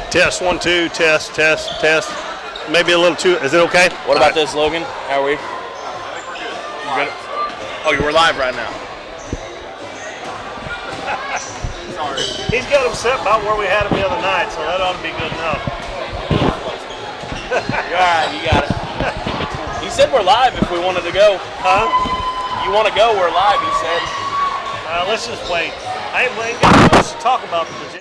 Test, 1, 2, test, test, test. Maybe a little too, is it okay? What about this, Logan? How are we? Good? Oh, we're live right now. Sorry. He's got him set about where we had him the other night, so that ought to be good enough. You're all right, you got it. He said we're live if we wanted to go. Huh? You want to go, we're live, he said. Let's just wait. I ain't got much to talk about the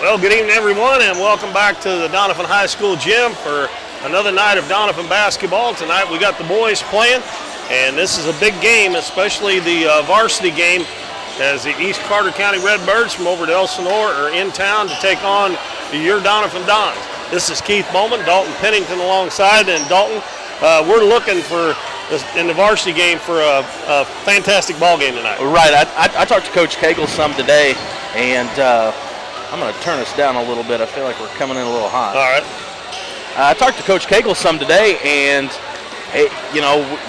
Well, good evening, everyone, and welcome back to the Doniphan High School gym for another night of Doniphan basketball. Tonight we got the boys playing, and this is a big game, especially the varsity game, as the East Carter County Redbirds from over at Elsinore are in town to take on your Doniphan Dons. This is Keith Bowman, Dalton Pennington alongside, and Dalton, we're looking for, in the varsity game, for a fantastic ball game tonight. Right, I talked to Coach Cagle some today, and I'm going to turn us down a little bit. I feel like we're coming in a little hot. All right. I talked to Coach Cagle some today, and,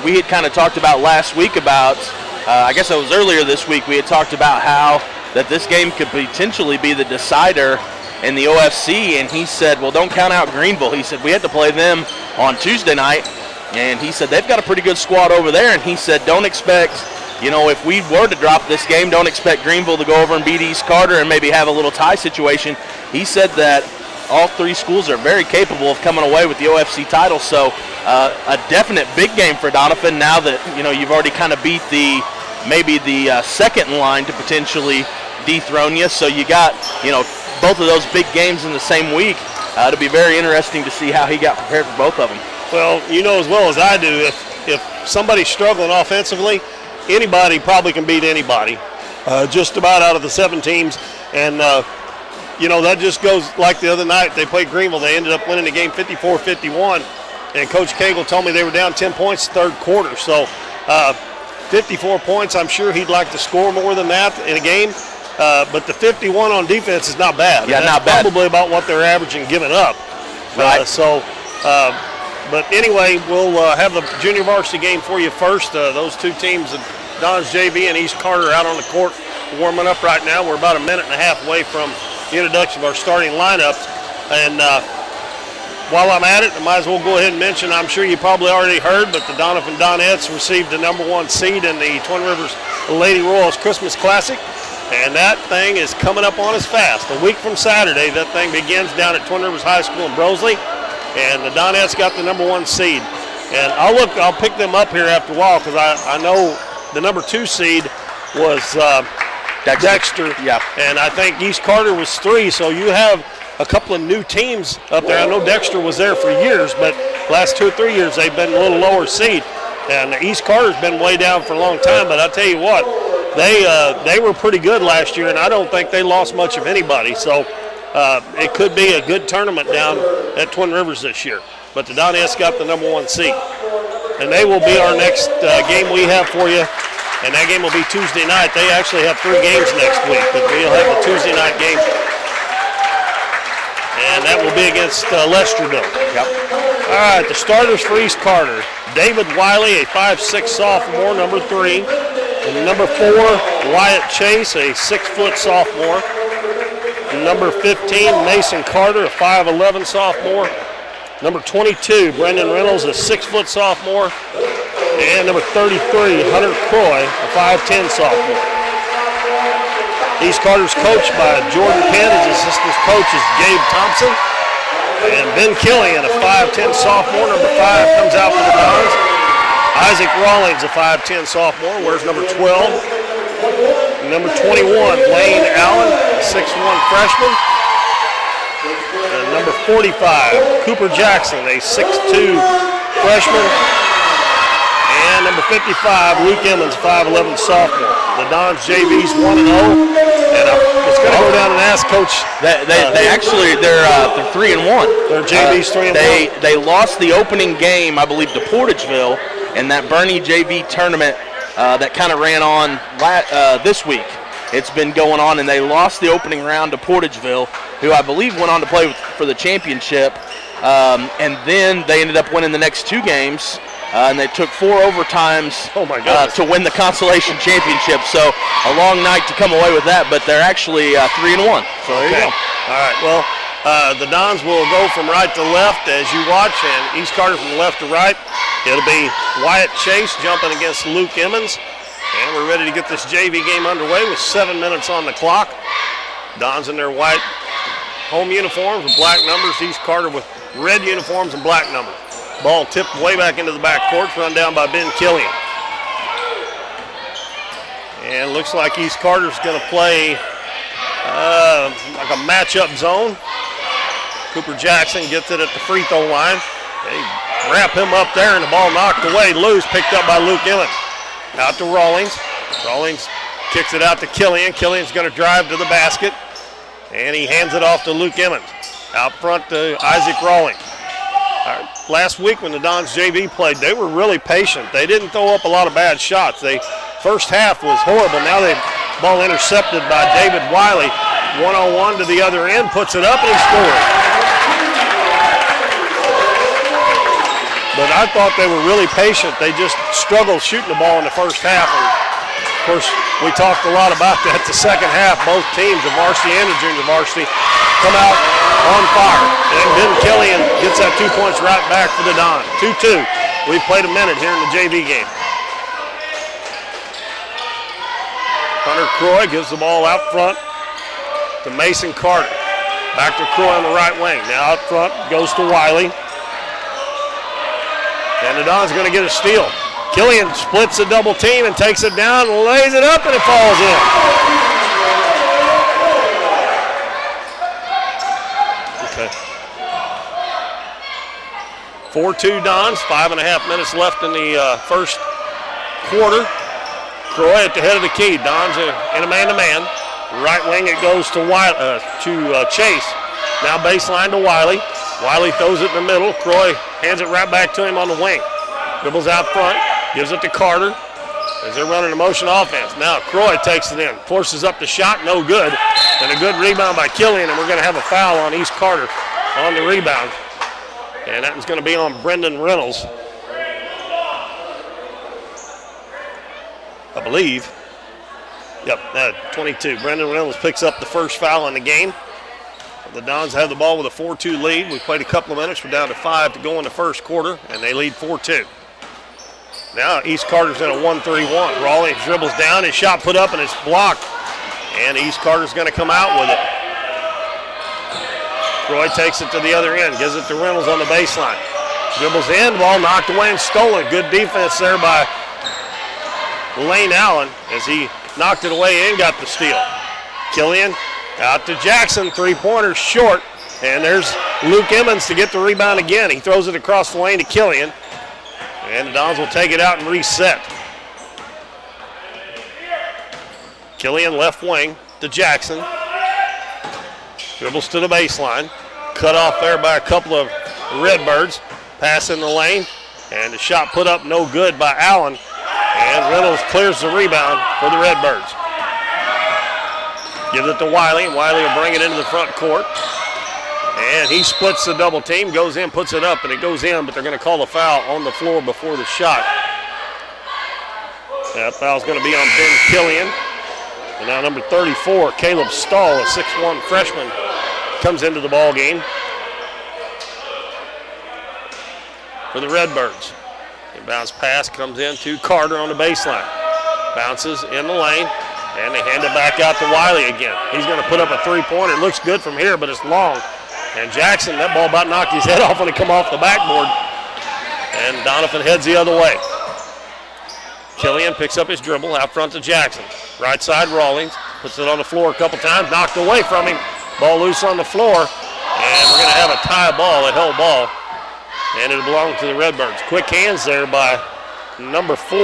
we had kind of talked about last week about, I guess it was earlier this week, we had talked about how that this game could potentially be the decider in the OFC, and he said, well, don't count out Greenville. He said, we had to play them on Tuesday night, and he said, they've got a pretty good squad over there, and he said, don't expect, if we were to drop this game, don't expect Greenville to go over and beat East Carter and maybe have a little tie situation. He said that all three schools are very capable of coming away with the OFC title, so a definite big game for Doniphan now that, you've already kind of beat maybe the second in line to potentially dethrone you. So you got, both of those big games in the same week. It'll be very interesting to see how he got prepared for both of them. Well, you know as well as I do, if somebody's struggling offensively, anybody probably can beat anybody, just about out of the 7 teams. And, that just goes like the other night. They played Greenville. They ended up winning the game 54-51. And Coach Cagle told me they were down 10 points third quarter. So 54 points, I'm sure he'd like to score more than that in a game. But the 51 on defense is not bad. Yeah, not bad. Probably about what they're averaging giving up. Right. But anyway, we'll have the junior varsity game for you first. Those two teams, Don's JV and East Carter, out on the court warming up right now. We're about a minute and a half away from the introduction of our starting lineups. And while I'm at it, I might as well go ahead and mention, I'm sure you probably already heard, but the Doniphan Donettes received the #1 seed in the Twin Rivers Lady Royals Christmas Classic. And that thing is coming up on us fast. A week from Saturday, that thing begins down at Twin Rivers High School in Brosley. And the Donettes got the #1 seed. And I'll pick them up here after a while because I know the #2 seed was Dexter. Yeah. And I think East Carter was 3. So you have a couple of new teams up there. I know Dexter was there for years, but last 2 or 3 years they've been a little lower seed. And East Carter's been way down for a long time. But I tell you what, they were pretty good last year, and I don't think they lost much of anybody. So it could be a good tournament down at Twin Rivers this year. But the Donettes got the #1 seed. And they will be our next game we have for you. And that game will be Tuesday night. They actually have 3 games next week, but we'll have a Tuesday night game. And that will be against Lesterville. Yep. All right, the starters for East Carter. David Wiley, a 5'6" sophomore, #3. And #4, Wyatt Chase, a 6-foot sophomore. And #15, Mason Carter, a 5'11" sophomore. #22, Brendan Reynolds, a 6-foot sophomore. And #33, Hunter Croy, a 5'10" sophomore. East Carter's coached by Jordan Penn. His assistant coach is Gabe Thompson. And Ben Killian, a 5'10" sophomore. #5 comes out for the Dons. Isaac Rawlings, a 5'10" sophomore, wears #12. #21, Lane Allen, a 6'1" freshman. And #45, Cooper Jackson, a 6'2" freshman. And #55, Luke Emmons, 5'11" sophomore. The Dons JV's 1-0. And I was going to go down and ask Coach. They're 3-1. Their JV's 3-1. They lost the opening game, I believe, to Portageville in that Bernie JV tournament that kind of ran on this week. It's been going on, and they lost the opening round to Portageville, who I believe went on to play for the championship. And then they ended up winning the next 2 games. And they took 4 overtimes to win the consolation championship. So a long night to come away with that, but they're actually 3-1. So there you go. All right. Well, the Dons will go from right to left as you watch, and East Carter from left to right. It'll be Wyatt Chase jumping against Luke Emmons. And we're ready to get this JV game underway with 7 minutes on the clock. Dons in their white home uniforms with black numbers. East Carter with red uniforms and black numbers. Ball tipped way back into the backcourt, run down by Ben Killian. And looks like East Carter's going to play like a matchup zone. Cooper Jackson gets it at the free throw line. They wrap him up there, and the ball knocked away loose, picked up by Luke Emmons. Out to Rawlings. Rawlings kicks it out to Killian. Killian's going to drive to the basket, and he hands it off to Luke Emmons. Out front to Isaac Rawlings. Last week when the Dons JV played, they were really patient. They didn't throw up a lot of bad shots. First half was horrible. Now the ball intercepted by David Wiley. 1-on-1 to the other end, puts it up, and he scores. But I thought they were really patient. They just struggled shooting the ball in the first half. And of course, we talked a lot about that the second half. Both teams, the varsity and the junior varsity, come out on fire. And Ben Killian gets that 2 points right back for the Dons. 2-2. We've played a minute here in the JV game. Hunter Croy gives the ball out front to Mason Carter. Back to Croy on the right wing. Now out front goes to Wiley. And the Dons are going to get a steal. Killian splits a double team and takes it down, lays it up, and it falls in. 4-2 Dons, 5.5 minutes left in the first quarter. Croy at the head of the key. Dons in a man-to-man. Right wing it goes to Chase. Now baseline to Wiley. Wiley throws it in the middle. Croy hands it right back to him on the wing. Dribbles out front, gives it to Carter as they're running a motion offense. Now Croy takes it in, forces up the shot, no good. And a good rebound by Killian, and we're going to have a foul on East Carter on the rebound. And that is going to be on Brendan Reynolds, I believe. Yep, 22. Brendan Reynolds picks up the first foul in the game. The Dons have the ball with a 4-2 lead. We played a couple of minutes. We're down to 5 to go in the first quarter, and they lead 4-2. Now East Carter's in a 1-3-1. Rawlings dribbles down, his shot put up, and it's blocked. And East Carter's going to come out with it. Croy takes it to the other end, gives it to Reynolds on the baseline. Dribbles in, ball knocked away and stolen. Good defense there by Lane Allen as he knocked it away and got the steal. Killian out to Jackson, three-pointer short, and there's Luke Emmons to get the rebound again. He throws it across the lane to Killian, and the Dons will take it out and reset. Killian left wing to Jackson. Dribbles to the baseline. Cut off there by a couple of Redbirds. Pass in the lane, and the shot put up no good by Allen. And Reynolds clears the rebound for the Redbirds. Gives it to Wiley. Wiley will bring it into the front court. And he splits the double team, goes in, puts it up, and it goes in, but they're going to call a foul on the floor before the shot. That foul's going to be on Ben Killian. And now number 34, Caleb Stahl, a 6'1 freshman, comes into the ball game for the Redbirds. Bounce pass comes in to Carter on the baseline. Bounces in the lane, and they hand it back out to Wiley again. He's going to put up a three-pointer. It looks good from here, but it's long. And Jackson, that ball about knocked his head off when it come off the backboard. And Doniphan heads the other way. Killian picks up his dribble out front to Jackson. Right side Rawlings, puts it on the floor a couple times, knocked away from him. Ball loose on the floor, and we're going to have a tie ball, a held ball. And it'll belong to the Redbirds. Quick hands there by number 4,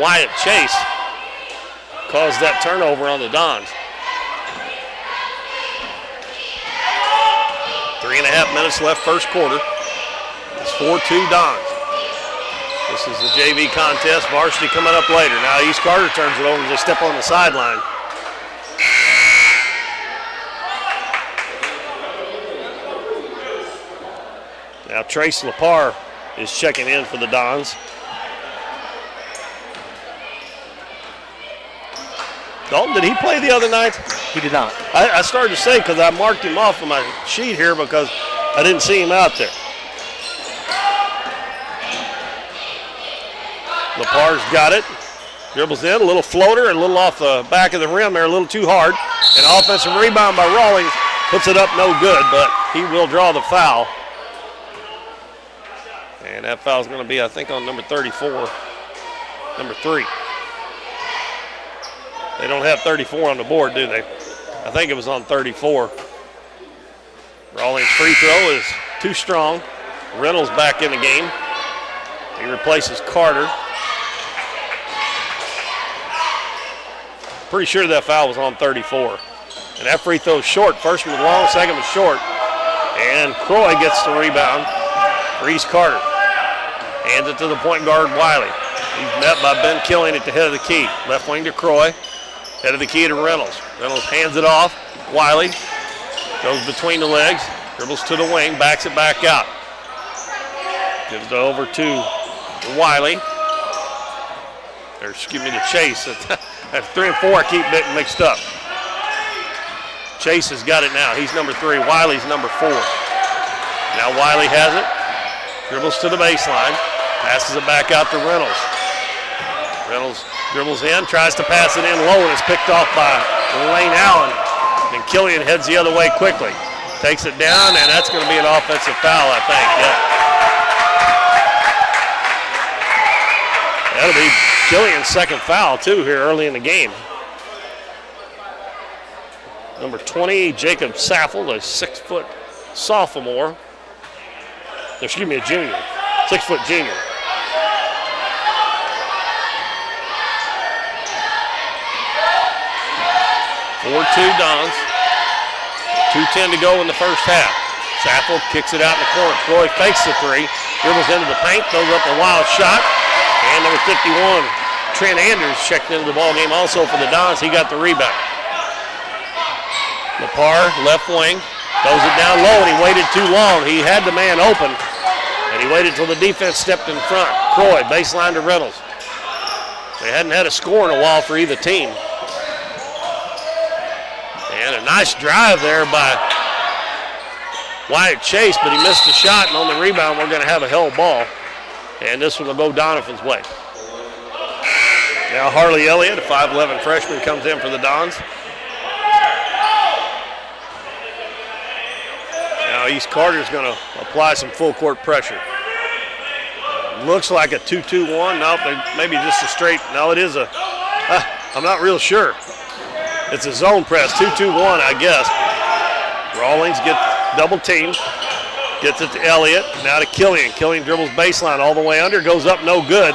Wyatt Chase. Caused that turnover on the Dons. 3.5 minutes left first quarter. It's 4-2 Dons. This is the JV contest. Varsity coming up later. Now East Carter turns it over as they step on the sideline. Now Trace Lepar is checking in for the Dons. Dalton, did he play the other night? He did not. I started to say because I marked him off on my sheet here because I didn't see him out there. Lepar's got it. Dribbles in, a little floater, and a little off the back of the rim there, a little too hard. An offensive rebound by Rawlings. Puts it up no good, but he will draw the foul. And that foul is going to be, I think, on number 34, number 3. They don't have 34 on the board, do they? I think it was on 34. Rawlings' free throw is too strong. Reynolds back in the game. He replaces Carter. Pretty sure that foul was on 34. And that free throw is short. First one was long, second was short. And Croy gets the rebound for East Carter. Hands it to the point guard, Wiley. He's met by Ben Killian at the head of the key. Left wing to Croy. Head of the key to Reynolds. Reynolds hands it off. Wiley goes between the legs. Dribbles to the wing. Backs it back out. Gives it over to Wiley. Or excuse me, to Chase. At 3 and 4, I keep getting mixed up. Chase has got it now. He's number 3. Wiley's number 4. Now Wiley has it. Dribbles to the baseline. Passes it back out to Reynolds. Reynolds dribbles in, tries to pass it in low, and it's picked off by Lane Allen. And Killian heads the other way quickly. Takes it down, and that's going to be an offensive foul, I think. Yep. That'll be Killian's second foul, too, here early in the game. Number 20, Jacob Saffel, a 6-foot sophomore. Excuse me, a junior. 6-foot junior. (4-2) Dons. 2:10 to go in the first half. Saffold kicks it out in the corner. Croy fakes the three, dribbles into the paint, throws up a wild shot, and number 51, Trent Anders, checked into the ball game also for the Dons. He got the rebound. Lepar, left wing, throws it down low, and he waited too long. He had the man open, and he waited till the defense stepped in front. Croy, baseline to Reynolds. They hadn't had a score in a while for either team. And a nice drive there by Wyatt Chase, but he missed the shot, and on the rebound, we're going to have a held ball. And this one will go Doniphan's way. Now Harley Elliott, a 5'11 freshman, comes in for the Dons. Now East Carter's going to apply some full court pressure. Looks like a 2-2-1. Nope, maybe just a straight. No, it is a, I'm not real sure. It's a zone press, 2-2-1, I guess. Rawlings gets double teamed, gets it to Elliott, now to Killian. Killian dribbles baseline all the way under, goes up, no good.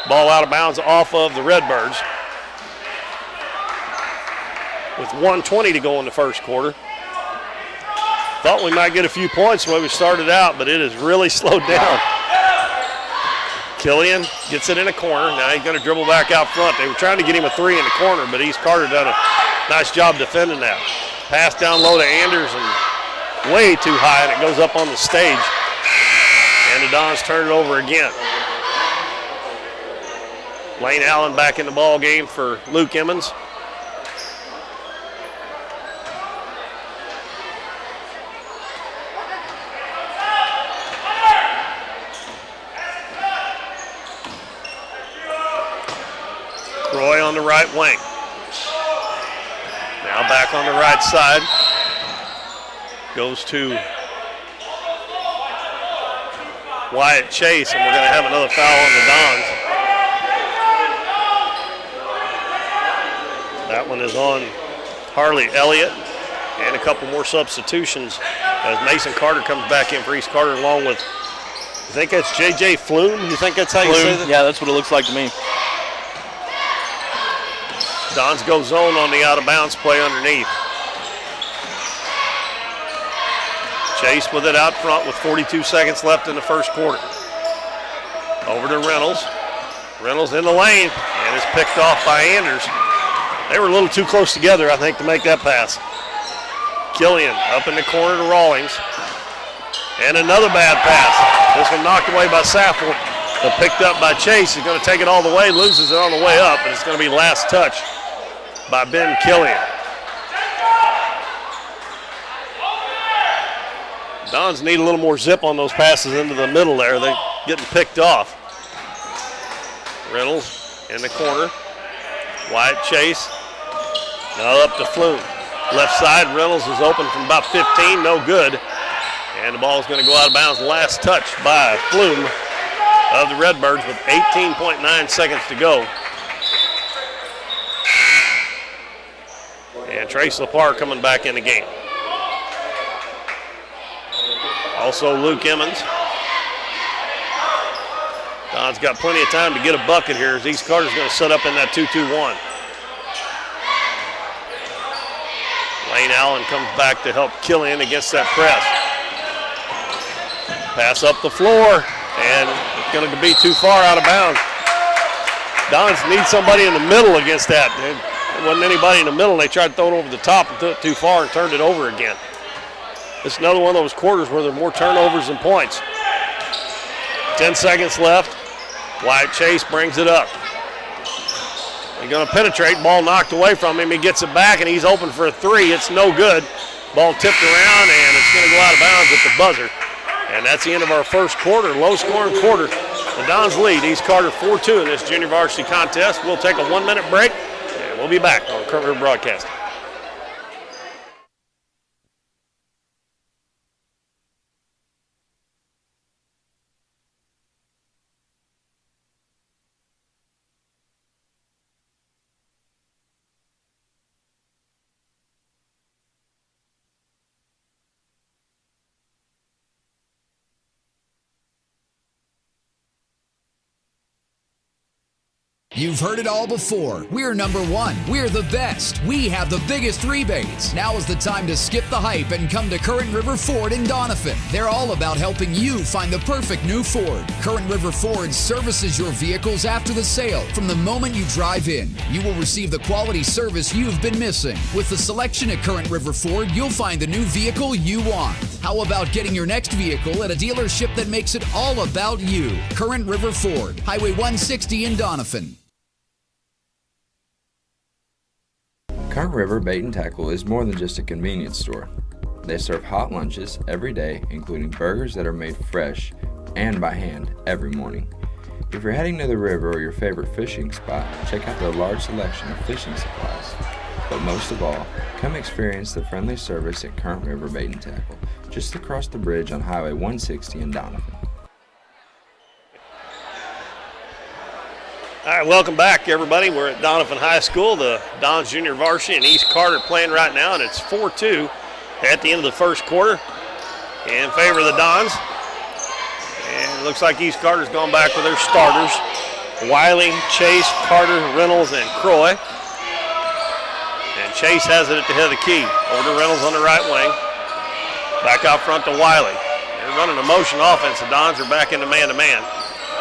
Ball out of bounds off of the Redbirds. With 1:20 to go in the first quarter. Thought we might get a few points the way we started out, but it has really slowed down. Killian gets it in a corner. Now he's going to dribble back out front. They were trying to get him a three in the corner, but East Carter done a nice job defending that. Pass down low to Anders and way too high, and it goes up on the stage. And the Dons turn it over again. Lane Allen back in the ball game for Luke Emmons. Roy on the right wing. Now back on the right side. Goes to Wyatt Chase, and we're going to have another foul on the Dons. That one is on Harley Elliott, and a couple more substitutions as Mason Carter comes back in for East Carter along with, you think that's J.J. Flume? You think that's how you say that? Yeah, that's what it looks like to me. Dons go zone on the out-of-bounds play underneath. Chase with it out front with 42 seconds left in the first quarter. Over to Reynolds. Reynolds in the lane, and is picked off by Anders. They were a little too close together, I think, to make that pass. Killian up in the corner to Rawlings. And another bad pass. This one knocked away by Saffold, but picked up by Chase. He's going to take it all the way, loses it on the way up, and it's going to be last touch by Ben Killian. Dons need a little more zip on those passes into the middle there. They're getting picked off. Reynolds in the corner. Wyatt Chase. Now up to Flume. Left side, Reynolds is open from about 15, no good. And the ball is going to go out of bounds. Last touch by Flume of the Redbirds with 18.9 seconds to go. And Trace Lepar coming back in the game. Also Luke Emmons. Don's got plenty of time to get a bucket here as East Carter's going to set up in that 2-2-1. Lane Allen comes back to help Killian against that press. Pass up the floor, and it's going to be too far out of bounds. Dons need somebody in the middle against that. There wasn't anybody in the middle, and they tried to throw it over the top and threw it too far and turned it over again. This is another one of those quarters where there are more turnovers than points. 10 seconds left. Wyatt Chase brings it up. They're going to penetrate. Ball knocked away from him. He gets it back, and he's open for a three. It's no good. Ball tipped around, and it's going to go out of bounds at the buzzer. And that's the end of our first quarter. Low-scoring quarter. The Dons lead East Carter 4-2 in this junior varsity contest. We'll take a 1-minute break, and we'll be back on Current River Broadcasting. You've heard it all before. We're number one. We're the best. We have the biggest rebates. Now is the time to skip the hype and come to Current River Ford in Doniphan. They're all about helping you find the perfect new Ford. Current River Ford services your vehicles after the sale. From the moment you drive in, you will receive the quality service you've been missing. With the selection at Current River Ford, you'll find the new vehicle you want. How about getting your next vehicle at a dealership that makes it all about you? Current River Ford, Highway 160 in Doniphan. Current River Bait and Tackle is more than just a convenience store. They serve hot lunches every day, including burgers that are made fresh and by hand every morning. If you're heading to the river or your favorite fishing spot, check out their large selection of fishing supplies. But most of all, come experience the friendly service at Current River Bait and Tackle, just across the bridge on Highway 160 in Doniphan. All right, welcome back, everybody. We're at Doniphan High School. The Dons Junior Varsity and East Carter playing right now, and it's 4-2 at the end of the first quarter in favor of the Dons. And it looks like East Carter's gone back with their starters. Wiley, Chase, Carter, Reynolds, and Croy. And Chase has it at the head of the key. Over to Reynolds on the right wing. Back out front to Wiley. They're running a motion offense. The Dons are back into man-to-man.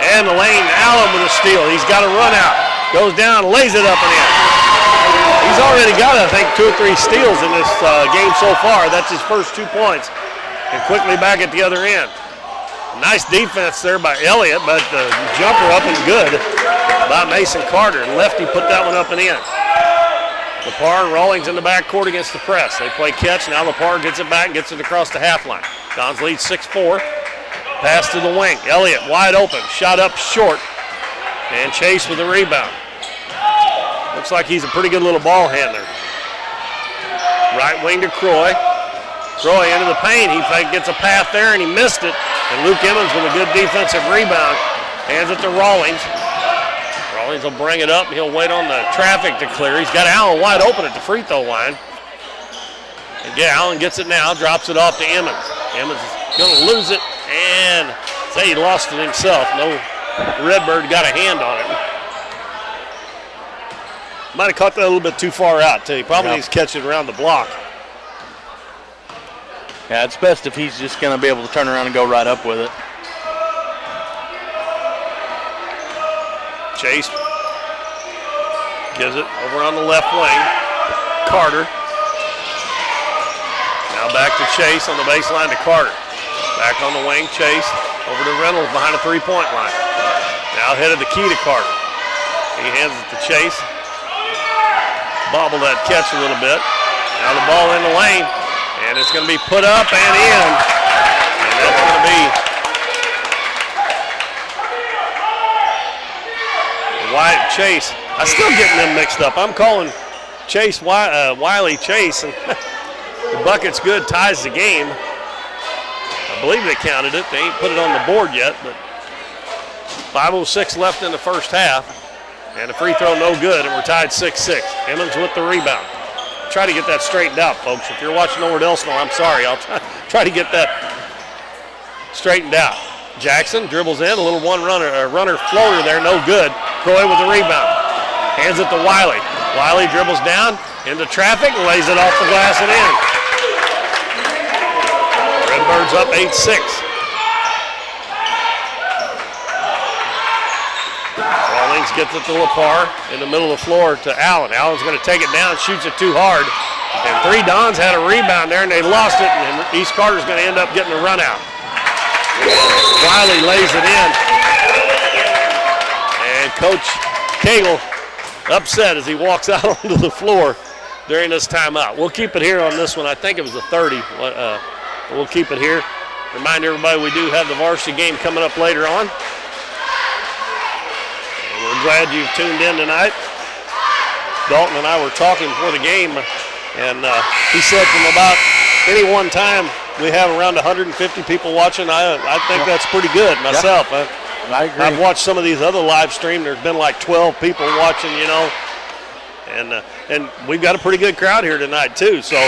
And Lane Allen with a steal. He's got a run out. Goes down, lays it up and in. He's already got, I think, 2 or 3 steals in this game so far. That's his first 2 points. And quickly back at the other end. Nice defense there by Elliott, but the jumper up and good by Mason Carter. Lefty put that one up and in. Lepar and Rawlings in the backcourt against the press. They play catch. Now Lepar gets it back and gets it across the half line. Dons lead 6-4. Pass to the wing. Elliott wide open. Shot up short. And Chase with the rebound. Looks like he's a pretty good little ball handler. Right wing to Croy. Croy into the paint. He gets a path there and he missed it. And Luke Emmons with a good defensive rebound. Hands it to Rawlings. Rawlings will bring it up. He'll wait on the traffic to clear. He's got Allen wide open at the free throw line. And yeah, Allen gets it now. Drops it off to Emmons. Emmons is going to lose it. And say he lost it himself. No, Redbird got a hand on it. Might have caught that a little bit too far out, too. He probably needs to catch it around the block. Yeah, it's best if he's just going to be able to turn around and go right up with it. Chase gives it over on the left wing. Carter. Now back to Chase on the baseline to Carter. Back on the wing, Chase, over to Reynolds behind the three-point line. Now headed the key to Carter. He hands it to Chase. Bobble that catch a little bit. Now the ball in the lane, and it's going to be put up and in. And that's going to be Wyatt Chase. I'm still getting them mixed up. I'm calling Chase Wiley Chase, and the bucket's good, ties the game. I believe they counted it. They ain't put it on the board yet, but 5:06 left in the first half. And the free throw no good, and we're tied 6-6. Emmons with the rebound. Try to get that straightened out, folks. If you're watching over at Elsinore, I'm sorry. I'll try to get that straightened out. Jackson dribbles in, a little runner floater there, no good. Croy with the rebound. Hands it to Wiley. Wiley dribbles down into traffic and lays it off the glass and in. Redbirds up 8-6. Rawlings gets it to Lepar in the middle of the floor to Allen. Allen's going to take it down, shoots it too hard. And 3 Dons had a rebound there and they lost it, and East Carter's going to end up getting a run out. Wiley lays it in. And Coach Cagle upset as he walks out onto the floor during this timeout. We'll keep it here on this one. I think it was a 30. We'll keep it here. Remind everybody we do have the varsity game coming up later on. And we're glad you've tuned in tonight. Dalton and I were talking before the game, and he said from about any one time we have around 150 people watching. I think that's pretty good myself. Yeah. I agree. I've watched some of these other live streams. There's been like 12 people watching, you know. And we've got a pretty good crowd here tonight, too. So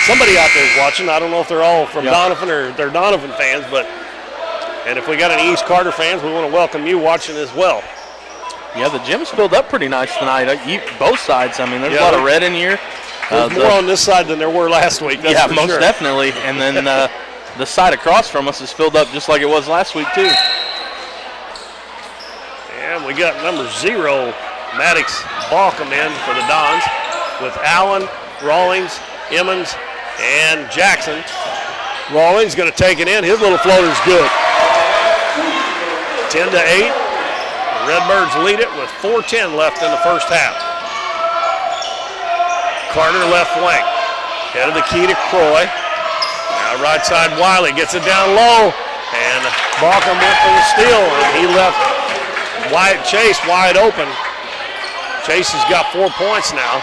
somebody out there is watching. I don't know if they're all from Doniphan or they're Doniphan fans, and if we got any East Carter fans, we want to welcome you watching as well. Yeah, the gym's filled up pretty nice tonight. Both sides. I mean, there's a lot of red in here. There's more on this side than there were last week. That's for most sure. definitely. And then the side across from us is filled up just like it was last week, too. And we got number 0, Maddox Balcom in for the Dons with Allen, Rawlings, Emmons, and Jackson. Rawlings going to take it in. His little floater's good. 10-8. The Redbirds lead it with 4:10 left in the first half. Carter left wing. Head of the key to Croy. Now right side Wiley gets it down low. And Balcom went for the steal. And he left Wyatt Chase wide open. Chase has got 4 points now.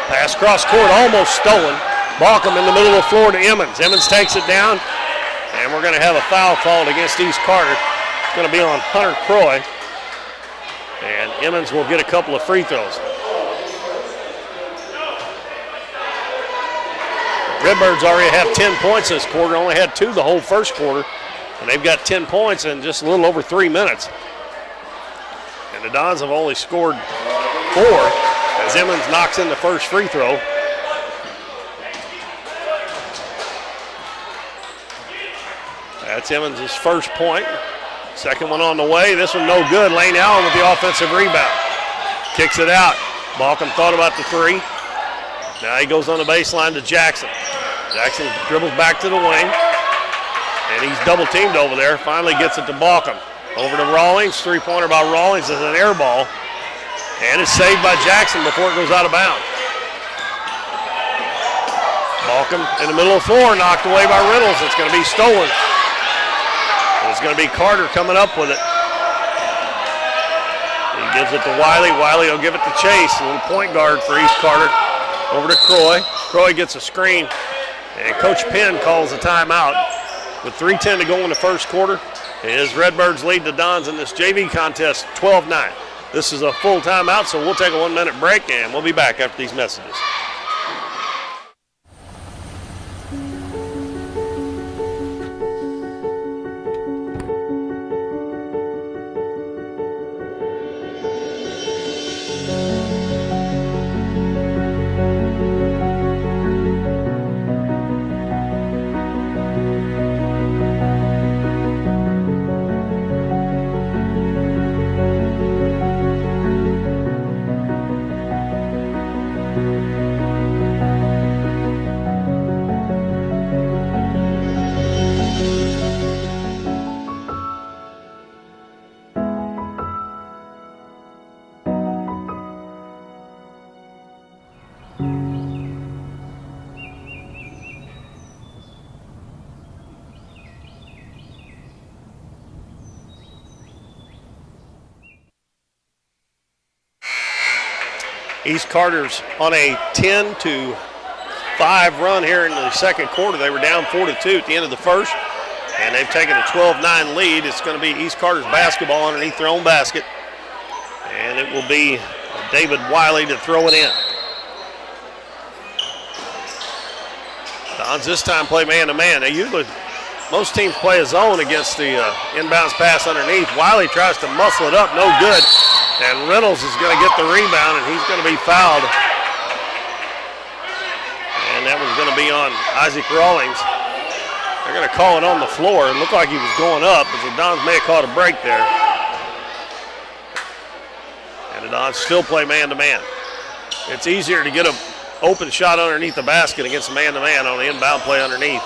Pass cross court almost stolen. Balcom in the middle of the floor to Emmons. Emmons takes it down. And we're going to have a foul called against East Carter. It's going to be on Hunter Croy. And Emmons will get a couple of free throws. Redbirds already have 10 points this quarter, only had 2 the whole first quarter. And they've got 10 points in just a little over 3 minutes. And the Dons have only scored 4 as Emmons knocks in the first free throw. That's Emmons' first point. Second one on the way. This one no good. Lane Allen with the offensive rebound. Kicks it out. Balcom thought about the 3. Now he goes on the baseline to Jackson. Jackson dribbles back to the wing. And he's double teamed over there. Finally gets it to Balcom. Over to Rawlings. 3-pointer by Rawlings is an air ball. And it's saved by Jackson before it goes out of bounds. Balcom in the middle of the floor, knocked away by Reynolds. It's going to be stolen. It's going to be Carter coming up with it. He gives it to Wiley. Wiley will give it to Chase, a little point guard for East Carter. Over to Croy. Croy gets a screen, and Coach Penn calls a timeout. With 3:10 to go in the first quarter, his Redbirds lead the Dons in this JV contest 12-9. This is a full timeout, so we'll take a 1-minute break, and we'll be back after these messages. East Carter's on a 10-5 run here in the second quarter. They were down 4-2 at the end of the first, and they've taken a 12-9 lead. It's going to be East Carter's basketball underneath their own basket, and it will be David Wiley to throw it in. Dons this time play man-to-man. They usually, most teams play a zone against the inbounds pass underneath. Wiley tries to muscle it up, no good. And Reynolds is going to get the rebound, and he's going to be fouled. And that was going to be on Isaac Rawlings. They're going to call it on the floor. It looked like he was going up, but the Dons may have caught a break there. And the Dons still play man-to-man. It's easier to get an open shot underneath the basket against man-to-man on the inbound play underneath.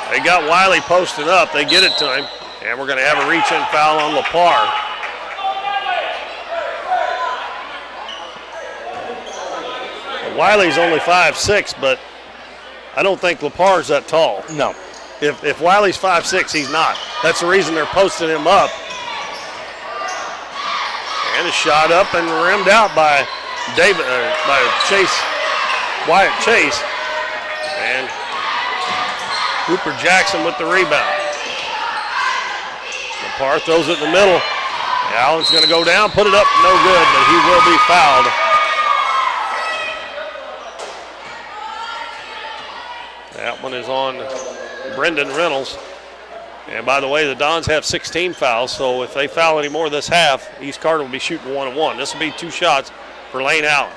They got Wiley posting up. They get it to him, and we're going to have a reach-in foul on Lepar. Wiley's only 5'6", but I don't think Lepar's that tall. No. If Wiley's 5'6", he's not. That's the reason they're posting him up. And a shot up and rimmed out by Wyatt Chase. And Cooper Jackson with the rebound. Lepar throws it in the middle. Allen's going to go down, put it up, no good, but he will be fouled. That one is on Brendan Reynolds. And by the way, the Dons have 16 fouls, so if they foul any more this half, East Carter will be shooting 1-1. This will be 2 shots for Lane Allen.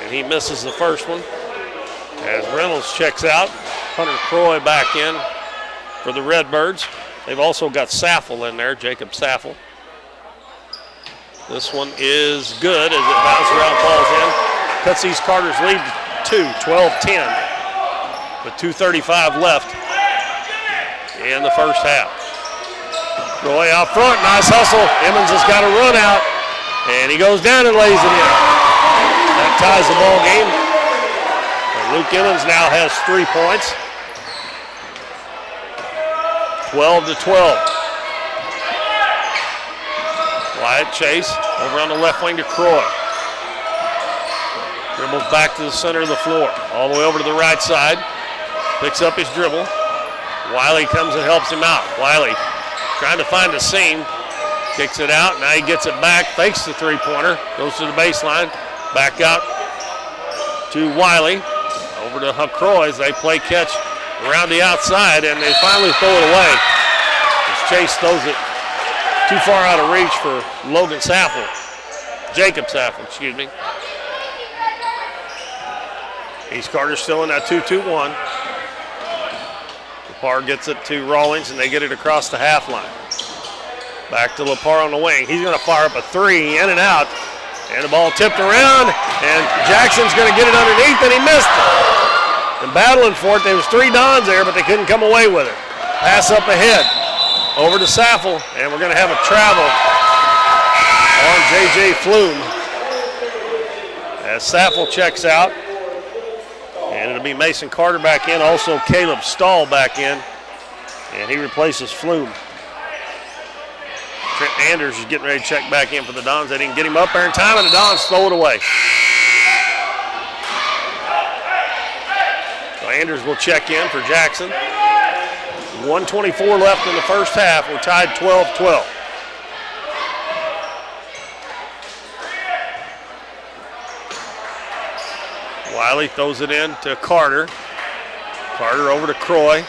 And he misses the first one as Reynolds checks out. Hunter Croy back in for the Redbirds. They've also got Saffel in there, Jacob Saffel. This one is good as it bounces around, falls in. Cuts East Carter's lead to 12-10 with 2:35 left in the first half. Croy out front, nice hustle. Emmons has got a run out, and he goes down and lays it in. That ties the ball game. And Luke Emmons now has 3 points. 12-12. Wyatt Chase over on the left wing to Croy. Dribbles back to the center of the floor, all the way over to the right side. Picks up his dribble. Wiley comes and helps him out. Wiley trying to find a seam. Kicks it out. Now he gets it back. Fakes the three-pointer. Goes to the baseline. Back out to Wiley. Over to Croy as they play catch around the outside, and they finally throw it away. As Chase throws it too far out of reach for Logan Saffel. Jacob Saffel, excuse me. East Carter still in that 2-2-1. Lepar gets it to Rawlings, and they get it across the half line. Back to Lepar on the wing. He's going to fire up a three, in and out. And the ball tipped around, and Jackson's going to get it underneath, and he missed it. And battling for it, there was 3 Dons there, but they couldn't come away with it. Pass up ahead, over to Saffel, and we're going to have a travel on J.J. Flume. As Saffel checks out. And it'll be Mason Carter back in, also Caleb Stahl back in, and he replaces Flume. Trent Anders is getting ready to check back in for the Dons. They didn't get him up there in time, and the Dons throw it away. So Anders will check in for Jackson. 1:24 left in the first half. We're tied 12-12. Wiley throws it in to Carter. Carter over to Croy.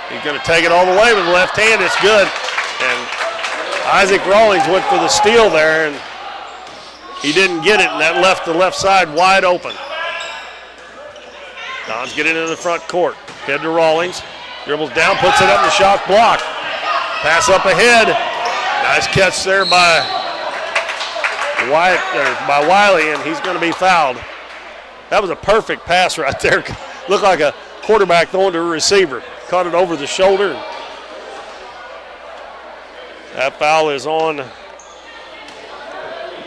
He's going to take it all the way with the left hand. It's good. And Isaac Rawlings went for the steal there, and he didn't get it, and that left the left side wide open. Dons get it into the front court. Head to Rawlings. Dribbles down, puts it up, and the shot blocked. Pass up ahead. Nice catch there by Wiley, and he's going to be fouled. That was a perfect pass right there. Looked like a quarterback throwing to a receiver. Caught it over the shoulder. That foul is on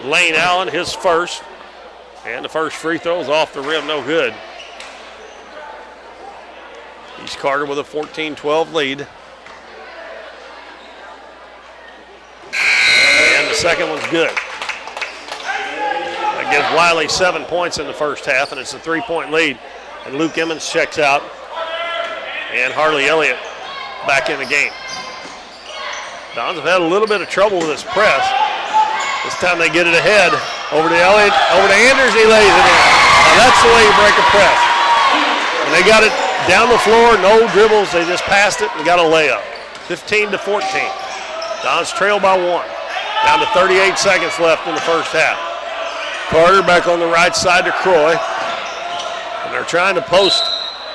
Lane Allen, his first. And the first free throw is off the rim, no good. East Carter with a 14-12 lead. And the second one's good. That gives Wiley 7 points in the first half, and it's a 3-point lead. And Luke Emmons checks out. And Harley Elliott back in the game. Dons have had a little bit of trouble with this press. This time they get it ahead. Over to Elliott, over to Anders, he lays it in. Now that's the way you break a press. And they got it down the floor, no dribbles, they just passed it and got a layup. 15-14. Dons trail by 1. Down to 38 seconds left in the first half. Carter back on the right side to Croy. And they're trying to post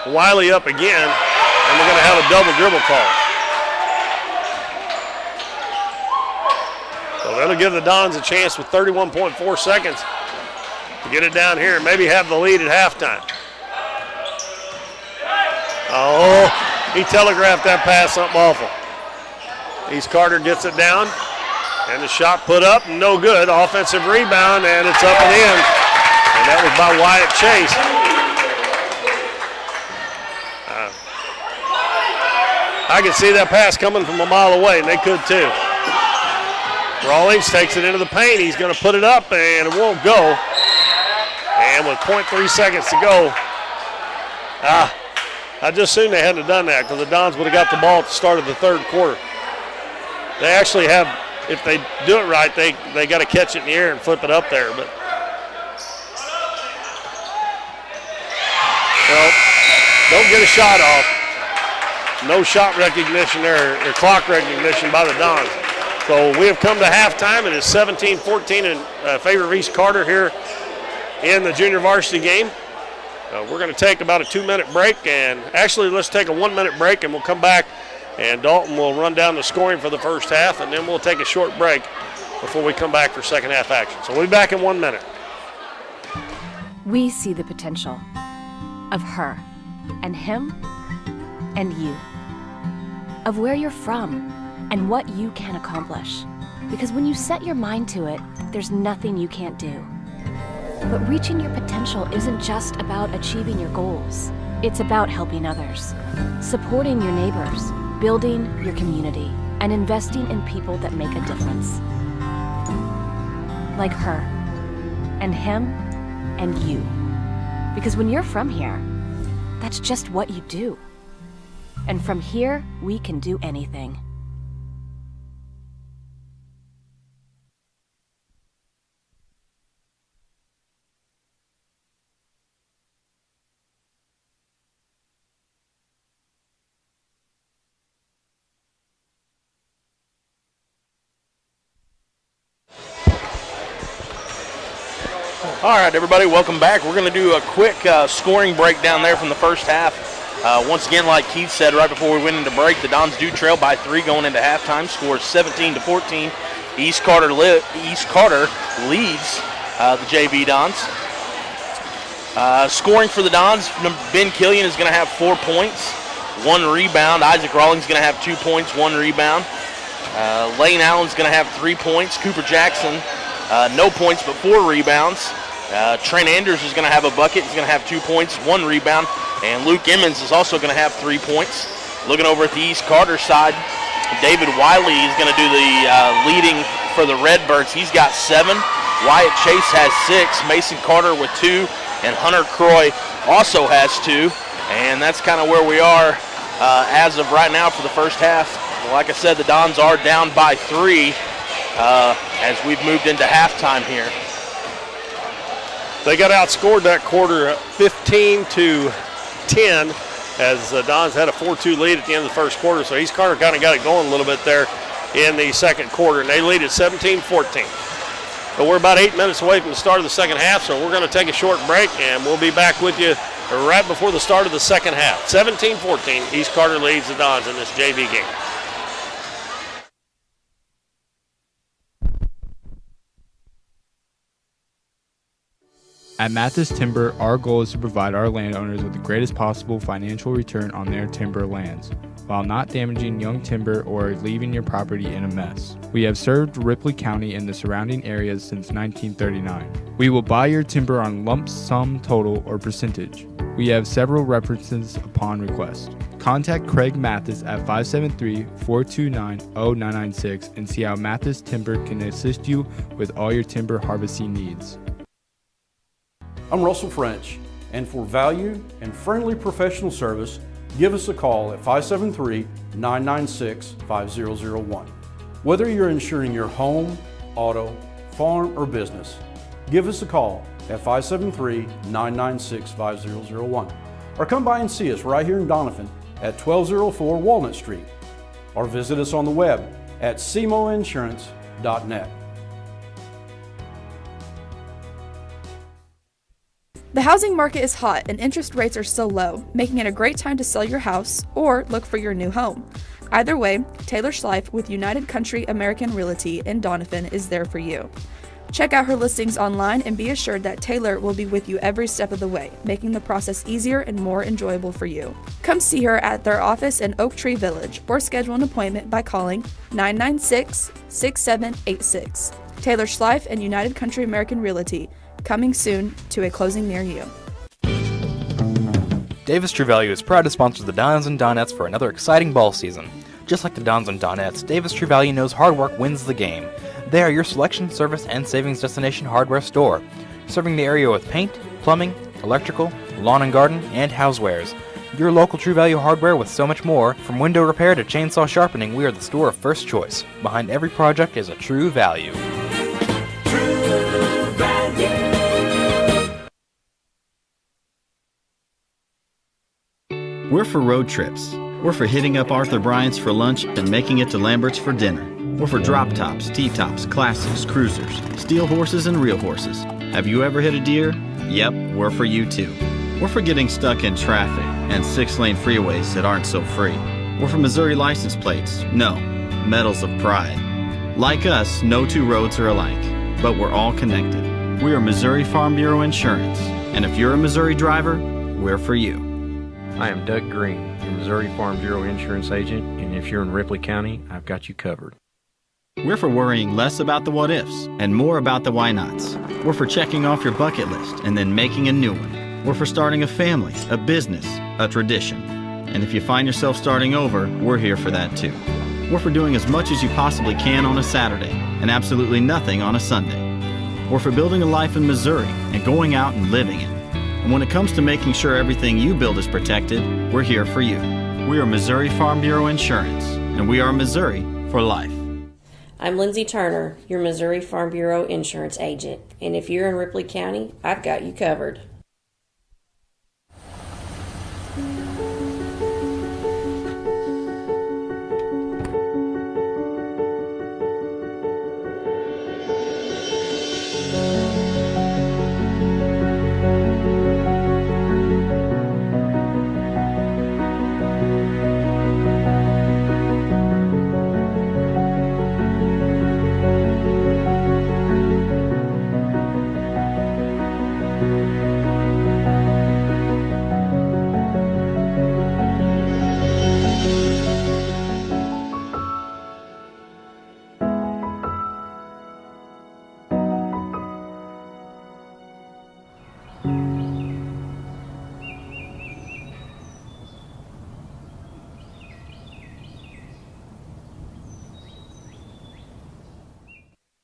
Wiley up again, and we're going to have a double dribble call. So that'll give the Dons a chance with 31.4 seconds to get it down here and maybe have the lead at halftime. Oh, he telegraphed that pass, something awful. East Carter gets it down, and the shot put up, no good. Offensive rebound, and it's up and in. And that was by Wyatt Chase. I could see that pass coming from a mile away, and they could too. Rawlings takes it into the paint. He's going to put it up, and it won't go. And with 0.3 seconds to go, I just assumed they hadn't done that because the Dons would have got the ball at the start of the third quarter. They actually have, if they do it right, they got to catch it in the air and flip it up there. But well, Don't get a shot off. No shot recognition there, or clock recognition by the Dons. So we have come to halftime. It is 17-14 in favor of East Carter here in the junior varsity game. We're going to take about a 2-minute break, and actually let's take a 1-minute break, and we'll come back, and Dalton will run down the scoring for the first half, and then we'll take a short break before we come back for second half action. So we'll be back in 1 minute. We see the potential of her and him and you, of where you're from and what you can accomplish. Because when you set your mind to it, there's nothing you can't do. But reaching your potential isn't just about achieving your goals. It's about helping others, supporting your neighbors, building your community, and investing in people that make a difference. Like her, and him, and you. Because when you're from here, that's just what you do. And from here, we can do anything. All right, everybody, welcome back. We're going to do a quick scoring breakdown there from the first half. Once again, like Keith said right before we went into break, the Dons do trail by 3 going into halftime. Scores 17-14. East Carter leads the JV Dons. Scoring for the Dons, Ben Killian is going to have 4 points, 1 rebound. Isaac Rawlings is going to have 2 points, 1 rebound. Lane Allen's going to have 3 points. Cooper Jackson, no points but 4 rebounds. Trent Anders is going to have a bucket. He's going to have 2 points, 1 rebound. And Luke Emmons is also going to have 3 points. Looking over at the East Carter side, David Wiley is going to do the leading for the Redbirds. He's got 7. Wyatt Chase has 6. Mason Carter with 2. And Hunter Croy also has 2. And that's kind of where we are as of right now for the first half. Like I said, the Dons are down by 3 as we've moved into halftime here. They got outscored that quarter 15-10 as the Dons had a 4-2 lead at the end of the first quarter. So East Carter kind of got it going a little bit there in the second quarter, and they lead at 17-14. But we're about 8 minutes away from the start of the second half, so we're going to take a short break, and we'll be back with you right before the start of the second half. 17-14, East Carter leads the Dons in this JV game. At Mathis Timber, our goal is to provide our landowners with the greatest possible financial return on their timber lands, while not damaging young timber or leaving your property in a mess. We have served Ripley County and the surrounding areas since 1939. We will buy your timber on lump sum total or percentage. We have several references upon request. Contact Craig Mathis at 573-429-0996 and see how Mathis Timber can assist you with all your timber harvesting needs. I'm Russell French, and for value and friendly professional service, give us a call at 573-996-5001. Whether you're insuring your home, auto, farm, or business, give us a call at 573-996-5001. Or come by and see us right here in Doniphan at 1204 Walnut Street. Or visit us on the web at cmoinsurance.net. The housing market is hot and interest rates are still low, making it a great time to sell your house or look for your new home. Either way, Taylor Schleif with United Country American Realty in Doniphan is there for you. Check out her listings online and be assured that Taylor will be with you every step of the way, making the process easier and more enjoyable for you. Come see her at their office in Oak Tree Village or schedule an appointment by calling 996-6786. Taylor Schleif and United Country American Realty, coming soon to a closing near you. Davis True Value is proud to sponsor the Dons and Donettes for another exciting ball season. Just like the Dons and Donettes, Davis True Value knows hard work wins the game. They are your selection, service, and savings destination hardware store, serving the area with paint, plumbing, electrical, lawn and garden, and housewares. Your local True Value hardware with so much more. From window repair to chainsaw sharpening, we are the store of first choice. Behind every project is a True Value. We're for road trips. We're for hitting up Arthur Bryant's for lunch and making it to Lambert's for dinner. We're for drop tops, T-tops, classics, cruisers, steel horses, and real horses. Have you ever hit a deer? Yep, we're for you too. We're for getting stuck in traffic and 6-lane freeways that aren't so free. We're for Missouri license plates. No, medals of pride. Like us, no two roads are alike, but we're all connected. We are Missouri Farm Bureau Insurance, and if you're a Missouri driver, we're for you. I am Doug Green, your Missouri Farm Bureau Insurance Agent, and if you're in Ripley County, I've got you covered. We're for worrying less about the what-ifs and more about the why-nots. We're for checking off your bucket list and then making a new one. We're for starting a family, a business, a tradition. And if you find yourself starting over, we're here for that too. We're for doing as much as you possibly can on a Saturday and absolutely nothing on a Sunday. We're for building a life in Missouri and going out and living it. And when it comes to making sure everything you build is protected, we're here for you. We are Missouri Farm Bureau Insurance, and we are Missouri for life. I'm Lindsay Turner, your Missouri Farm Bureau Insurance Agent, and if you're in Ripley County, I've got you covered.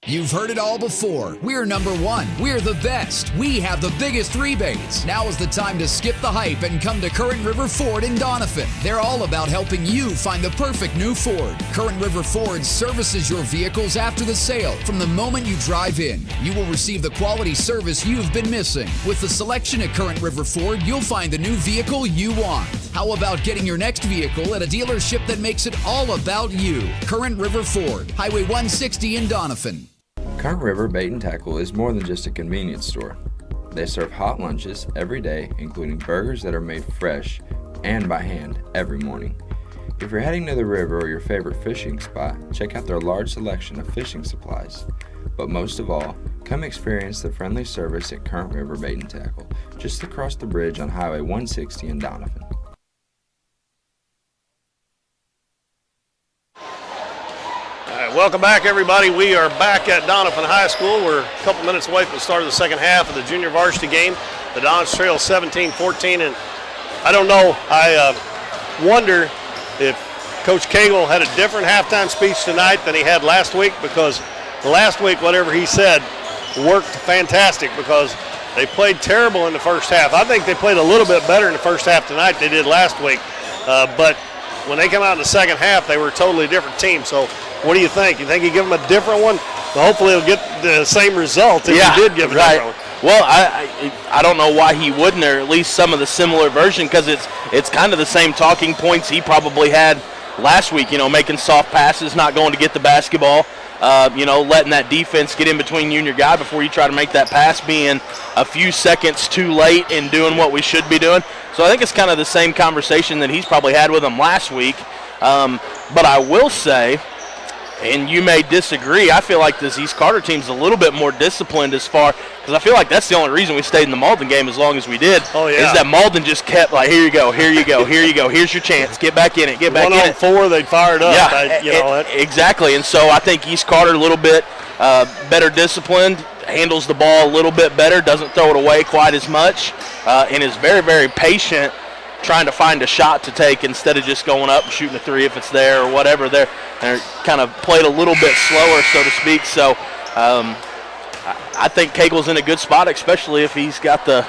You've heard it all before. We're number one. We're the best. We have the biggest rebates. Now is the time to skip the hype and come to Current River Ford in Doniphan. They're all about helping you find the perfect new Ford. Current River Ford services your vehicles after the sale. From the moment you drive in, you will receive the quality service you've been missing. With the selection at Current River Ford, you'll find the new vehicle you want. How about getting your next vehicle at a dealership that makes it all about you? Current River Ford, Highway 160 in Doniphan. Current River Bait and Tackle is more than just a convenience store. They serve hot lunches every day, including burgers that are made fresh and by hand every morning. If you're heading to the river or your favorite fishing spot, check out their large selection of fishing supplies. But most of all, come experience the friendly service at Current River Bait and Tackle, just across the bridge on Highway 160 in Doniphan. Welcome back, everybody. We are back at Doniphan High School. We're a couple minutes away from the start of the second half of the junior varsity game. The Dons trail 17-14, and I don't know, I wonder if Coach Cagle had a different halftime speech tonight than he had last week, because last week, whatever he said worked fantastic, because they played terrible in the first half. I think they played a little bit better in the first half tonight than they did last week, but when they come out in the second half, they were a totally different team. So what do you think? You think you give them a different one? Well, hopefully he'll get the same result if you did give a different one. Well, I don't know why he wouldn't, or at least some of the similar version, because it's kind of the same talking points he probably had last week, making soft passes, not going to get the basketball, letting that defense get in between you and your guy before you try to make that pass, being a few seconds too late and doing what we should be doing. So I think it's kind of the same conversation that he's probably had with them last week. But I will say, and you may disagree, I feel like this East Carter team's a little bit more disciplined because I feel like that's the only reason we stayed in the Malden game as long as we did. Oh, yeah. Is that Malden just kept like, here you go, here you go, here you go, here's your chance, get back in it, get back in it. 1-on-4, they'd fired up. Yeah, exactly. And so I think East Carter a little bit better disciplined, handles the ball a little bit better, doesn't throw it away quite as much, and is very, very patient trying to find a shot to take instead of just going up and shooting a three if it's there or whatever. They're kind of played a little bit slower, so to speak. So I think Cagle's in a good spot, especially if he's got the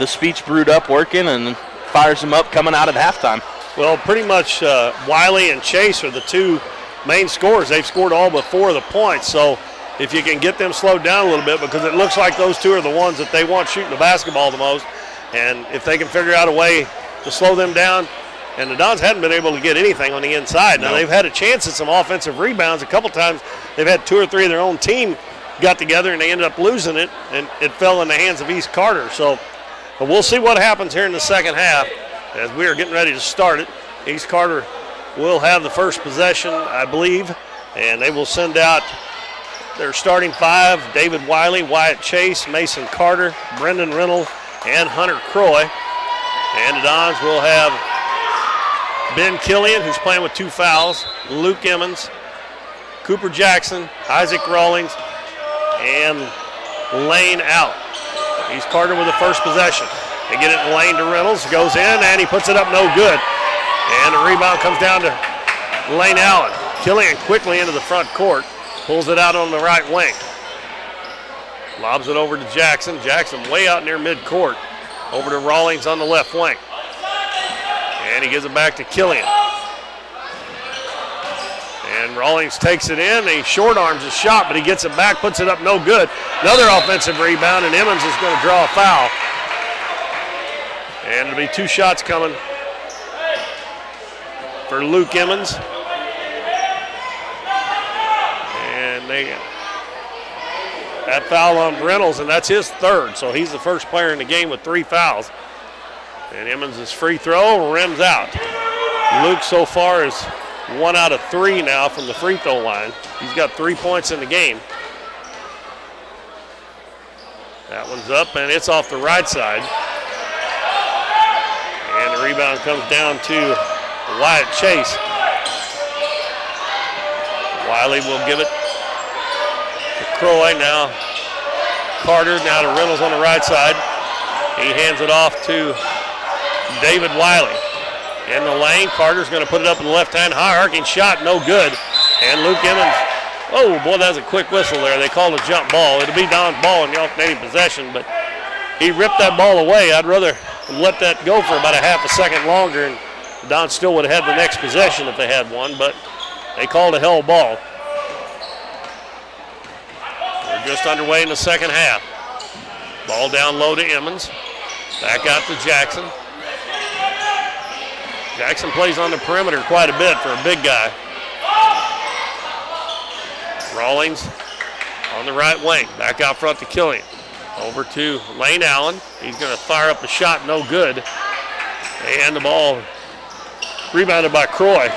speech brewed up working and fires him up coming out at halftime. Well, pretty much Wiley and Chase are the two main scorers. They've scored all but 4 of the points. So if you can get them slowed down a little bit, because it looks like those two are the ones that they want shooting the basketball the most, and if they can figure out a way to slow them down, And the Dons hadn't been able to get anything on the inside. Now, they've had a chance at some offensive rebounds. A couple times they've had 2 or 3 of their own team got together, and they ended up losing it, and it fell in the hands of East Carter. So but we'll see what happens here in the second half as we are getting ready to start it. East Carter will have the first possession, I believe, and they will send out their starting 5, David Wiley, Wyatt Chase, Mason Carter, Brendan Reynolds, and Hunter Croy. And the Dons will have Ben Killian, who's playing with 2 fouls, Luke Emmons, Cooper Jackson, Isaac Rawlings, and Lane Allen. East Carter with the first possession. They get it in lane to Reynolds, goes in, and he puts it up no good. And the rebound comes down to Lane Allen. Killian quickly into the front court, pulls it out on the right wing. Lobs it over to Jackson. Jackson way out near midcourt. Over to Rawlings on the left wing. And he gives it back to Killian. And Rawlings takes it in. He short arms his shot, but he gets it back, puts it up no good. Another offensive rebound, and Emmons is going to draw a foul. And it'll be 2 shots coming for Luke Emmons. And that foul on Reynolds, and that's his 3rd. So he's the first player in the game with 3 fouls. And Emmons' free throw rims out. Luke so far is 1 out of 3 now from the free throw line. He's got 3 points in the game. That one's up, and it's off the right side. And the rebound comes down to Wyatt Chase. Wiley will give it to Croy. Now Carter, now to Reynolds on the right side. He hands it off to David Wiley. In the lane, Carter's going to put it up in the left hand. High arcing shot, no good. And Luke Emmons, oh boy, that was a quick whistle there. They called a jump ball. It'll be Don's ball in the alternating possession, but he ripped that ball away. I'd rather let that go for about a half a second longer, and Don still would have had the next possession if they had one, but they called a hell ball. We're just underway in the second half. Ball down low to Emmons. Back out to Jackson. Jackson plays on the perimeter quite a bit for a big guy. Rawlings on the right wing. Back out front to Killian. Over to Lane Allen. He's going to fire up a shot, no good. And the ball rebounded by Croy.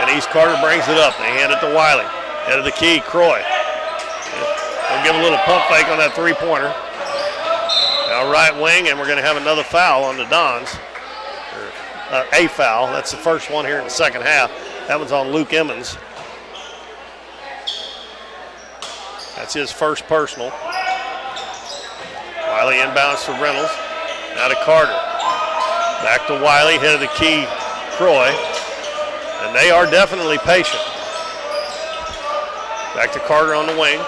And East Carter brings it up. They hand it to Wiley. Head of the key, Croy. They'll give a little pump fake on that 3-pointer. Now right wing, and we're going to have another foul on the Dons. A foul. That's the first one here in the second half. That one's on Luke Emmons. That's his first personal. Wiley inbounds to Reynolds. Now to Carter. Back to Wiley, head of the key, Croy. And they are definitely patient. Back to Carter on the wing.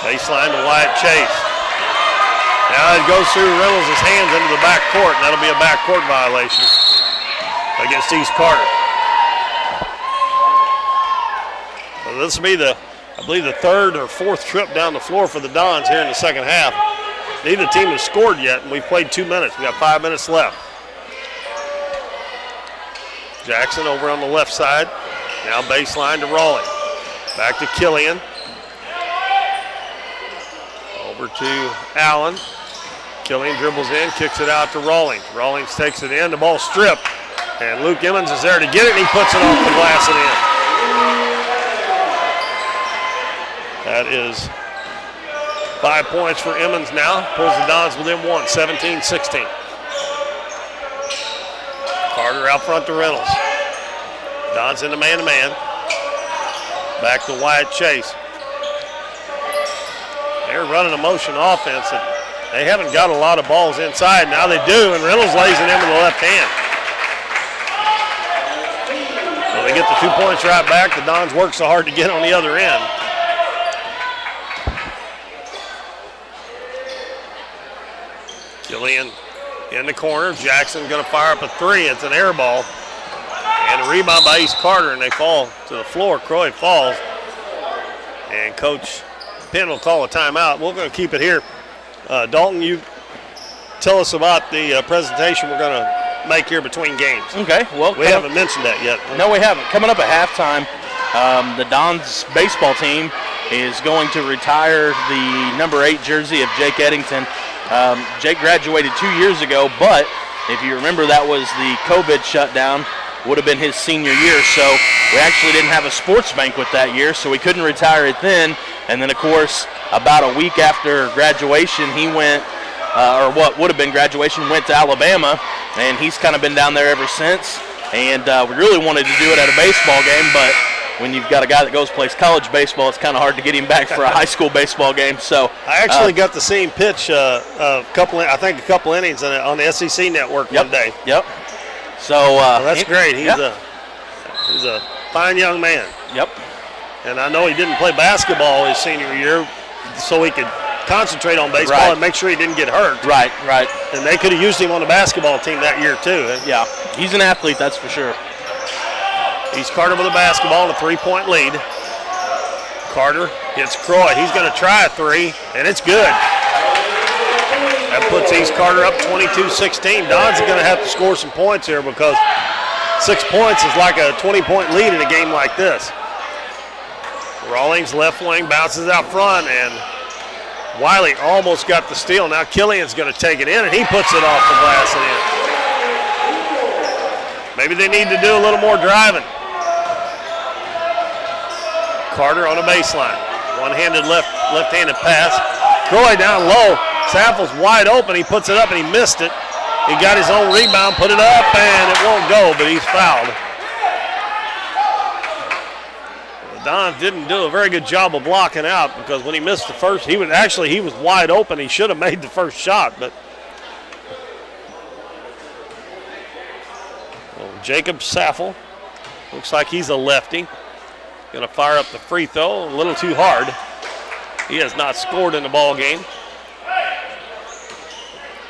Baseline to Wyatt Chase. Now it goes through Reynolds' hands into the back court, and that'll be a backcourt violation against East Carter. So this will be I believe the 3rd or 4th trip down the floor for the Dons here in the second half. Neither team has scored yet, and we've played 2 minutes. We got 5 minutes left. Jackson over on the left side. Now baseline to Raleigh. Back to Killian. Over to Allen. Killian dribbles in, kicks it out to Rawlings. Rawlings takes it in, the ball stripped. And Luke Emmons is there to get it, and he puts it off the glass and in. That is 5 points for Emmons now. Pulls the Dons within 1, 17-16. Carter out front to Reynolds. Dons in the man-to-man. Back to Wyatt Chase. They're running a motion offense. They haven't got a lot of balls inside. Now they do, and Reynolds lays it in with the left hand. So they get the 2 points right back. The Dons work so hard to get on the other end. Killian in the corner. Jackson going to fire up a 3. It's an air ball. And a rebound by East Carter, and they fall to the floor. Croy falls. And Coach Penn will call a timeout. We're going to keep it here. Dalton, you tell us about the presentation we're going to make here between games. Okay, well, we haven't mentioned that yet. No, we haven't. Coming up at halftime, the Dons baseball team is going to retire the number 8 jersey of Jake Eddington. Jake graduated 2 years ago, but if you remember, that was the COVID shutdown, would have been his senior year, so we actually didn't have a sports banquet that year, so we couldn't retire it then. And then, of course, about a week after graduation, he went, or what would have been graduation, went to Alabama, and he's kind of been down there ever since. And we really wanted to do it at a baseball game, but when you've got a guy that plays college baseball, it's kind of hard to get him back for a high school baseball game. So I actually got the same pitch a couple innings on the SEC network one day. Yep. So that's great. He's a fine young man. Yep. And I know he didn't play basketball his senior year, so he could concentrate on baseball and make sure he didn't get hurt. Right. And they could have used him on the basketball team that year too. Yeah, he's an athlete, that's for sure. He's Carter with a basketball and a 3-point lead. Carter hits Croy. He's going to try a 3, and it's good. That puts East Carter up 22-16. Don's going to have to score some points here because 6 points is like a 20-point lead in a game like this. Rawlings, left wing, bounces out front, and Wiley almost got the steal. Now Killian's going to take it in, and he puts it off the glass and in. Maybe they need to do a little more driving. Carter on a baseline. One-handed left-handed pass. Croy down low. Saffels wide open. He puts it up and he missed it. He got his own rebound, put it up, and it won't go, but he's fouled. Don didn't do a very good job of blocking out because when he missed the first, he was wide open. He should have made the first shot, but Jacob Saffel looks like he's a lefty. Going to fire up the free throw a little too hard. He has not scored in the ball game.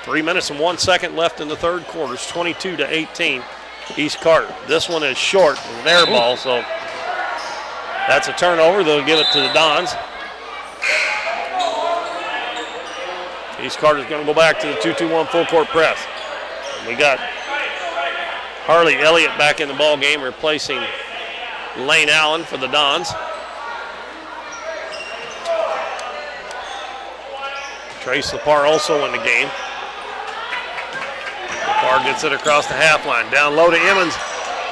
3 minutes and 1 second left in the third quarter. It's 22-18. East Carter. This one is short. It's an air ball, so that's a turnover. They'll give it to the Dons. East Carter's going to go back to the 2-2-1 full court press. We got Harley Elliott back in the ball game, replacing Lane Allen for the Dons. Trace Lepar also in the game. Lepar gets it across the half line. Down low to Emmons,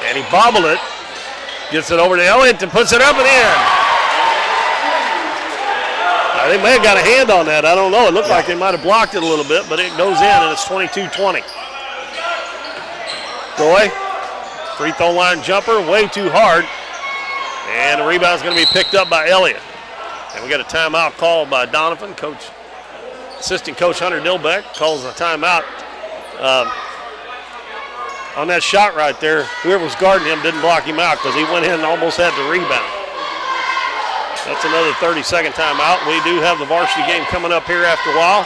and he bobbled it. Gets it over to Elliott and puts it up and in. They may have got a hand on that. I don't know. It looked like they might have blocked it a little bit, but it goes in, and it's 22-20. Croy, free throw line jumper, way too hard. And the rebound's going to be picked up by Elliott. And we got a timeout called by Doniphan. Assistant coach Hunter Dilbeck calls a timeout. On that shot right there, whoever was guarding him didn't block him out because he went in and almost had the rebound. That's another 30-second timeout. We do have the varsity game coming up here after a while,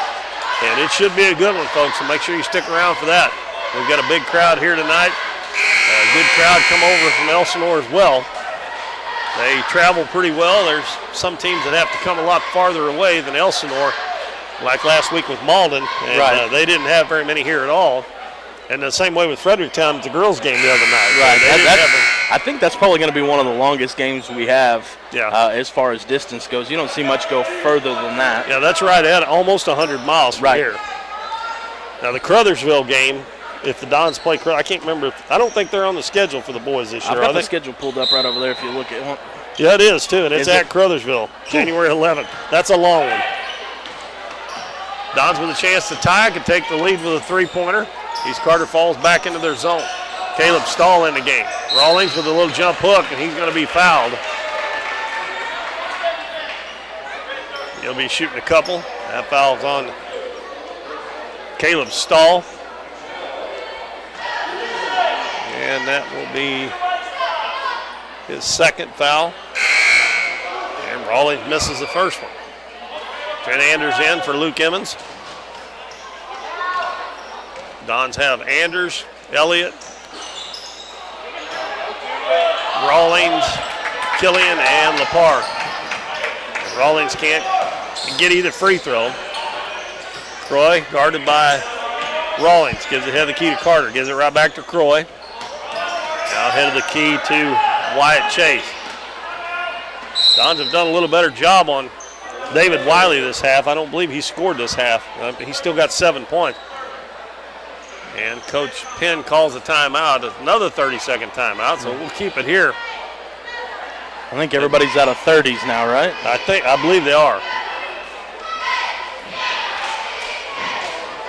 and it should be a good one, folks, so make sure you stick around for that. We've got a big crowd here tonight. A good crowd come over from Elsinore as well. They travel pretty well. There's some teams that have to come a lot farther away than Elsinore, like last week with Malden, and they didn't have very many here at all. And the same way with Fredericktown at the girls' game the other night. Right. I think that's probably going to be one of the longest games we have as far as distance goes. You don't see much go further than that. Yeah, that's right at almost 100 miles from here. Now the Crothersville game, if the Dons play, I can't remember. I don't think they're on the schedule for the boys this year. I've got the schedule pulled up right over there if you look at one. Yeah, it is too, and it's at Crothersville, January 11th. That's a long one. Dons with a chance to tie, can take the lead with a three-pointer. East Carter falls back into their zone. Caleb Stahl in the game. Rawlings with a little jump hook, and he's going to be fouled. He'll be shooting a couple. That foul's on Caleb Stahl. And that will be his second foul. And Rawlings misses the first one. Trent Anders in for Luke Emmons. Dons have Anders, Elliott, Rawlings, Killian, and Lepar. Rawlings can't get either free throw. Croy guarded by Rawlings gives it head of the key to Carter. Gives it right back to Croy. Now head of the key to Wyatt Chase. Dons have done a little better job on David Wiley this half. I don't believe he scored this half. He's still got 7 points. And Coach Penn calls a timeout, another 30-second timeout, so we'll keep it here. I think everybody's out of 30s now, right? I believe they are.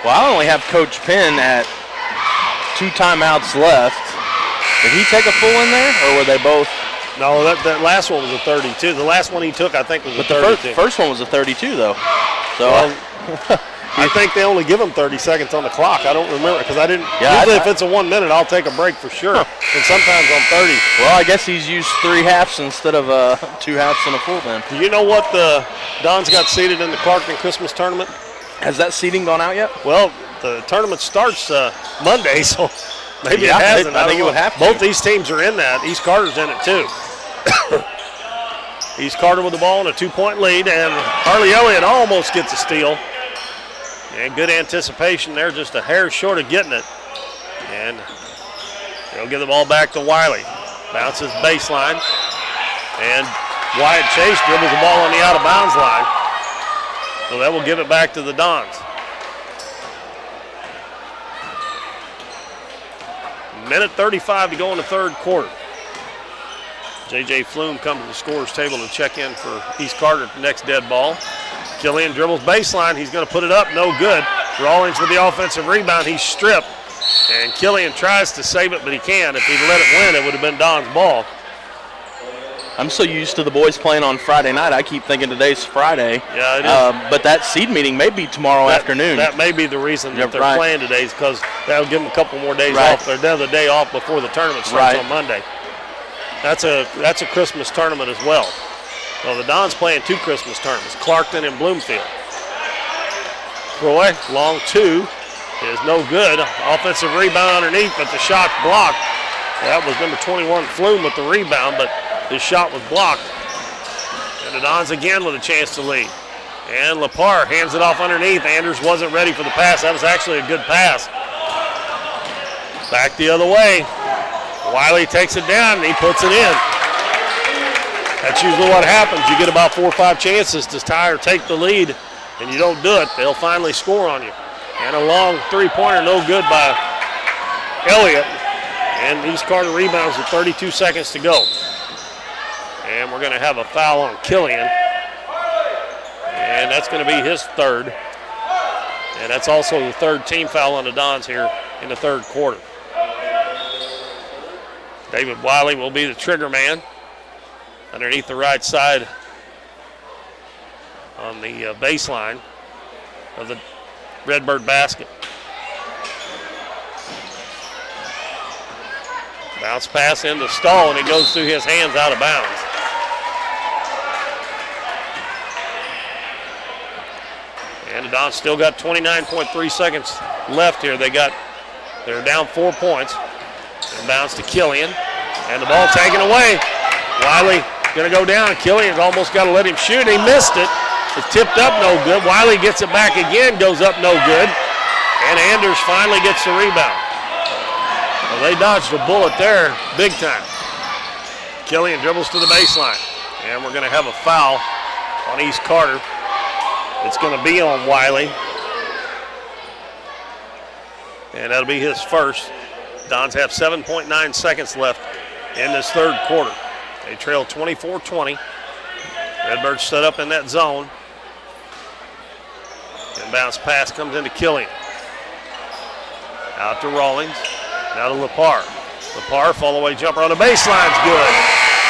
Well, I only have Coach Penn at 2 timeouts left. Did he take a full in there, or were they both? No, that last one was a 32. The last one he took, I think, was a 32. But the first one was a 32, though. So I think they only give him 30 seconds on the clock. I don't remember because I didn't. Yeah, usually, if it's a 1 minute, I'll take a break for sure. And sometimes on 30. Well, I guess he's used 3 halves instead of 2 halves and a full then. Do you know what the Dons got seeded in the Clarkton Christmas tournament? Has that seeding gone out yet? Well, the tournament starts Monday, so maybe it hasn't. I think it would have to. Both these teams are in that. East Carter's in it too. East Carter with the ball and a 2-point lead, and Harley Elliott almost gets a steal. And good anticipation there, just a hair short of getting it. And they'll give the ball back to Wiley. Bounces baseline. And Wyatt Chase dribbles the ball on the out-of-bounds line. So that will give it back to the Dons. Minute 35 to go in the third quarter. J.J. Flume comes to the scorer's table to check in for East Carter at the next dead ball. Killian dribbles baseline. He's going to put it up. No good. Rawlings with the offensive rebound. He's stripped. And Killian tries to save it, but he can't. If he'd let it win, it would have been Don's ball. I'm so used to the boys playing on Friday night, I keep thinking today's Friday. Yeah, it is. But that seed meeting may be tomorrow afternoon. That may be the reason that they're playing today, is because that'll give them a couple more days off. They're another day off before the tournament starts on Monday. That's a Christmas tournament as well. So the Dons playing 2 Christmas tournaments, Clarkton and Bloomfield. Croy, long 2, is no good. Offensive rebound underneath, but the shot's blocked. That was number 21, Flume, with the rebound, but his shot was blocked. And the Dons again with a chance to lead. And Lepar hands it off underneath. Anders wasn't ready for the pass. That was actually a good pass. Back the other way. Wiley takes it down and he puts it in. That's usually what happens. You get about 4 or 5 chances to tie or take the lead, and you don't do it, they'll finally score on you. And a long 3-pointer, no good by Elliott. And East Carter rebounds with 32 seconds to go. And we're going to have a foul on Killian. And that's going to be his 3rd. And that's also the 3rd team foul on the Dons here in the 3rd quarter. David Wiley will be the trigger man underneath the right side on the baseline of the Redbird basket. Bounce pass into Stahl, and it goes through his hands out of bounds. And the Dons still got 29.3 seconds left here. They're down 4 points. And bounce to Killian. And the ball taken away. Wiley going to go down. Killian's almost got to let him shoot. He missed it. It's tipped up, no good. Wiley gets it back again, goes up, no good. And Anders finally gets the rebound. Well, they dodged a bullet there big time. Killian dribbles to the baseline. And we're going to have a foul on East Carter. It's going to be on Wiley. And that'll be his first. Dons have 7.9 seconds left in this 3rd quarter. They trail 24-20. Redbirds set up in that zone. And bounce pass comes into Killian. Out to Rawlings. Now to Lepar. Lepar, fall-away jumper on the baseline's good.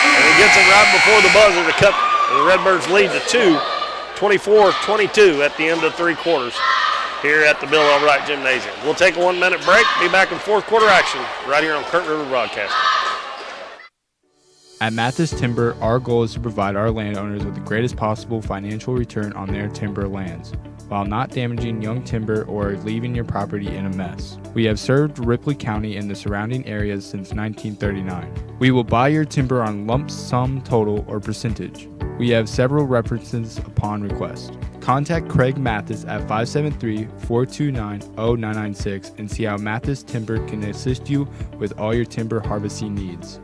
And he gets it right before the buzzer to cut the Redbirds lead to 2. 24-22 at the end of 3 quarters here at the Bill Albright Gymnasium. We'll take a 1-minute break. Be back in 4th quarter action right here on Current River Broadcasting. At Mathis Timber, our goal is to provide our landowners with the greatest possible financial return on their timber lands, while not damaging young timber or leaving your property in a mess. We have served Ripley County and the surrounding areas since 1939. We will buy your timber on lump sum total or percentage. We have several references upon request. Contact Craig Mathis at 573-429-0996 and see how Mathis Timber can assist you with all your timber harvesting needs.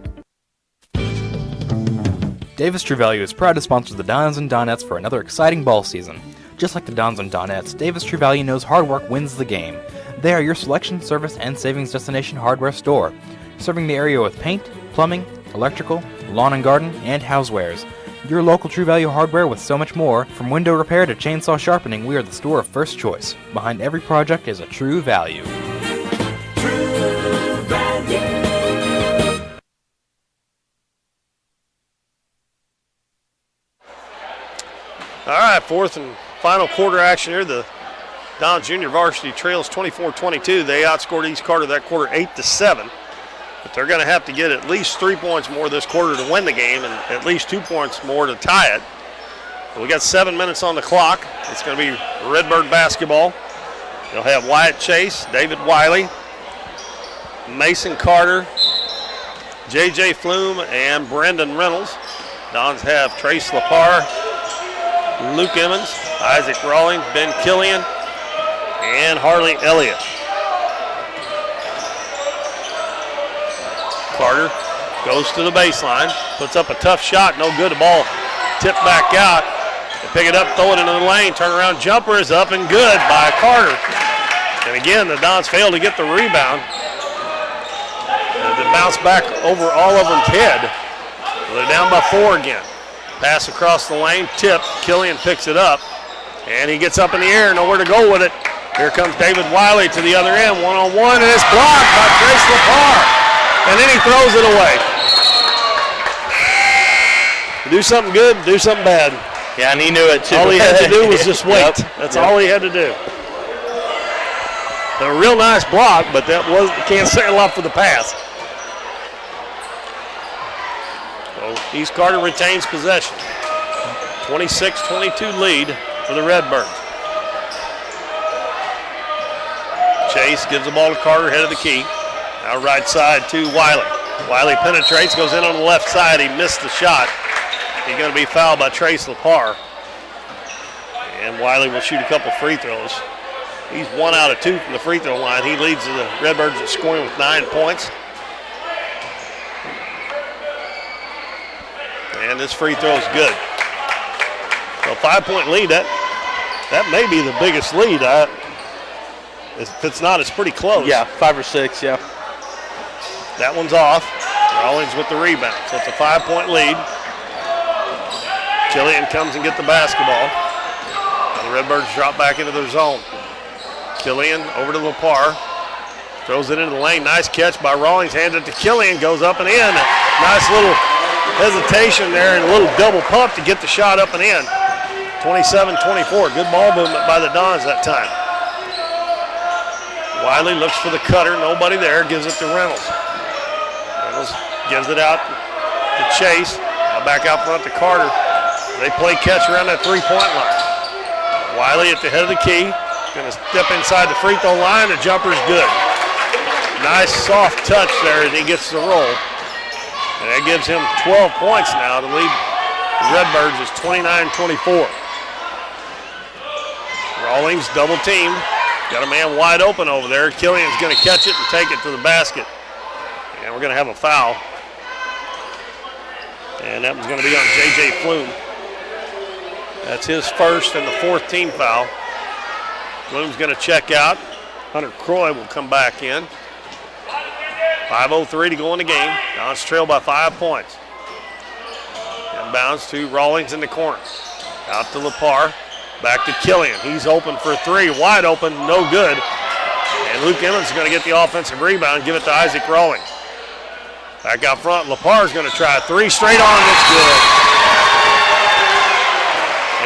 Davis True Value is proud to sponsor the Dons and Donettes for another exciting ball season. Just like the Dons and Donettes, Davis True Value knows hard work wins the game. They are your selection, service, and savings destination hardware store, serving the area with paint, plumbing, electrical, lawn and garden, and housewares. Your local True Value hardware with so much more. From window repair to chainsaw sharpening, we are the store of first choice. Behind every project is a True Value. All right, fourth and final quarter action here. The Dons Junior Varsity trails 24-22. They outscored East Carter that quarter 8-7. But they're going to have to get at least 3 points more this quarter to win the game and at least 2 points more to tie it. But we got 7 minutes on the clock. It's going to be Redbird basketball. They'll have Wyatt Chase, David Wiley, Mason Carter, J.J. Flume, and Brendan Reynolds. Dons have Trace Lepar, Luke Emmons, Isaac Rawlings, Ben Killian, and Harley Elliott. Carter goes to the baseline, puts up a tough shot, no good. The ball tipped back out. They pick it up, throw it into the lane, turn around jumper is up and good by Carter. And again, the Dons fail to get the rebound. They bounce back over all of them's head. They're down by 4 again. Pass across the lane, tip. Killian picks it up, and he gets up in the air, nowhere to go with it. Here comes David Wiley to the other end, one-on-one, and it's blocked by Trace Lepar. And then he throws it away. Do something good, do something bad. Yeah, and he knew it too. All he had to do was just wait. Yep. That's all he had to do. A real nice block, but that was can't say a lot for the pass. So East Carter retains possession. 26-22 lead for the Redbirds. Chase gives the ball to Carter, head of the key. Now right side to Wiley. Wiley penetrates, goes in on the left side. He missed the shot. He's going to be fouled by Trace Lepar. And Wiley will shoot a couple free throws. He's 1 out of 2 from the free throw line. He leads the Redbirds in scoring with 9 points. And this free throw is good. So a 5-point lead, that may be the biggest lead. If it's not, it's pretty close. Yeah, 5 or 6, yeah. That one's off. Rawlings with the rebound. So it's a 5-point lead. Killian comes and gets the basketball. Now the Redbirds drop back into their zone. Killian over to Lepar. Throws it into the lane. Nice catch by Rawlings. Hands it to Killian. Goes up and in. Nice little hesitation there and a little double pump to get the shot up and in. 27-24. Good ball movement by the Dons that time. Wiley looks for the cutter. Nobody there. Gives it to Reynolds. Reynolds gives it out to Chase. Now back out front to Carter. They play catch around that 3-point line. Wiley at the head of the key. Going to step inside the free throw line. The jumper's good. Nice soft touch there as he gets the roll. And that gives him 12 points now to lead the Redbirds is 29-24. Rawlings double teamed. Got a man wide open over there. Killian's going to catch it and take it to the basket. And we're going to have a foul. And that one's going to be on J.J. Flume. That's his first and the 4th team foul. Flume's going to check out. Hunter Croy will come back in. 5:03 to go in the game. Dons trail by 5 points. Inbounds to Rawlings in the corner. Out to Lepar. Back to Killian. He's open for 3. Wide open, no good. And Luke Emmons is going to get the offensive rebound, give it to Isaac Rawlings. Back out front, Lepar is going to try 3 straight on. It's good.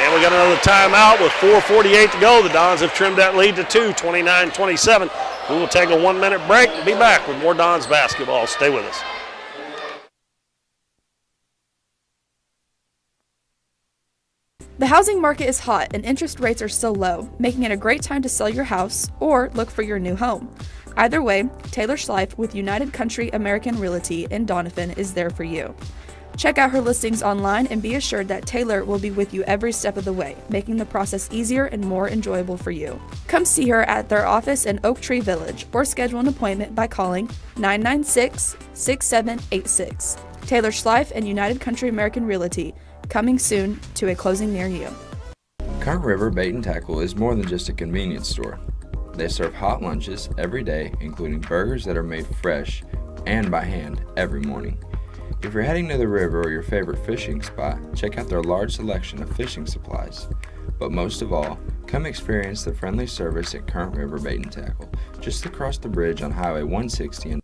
And we got another timeout with 4:48 to go. The Dons have trimmed that lead to 2, 29-27. We will take a 1-minute break and be back with more Dons basketball. Stay with us. The housing market is hot and interest rates are still low, making it a great time to sell your house or look for your new home. Either way, Taylor Schleif with United Country American Realty in Doniphan is there for you. Check out her listings online and be assured that Taylor will be with you every step of the way, making the process easier and more enjoyable for you. Come see her at their office in Oak Tree Village or schedule an appointment by calling 996-6786. Taylor Schleif and United Country American Realty, coming soon to a closing near you. Current River Bait and Tackle is more than just a convenience store. They serve hot lunches every day, including burgers that are made fresh and by hand every morning. If you're heading to the river or your favorite fishing spot, check out their large selection of fishing supplies. But most of all, come experience the friendly service at Current River Bait and Tackle, just across the bridge on Highway 160. All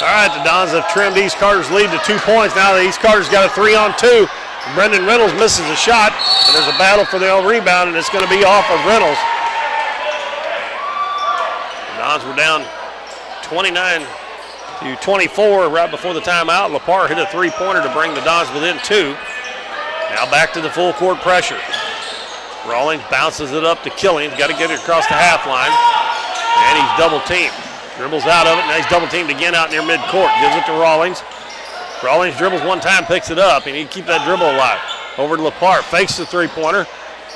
right, the Dons have trimmed East Carter's lead to 2 points. Now the East Carter's got a 3-on-2. Brendan Reynolds misses a shot, and there's a battle for the rebound, and it's going to be off of Reynolds. The Dons were down 29-24 right before the timeout. Lepar hit a three-pointer to bring the Dons within 2. Now back to the full court pressure. Rawlings bounces it up to Killian. Got to get it across the half line, and he's double-teamed. Dribbles out of it, now he's double-teamed again out near midcourt. Gives it to Rawlings. Rawlings dribbles one time, picks it up, and he keep that dribble alive. Over to Lepar, fakes the three-pointer.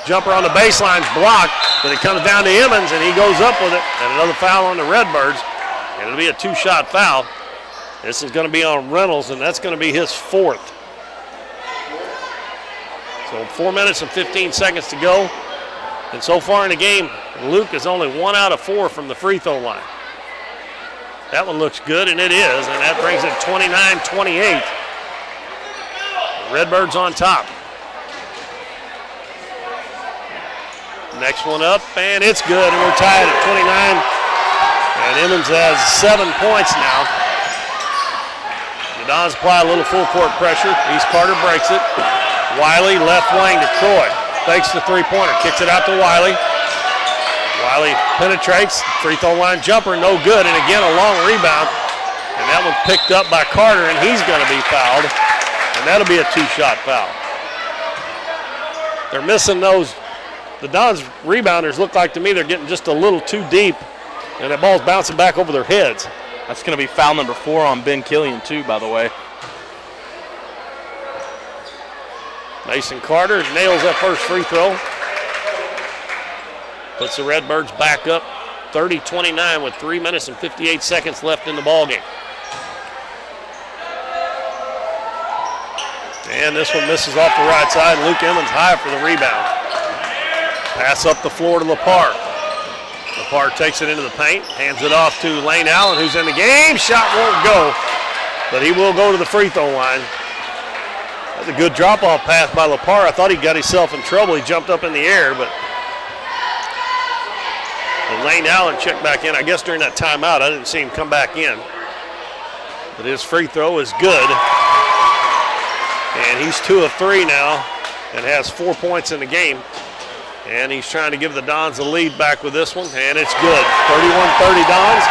Jumper on the baseline's blocked, but it comes down to Emmons, and he goes up with it. And another foul on the Redbirds, and it'll be a 2-shot foul. This is going to be on Reynolds, and that's going to be his 4th. So 4 minutes and 15 seconds to go. And so far in the game, Luke is only 1 out of 4 from the free throw line. That one looks good, and it is, and that brings it 29-28. Redbirds on top. Next one up, and it's good, and we're tied at 29. And Emmons has 7 points now. The Dons apply a little full court pressure. East Carter breaks it. Wiley left wing to Croy. Fakes the three-pointer, kicks it out to Wiley. Wiley penetrates, free throw line jumper, no good, and again a long rebound. And that one's picked up by Carter, and he's going to be fouled. And that'll be a 2-shot foul. They're missing those. The Dons rebounders look like to me they're getting just a little too deep, and that ball's bouncing back over their heads. That's going to be foul number 4 on Ben Killian too, by the way. Mason Carter nails that first free throw. Puts the Redbirds back up 30-29 with 3 minutes and 58 seconds left in the ballgame. And this one misses off the right side. Luke Emmons high for the rebound. Pass up the floor to Lepar. Lepar takes it into the paint, hands it off to Lane Allen, who's in the game. Shot won't go, but he will go to the free throw line. That's a good drop-off pass by Lepar. I thought he got himself in trouble. He jumped up in the air, but Lane Allen checked back in. I guess during that timeout, I didn't see him come back in. But his free throw is good. And he's 2 of 3 now and has 4 points in the game. And he's trying to give the Dons a lead back with this one, and it's good. 31-30 Dons.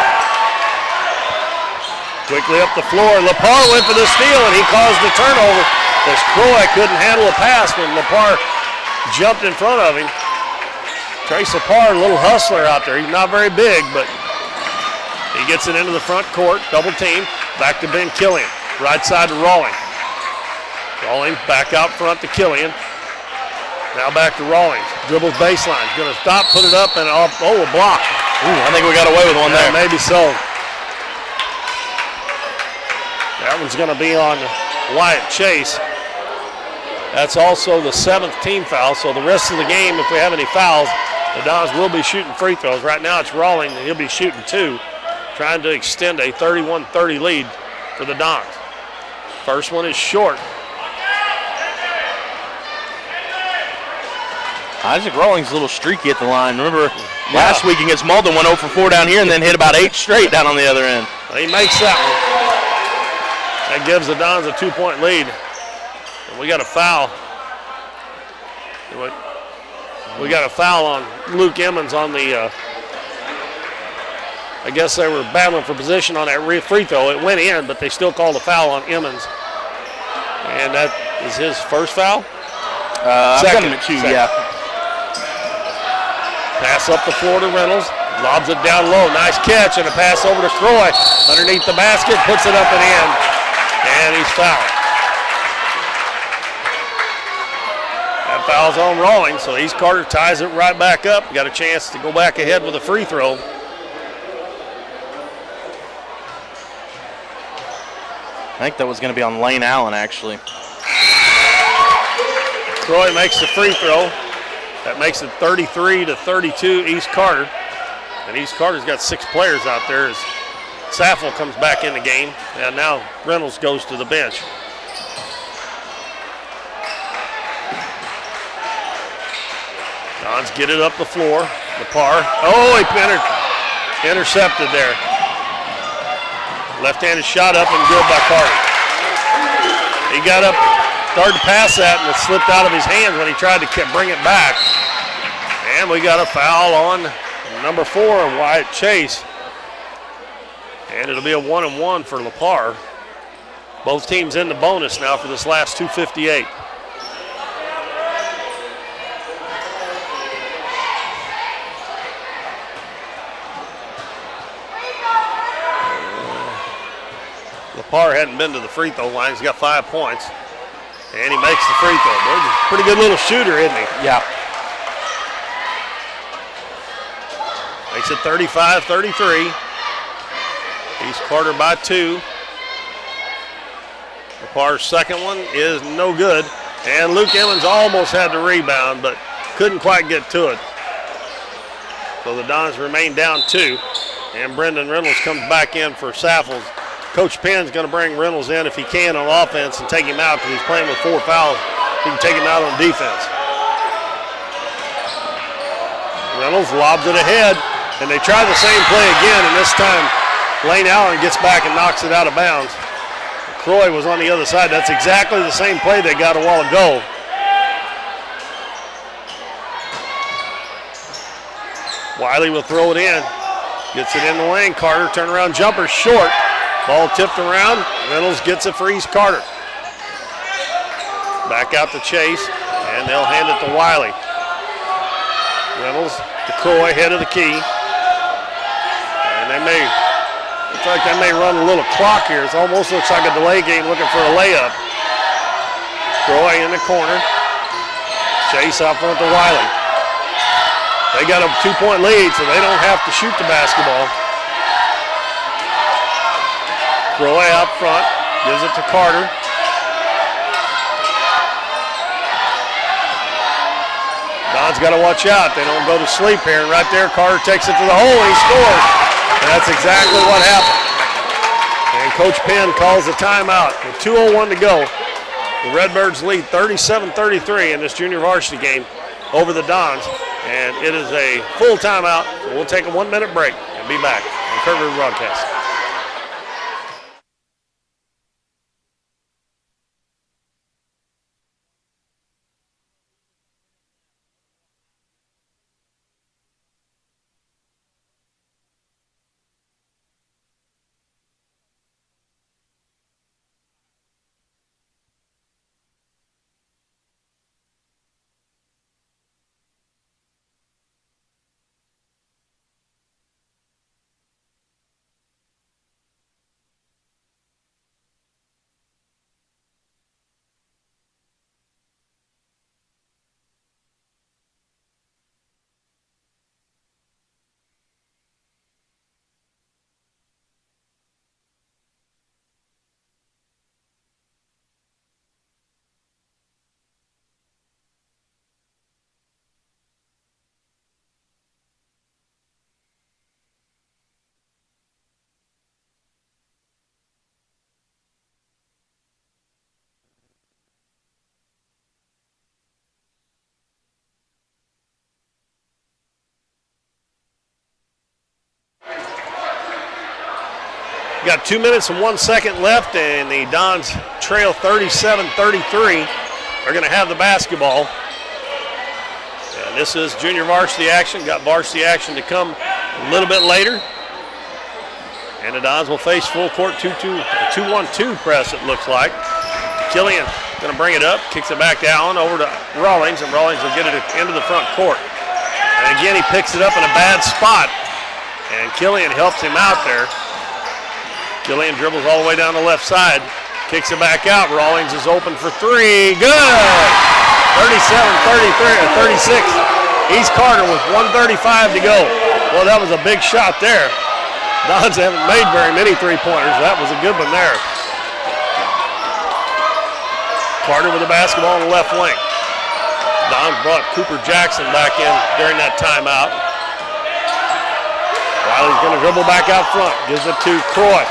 Quickly up the floor. Lepar went for the steal, and he caused the turnover as Croy couldn't handle a pass when Lepar jumped in front of him. Trace Lepar, a little hustler out there. He's not very big, but he gets it into the front court, double team. Back to Ben Killian, right side to Rawlings. Rawlings back out front to Killian. Now back to Rawlings. Dribbles baseline. Going to stop, put it up, and off. Oh, a block. Ooh, I think we got away with one there. Maybe so. That one's going to be on Wyatt Chase. That's also the 7th team foul, so the rest of the game, if we have any fouls, the Dons will be shooting free throws. Right now it's Rawlings, and he'll be shooting 2, trying to extend a 31-30 lead for the Dons. First one is short. Isaac Rawlings a little streaky at the line. Remember last week against Malden, went 0 for 4 down here and then hit about 8 straight down on the other end. He makes that one. That gives the Dons a 2-point lead. And we got a foul. We got a foul on Luke Emmons on the, I guess they were battling for position on that free throw. It went in, but they still called a foul on Emmons. And that is his first foul? Second. Yeah. Pass up the floor to Reynolds. Lobs it down low. Nice catch and a pass over to Croy. Underneath the basket, puts it up and in. And he's fouled. That foul's on Rawlings, so East Carter ties it right back up. Got a chance to go back ahead with a free throw. I think that was going to be on Lane Allen, actually. Troy makes the free throw. That makes it 33-32 East Carter. And East Carter's got 6 players out there as Saffel comes back in the game. And now Reynolds goes to the bench. Dons get it up the floor. Lepar. Oh, he intercepted there. Left-handed shot up and good by Carter. He got up, started to pass that, and it slipped out of his hands when he tried to bring it back. And we got a foul on number 4, Wyatt Chase. And it'll be a 1-and-1 for Lepar. Both teams in the bonus now for this last 2:58. Lepar hadn't been to the free throw line. He's got 5 points. And he makes the free throw. Boy, he's a pretty good little shooter, isn't he? Yeah. Makes it 35-33. East Carter by 2. Lepar's second one is no good. And Luke Emmons almost had the rebound, but couldn't quite get to it. So the Dons remain down 2. And Brendan Reynolds comes back in for Saffels. Coach Penn's going to bring Reynolds in if he can on offense and take him out because he's playing with 4 fouls. He can take him out on defense. Reynolds lobs it ahead, and they try the same play again, and this time Lane Allen gets back and knocks it out of bounds. Croy was on the other side. That's exactly the same play they got a while ago. Wiley will throw it in. Gets it in the lane. Carter, turnaround jumper, short. Ball tipped around. Reynolds gets it for East Carter. Back out to Chase, and they'll hand it to Wiley. Reynolds to Croy, head of the key. And looks like they may run a little clock here. It almost looks like a delay game looking for a layup. Croy in the corner. Chase out front to Wiley. They got a 2-point lead, so they don't have to shoot the basketball. Croy out front, gives it to Carter. Don's got to watch out. They don't go to sleep here. And right there, Carter takes it to the hole. He scores. And that's exactly what happened. And Coach Penn calls the timeout with 2:01 to go. The Redbirds lead 37-33 in this junior varsity game over the Dons. And it is a full timeout. So we'll take a 1-minute break and be back on Current River Broadcast. Got 2 minutes and 1 second left, and the Dons trail 37-33. Are going to have the basketball. And this is junior varsity action. Got varsity action to come a little bit later. And the Dons will face full court 2-1-2 press, it looks like. Killian going to bring it up, kicks it back down over to Rawlings, and Rawlings will get it into the front court. And again, he picks it up in a bad spot, and Killian helps him out there. Killian dribbles all the way down the left side. Kicks it back out. Rawlings is open for three. Good. 37-33 or 36. East Carter with 1:35 to go. Well, that was a big shot there. Dons haven't made very many three-pointers. That was a good one there. Carter with the basketball on the left wing. Dons brought Cooper Jackson back in during that timeout. Wiley's going to dribble back out front. Gives it to Croy.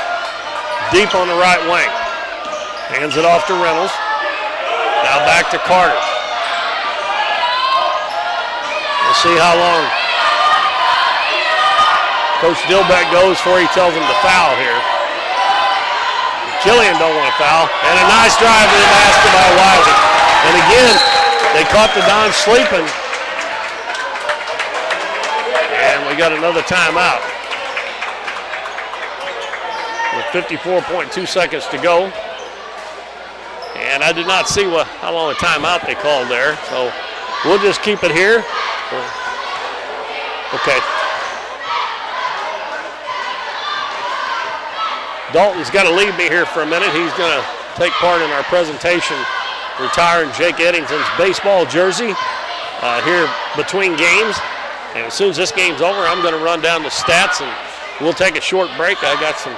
Deep on the right wing. Hands it off to Reynolds. Now back to Carter. We'll see how long Coach Dilbeck goes before he tells him to foul here. Killian don't want to foul. And a nice drive to the basket by Wiley. And again, they caught the Dons sleeping. And we got another timeout. With 54.2 seconds to go. And I did not see how long a timeout they called there. So we'll just keep it here. Okay. Dalton's got to leave me here for a minute. He's going to take part in our presentation, retiring Jake Eddington's baseball jersey here between games. And as soon as this game's over, I'm going to run down the stats and we'll take a short break. I got some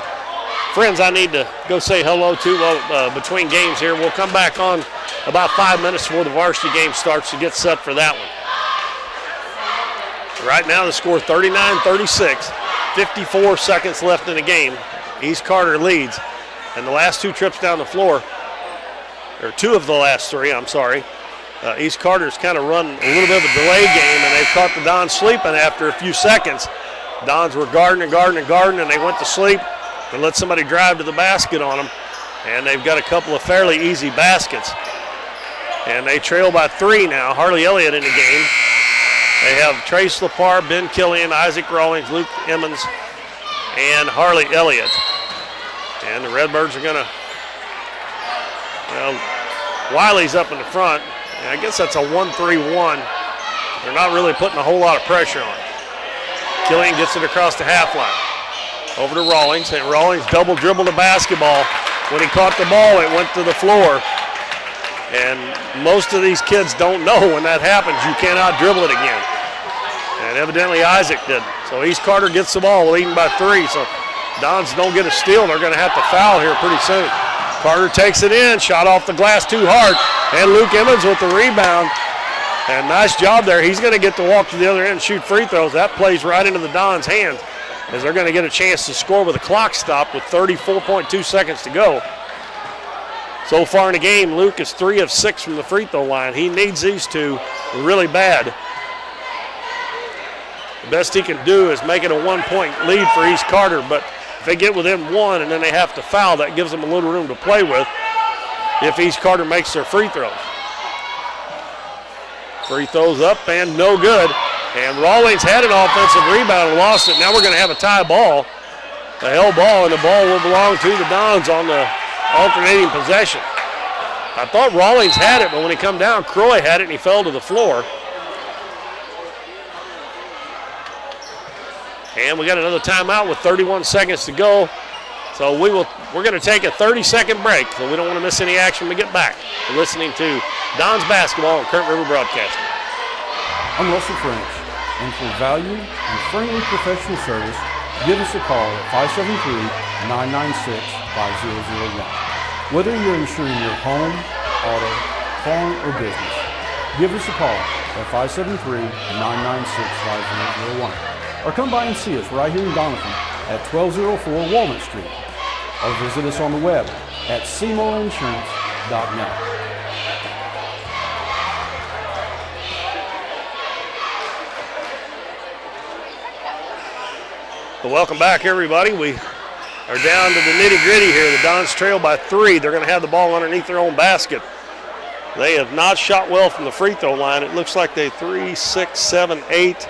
friends I need to go say hello to between games here. We'll come back on about 5 minutes before the varsity game starts to get set for that one. Right now the score 39-36, 54 seconds left in the game. East Carter leads, and the last two trips down the floor, or two of the last three, I'm sorry, East Carter's kind of run a little bit of a delay game, and they've caught the Dons sleeping after a few seconds. Dons were guarding, and they went to sleep and let somebody drive to the basket on them, and they've got a couple of fairly easy baskets. And they trail by 3 now. Harley Elliott in the game. They have Trace Lepar, Ben Killian, Isaac Rawlings, Luke Emmons, and Harley Elliott. And the Redbirds are going to, Wiley's up in the front. And I guess that's a 1-3-1. They're not really putting a whole lot of pressure on. Killian gets it across the half line. Over to Rawlings, and Rawlings double dribbled the basketball. When he caught the ball, it went to the floor. And most of these kids don't know when that happens, you cannot dribble it again. And evidently Isaac didn't. So East Carter gets the ball, leading by 3. So Dons don't get a steal. They're going to have to foul here pretty soon. Carter takes it in, shot off the glass too hard. And Luke Emmons with the rebound. And nice job there. He's going to get to walk to the other end and shoot free throws. That plays right into the Dons' hands as they're going to get a chance to score with a clock stop with 34.2 seconds to go. So far in the game, Luke is 3 of 6 from the free throw line. He needs these two really bad. The best he can do is make it a 1-point lead for East Carter, but if they get within 1 and then they have to foul, that gives them a little room to play with if East Carter makes their free throws. Free throws up and no good. And Rawlings had an offensive rebound and lost it. Now we're going to have a tie ball, a held ball, and the ball will belong to the Dons on the alternating possession. I thought Rawlings had it, but when he come down, Croy had it and he fell to the floor. And we got another timeout with 31 seconds to go. So we're going to take a 30-second break, so we don't want to miss any action when we get back. We're listening to Dons basketball on Current River Broadcasting. I'm Russell French, and for value and friendly professional service, give us a call at 573-996-5001. Whether you're insuring your home, auto, farm, or business, give us a call at 573-996-5001. Or come by and see us right here in Doniphan at 1204 Walnut Street. Or visit us on the web at cmoinsurance.net. Well, welcome back, everybody. We are down to the nitty-gritty here. The Dons trail by 3. They're going to have the ball underneath their own basket. They have not shot well from the free throw line. It looks like they 3, 6, 7, 8.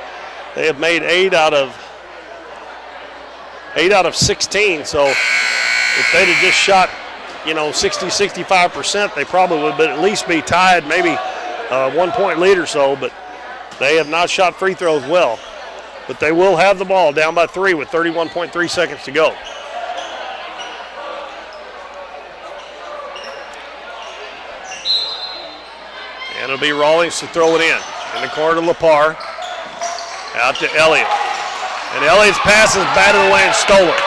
They have made 8 out of 16. So if they'd have just shot, 60, 65%, they probably would at least be tied, maybe a 1-point lead or so. But they have not shot free throws well. But they will have the ball down by 3 with 31.3 seconds to go. And it'll be Rawlings to throw it in. In the corner to Lepar. Out to Elliott. And Elliott's pass is batted away and stolen.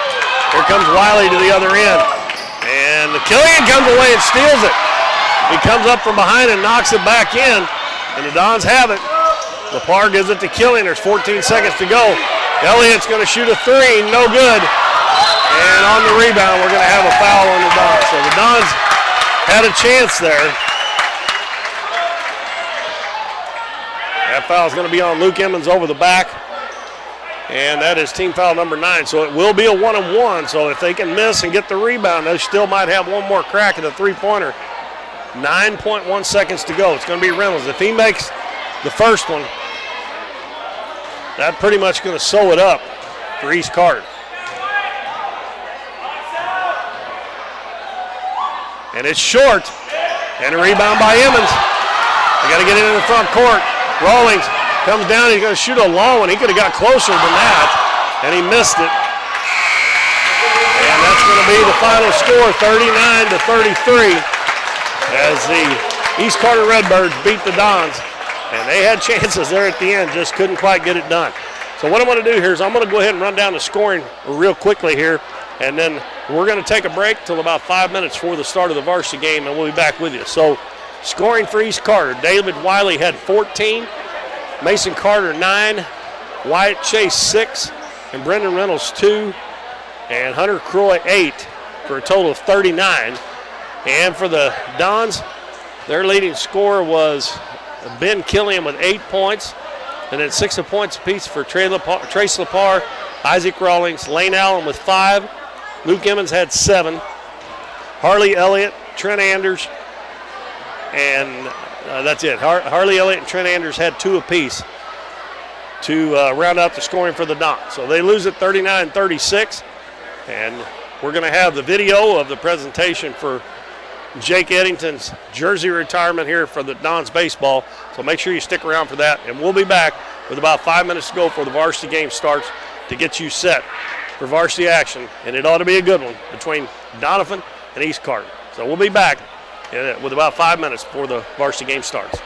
Here comes Wiley to the other end. And Killian comes away and steals it. He comes up from behind and knocks it back in. And the Dons have it. Lepar gives it to Killian. There's 14 seconds to go. Elliott's going to shoot a three. No good. And on the rebound, we're going to have a foul on the Dons. So the Dons had a chance there. That foul is going to be on Luke Emmons over the back. And that is team foul number 9. So it will be a 1-on-1. So if they can miss and get the rebound, they still might have one more crack at a three-pointer. 9.1 seconds to go. It's going to be Reynolds. If he makes the first one, that's pretty much going to sew it up for East Carter. And it's short. And a rebound by Emmons. They got to get it in the front court. Rawlings comes down. He's going to shoot a long one. He could have got closer than that, and he missed it. And that's going to be the final score, 39-33, as the East Carter Redbirds beat the Dons. And they had chances there at the end, just couldn't quite get it done. So what I'm going to do here is I'm going to go ahead and run down the scoring real quickly here, and then we're going to take a break till about 5 minutes before the start of the varsity game, and we'll be back with you. So scoring for East Carter, David Wiley had 14, Mason Carter 9, Wyatt Chase 6, and Brendan Reynolds 2, and Hunter Croy 8 for a total of 39. And for the Dons, their leading scorer was Ben Killian with 8 points, and then 6 points apiece for Trace Lepar, Isaac Rawlings, Lane Allen with 5, Luke Emmons had 7, Harley Elliott, Trent Anders, and that's it. Harley Elliott and Trent Anders had 2 apiece to round out the scoring for the Dons. So they lose it 39-36, and we're going to have the video of the presentation for Jake Eddington's jersey retirement here for the Dons baseball. So make sure you stick around for that, and we'll be back with about 5 minutes to go before the varsity game starts to get you set for varsity action, and it ought to be a good one between Doniphan and East Carter. So we'll be back with about 5 minutes before the varsity game starts.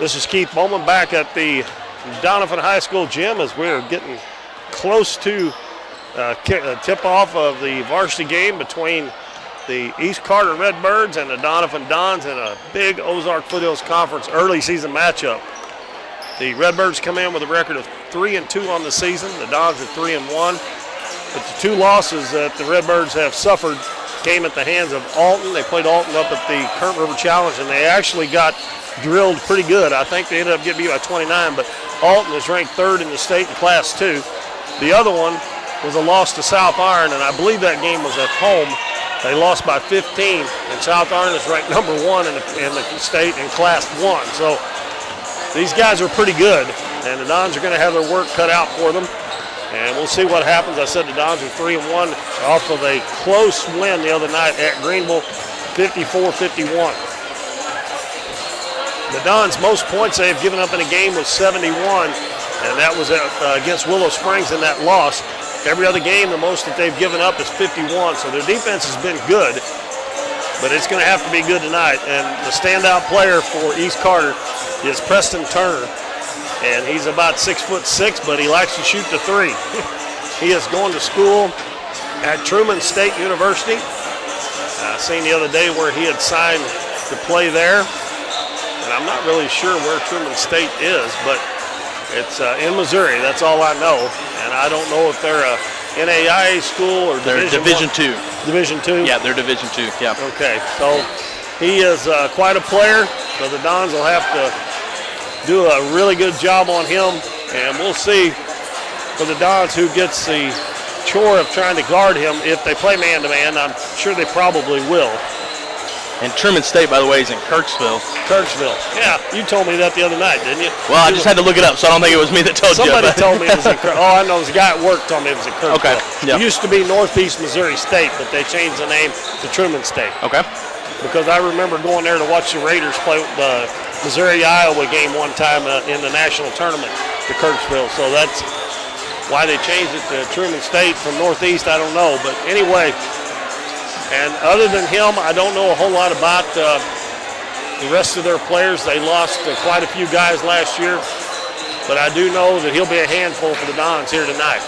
This is Keith Bowman back at the Doniphan High School gym as we're getting close to tip-off of the varsity game between the East Carter Redbirds and the Doniphan Dons in a big Ozark Foothills Conference early season matchup. The Redbirds come in with a record of 3-2 on the season. The Dons are 3-1. But the two losses that the Redbirds have suffered came at the hands of Alton. They played Alton up at the Current River Challenge, and they actually got drilled pretty good. I think they ended up getting beat by 29, but Alton is ranked third in the state in Class 2. The other one was a loss to South Iron, and I believe that game was at home. They lost by 15, and South Iron is ranked number 1 in the state in Class 1. So these guys are pretty good, and the Dons are going to have their work cut out for them. And we'll see what happens. I said the Dons are 3-1 off of a close win the other night at Greenville, 54-51. The Dons' most points they've given up in a game was 71, and that was against Willow Springs in that loss. Every other game, the most that they've given up is 51, so their defense has been good, but it's going to have to be good tonight. And the standout player for East Carter is Preston Turner. And he's about 6'6", but he likes to shoot the three. He is going to school at Truman State University. I seen the other day where he had signed to play there. And I'm not really sure where Truman State is, but it's in Missouri. That's all I know. And I don't know if they're a NAIA school or they're Division II. Division II? Yeah, they're Division II, yeah. Okay, so he is quite a player, so the Dons will have to do a really good job on him, and we'll see for the Dons who gets the chore of trying to guard him. If they play man-to-man, I'm sure they probably will. And Truman State, by the way, is in Kirksville. Kirksville. Yeah, you told me that the other night, didn't you? Well, I just had to look it up, so I don't think it was me that told Somebody you. told me it was in Kirksville. Oh, I know. This guy at work told me it was in Kirksville. Okay. Yep. It used to be Northeast Missouri State, but they changed the name to Truman State. Okay. Because I remember going there to watch the Raiders play the Missouri-Iowa game one time in the national tournament to Kirksville. So that's why they changed it to Truman State from Northeast, I don't know. But anyway, and other than him, I don't know a whole lot about the rest of their players. They lost quite a few guys last year, but I do know that he'll be a handful for the Dons here tonight.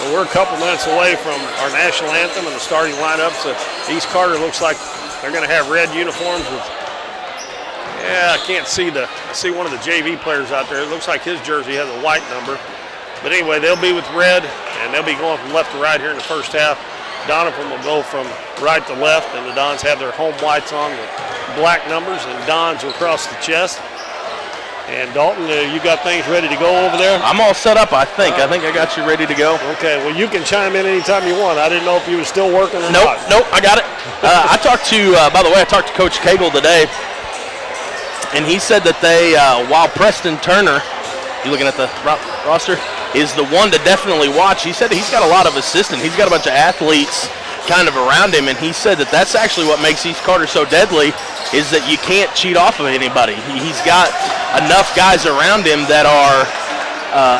Well, we're a couple minutes away from our national anthem and the starting lineups. East Carter looks like they're going to have red uniforms with, I can't see I see one of the JV players out there. It looks like his jersey has a white number. But anyway, they'll be with red, and they'll be going from left to right here in the first half. Doniphan will go from right to left, and the Dons have their home whites on with black numbers, and Dons are across the chest. And Dalton, you got things ready to go over there? I'm all set up, I think. I think I got you ready to go. Okay, well, you can chime in anytime you want. I didn't know if you were still working or not. Nope, I got it. I talked to, by the way, I talked to Coach Cagle today, and he said that they, while Preston Turner, you looking at the roster, is the one to definitely watch. He said he's got a lot of assistants. He's got a bunch of athletes kind of around him, and he said that that's actually what makes East Carter so deadly, is that you can't cheat off of anybody. He's got enough guys around him that are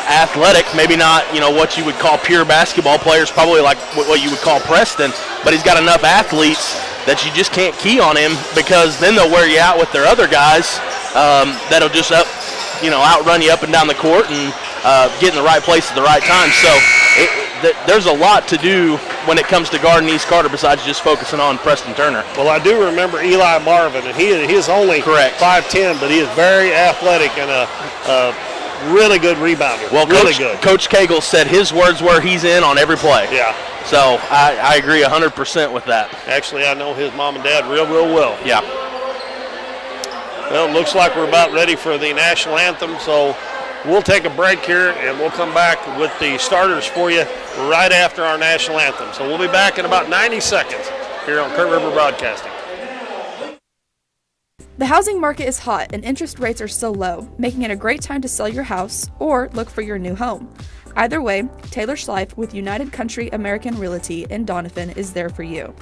athletic, maybe not, what you would call pure basketball players, probably like what you would call Preston, but he's got enough athletes that you just can't key on him, because then they'll wear you out with their other guys that'll just outrun you up and down the court and get in the right place at the right time. So there's a lot to do when it comes to guarding East Carter besides just focusing on Preston Turner. Well, I do remember Eli Marvin, and he is only 5'10", but he is very athletic and a really good rebounder. Well, really good. Coach Cagle said his words were he's in on every play. Yeah. So I agree 100% with that. Actually, I know his mom and dad real well. Yeah. Well, it looks like we're about ready for the national anthem, so we'll take a break here, and we'll come back with the starters for you right after our national anthem. So we'll be back in about 90 seconds here on Current River Broadcasting. The housing market is hot and interest rates are so low, making it a great time to sell your house or look for your new home. Either way, Taylor Schleif with United Country American Realty in Doniphan is there for you.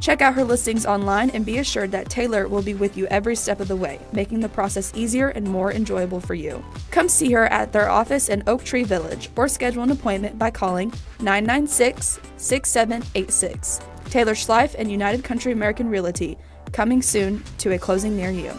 Check out her listings online and be assured that Taylor will be with you every step of the way, making the process easier and more enjoyable for you. Come see her at their office in Oak Tree Village or schedule an appointment by calling 996-6786. Taylor Schleif and United Country American Realty, Coming soon to a closing near you.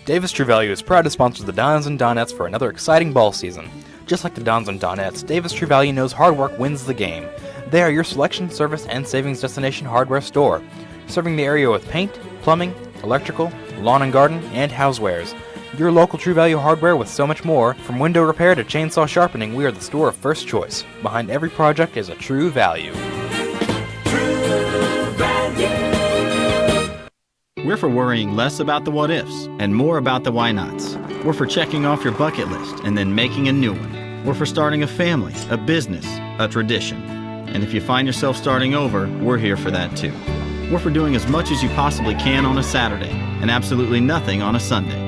Davis True Value is proud to sponsor the Dons and Donettes for another exciting ball season. Just like the Dons and Donettes, Davis True Value knows hard work wins the game. They are your selection, service, and savings destination hardware store, serving the area with paint, plumbing, electrical, lawn and garden, and housewares. Your local True Value hardware with so much more. From window repair to chainsaw sharpening, we are the store of first choice. Behind every project is a True Value. We're for worrying less about the what ifs and more about the why nots. We're for checking off your bucket list and then making a new one. We're for starting a family, a business, a tradition. And if you find yourself starting over, we're here for that too. We're for doing as much as you possibly can on a Saturday and absolutely nothing on a Sunday.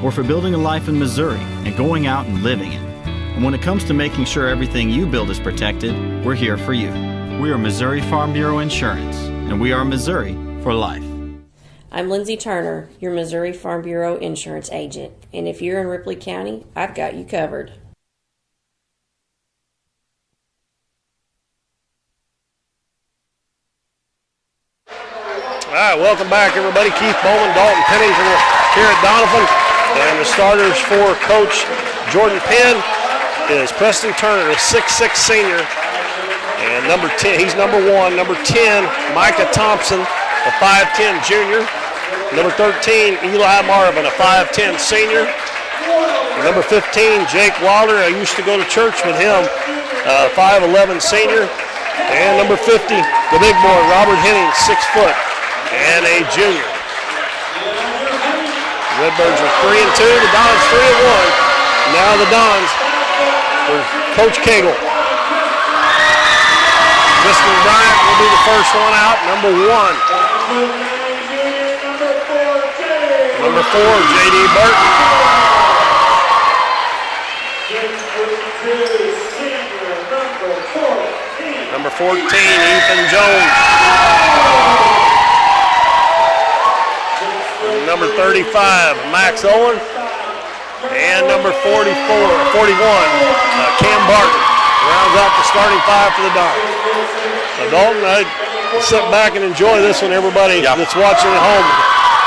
We're for building a life in Missouri and going out and living it. And when it comes to making sure everything you build is protected, we're here for you. We are Missouri Farm Bureau Insurance, and we are Missouri for life. I'm Lindsay Turner, your Missouri Farm Bureau insurance agent, and if you're in Ripley County, I've got you covered. All right, welcome back, everybody. Keith Bowman, Dalton Pennington here at Doniphan. And the starters for Coach Jordan Penn is Preston Turner, a 6'6 senior. And number 10, he's number 1. Number 10, Micah Thompson, a 5'10 junior. Number 13, Eli Marvin, a 5'10 senior. Number 15, Jake Wilder. I used to go to church with him, 5'11 senior. And number 50, the big boy, Robert Henning, 6 foot and a junior. Redbirds are 3-2, the Dons 3-1. Now the Dons for Coach Cagle. Kristen Bryant will be the first one out, number 1. Number 4, J.D. Burton. Number 14, Ethan Jones. Number 35, Max Owen. And number 41, Cam Barton. Rounds out the starting 5 for the Dons. Now, Dalton, I sit back and enjoy this one, everybody that's watching at home.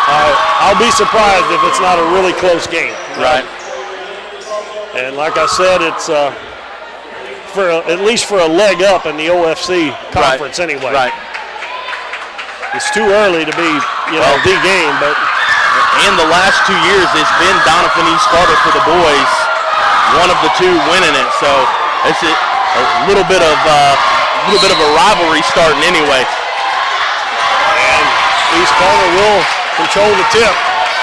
I'll be surprised if it's not a really close game. Right. And like I said, it's at least for a leg up in the OFC conference anyway. Right. It's too early to be, the game, but in the last 2 years, it's been Doniphan East Sparta for the boys, one of the two winning it. So it's a little bit of a rivalry starting anyway. And East Sparta will control the tip.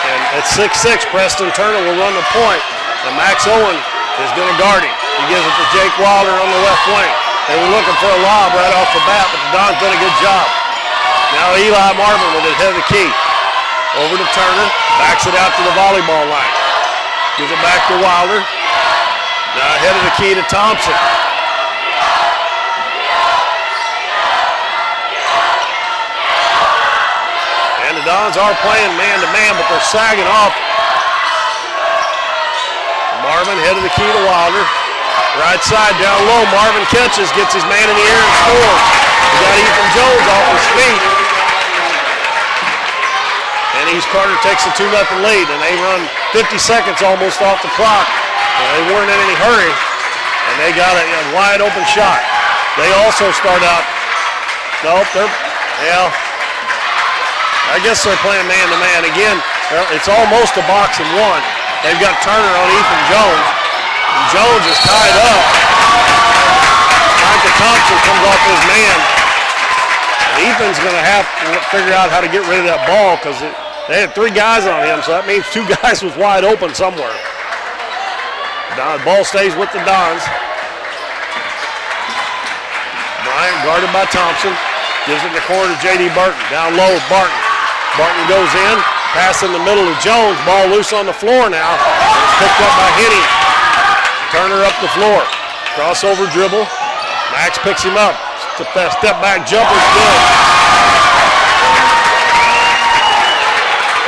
And at 6'6", Preston Turner will run the point. And Max Owen is going to guard him. He gives it to Jake Wilder on the left wing. They were looking for a lob right off the bat, but the Dons did a good job. Now Eli Marvin with his head of the key. Over to Turner, backs it out to the volleyball line. Gives it back to Wilder. Now head of the key to Thompson. And the Dons are playing man-to-man, but they're sagging off. Marvin, head of the key to Wilder. Right side, down low, Marvin catches, gets his man in the air and scores. We got Ethan Jones off his feet. And East Carter takes a 2-0 lead, and they run 50 seconds almost off the clock. And they weren't in any hurry, and they got a wide open shot. They also start out, I guess they're playing man-to-man. Again, it's almost a box and one. They've got Turner on Ethan Jones. And Jones is tied up. Micah Thompson comes off his man. And Ethan's going to have to figure out how to get rid of that ball because they had 3 guys on him, so that means 2 guys was wide open somewhere. Ball stays with the Dons. Bryant guarded by Thompson. Gives it in the corner to J.D. Burton. Down low, Barton. Barton goes in. Pass in the middle to Jones. Ball loose on the floor now. It's picked up by Henning. Turner up the floor. Crossover dribble. Max picks him up. Step back jumper is good.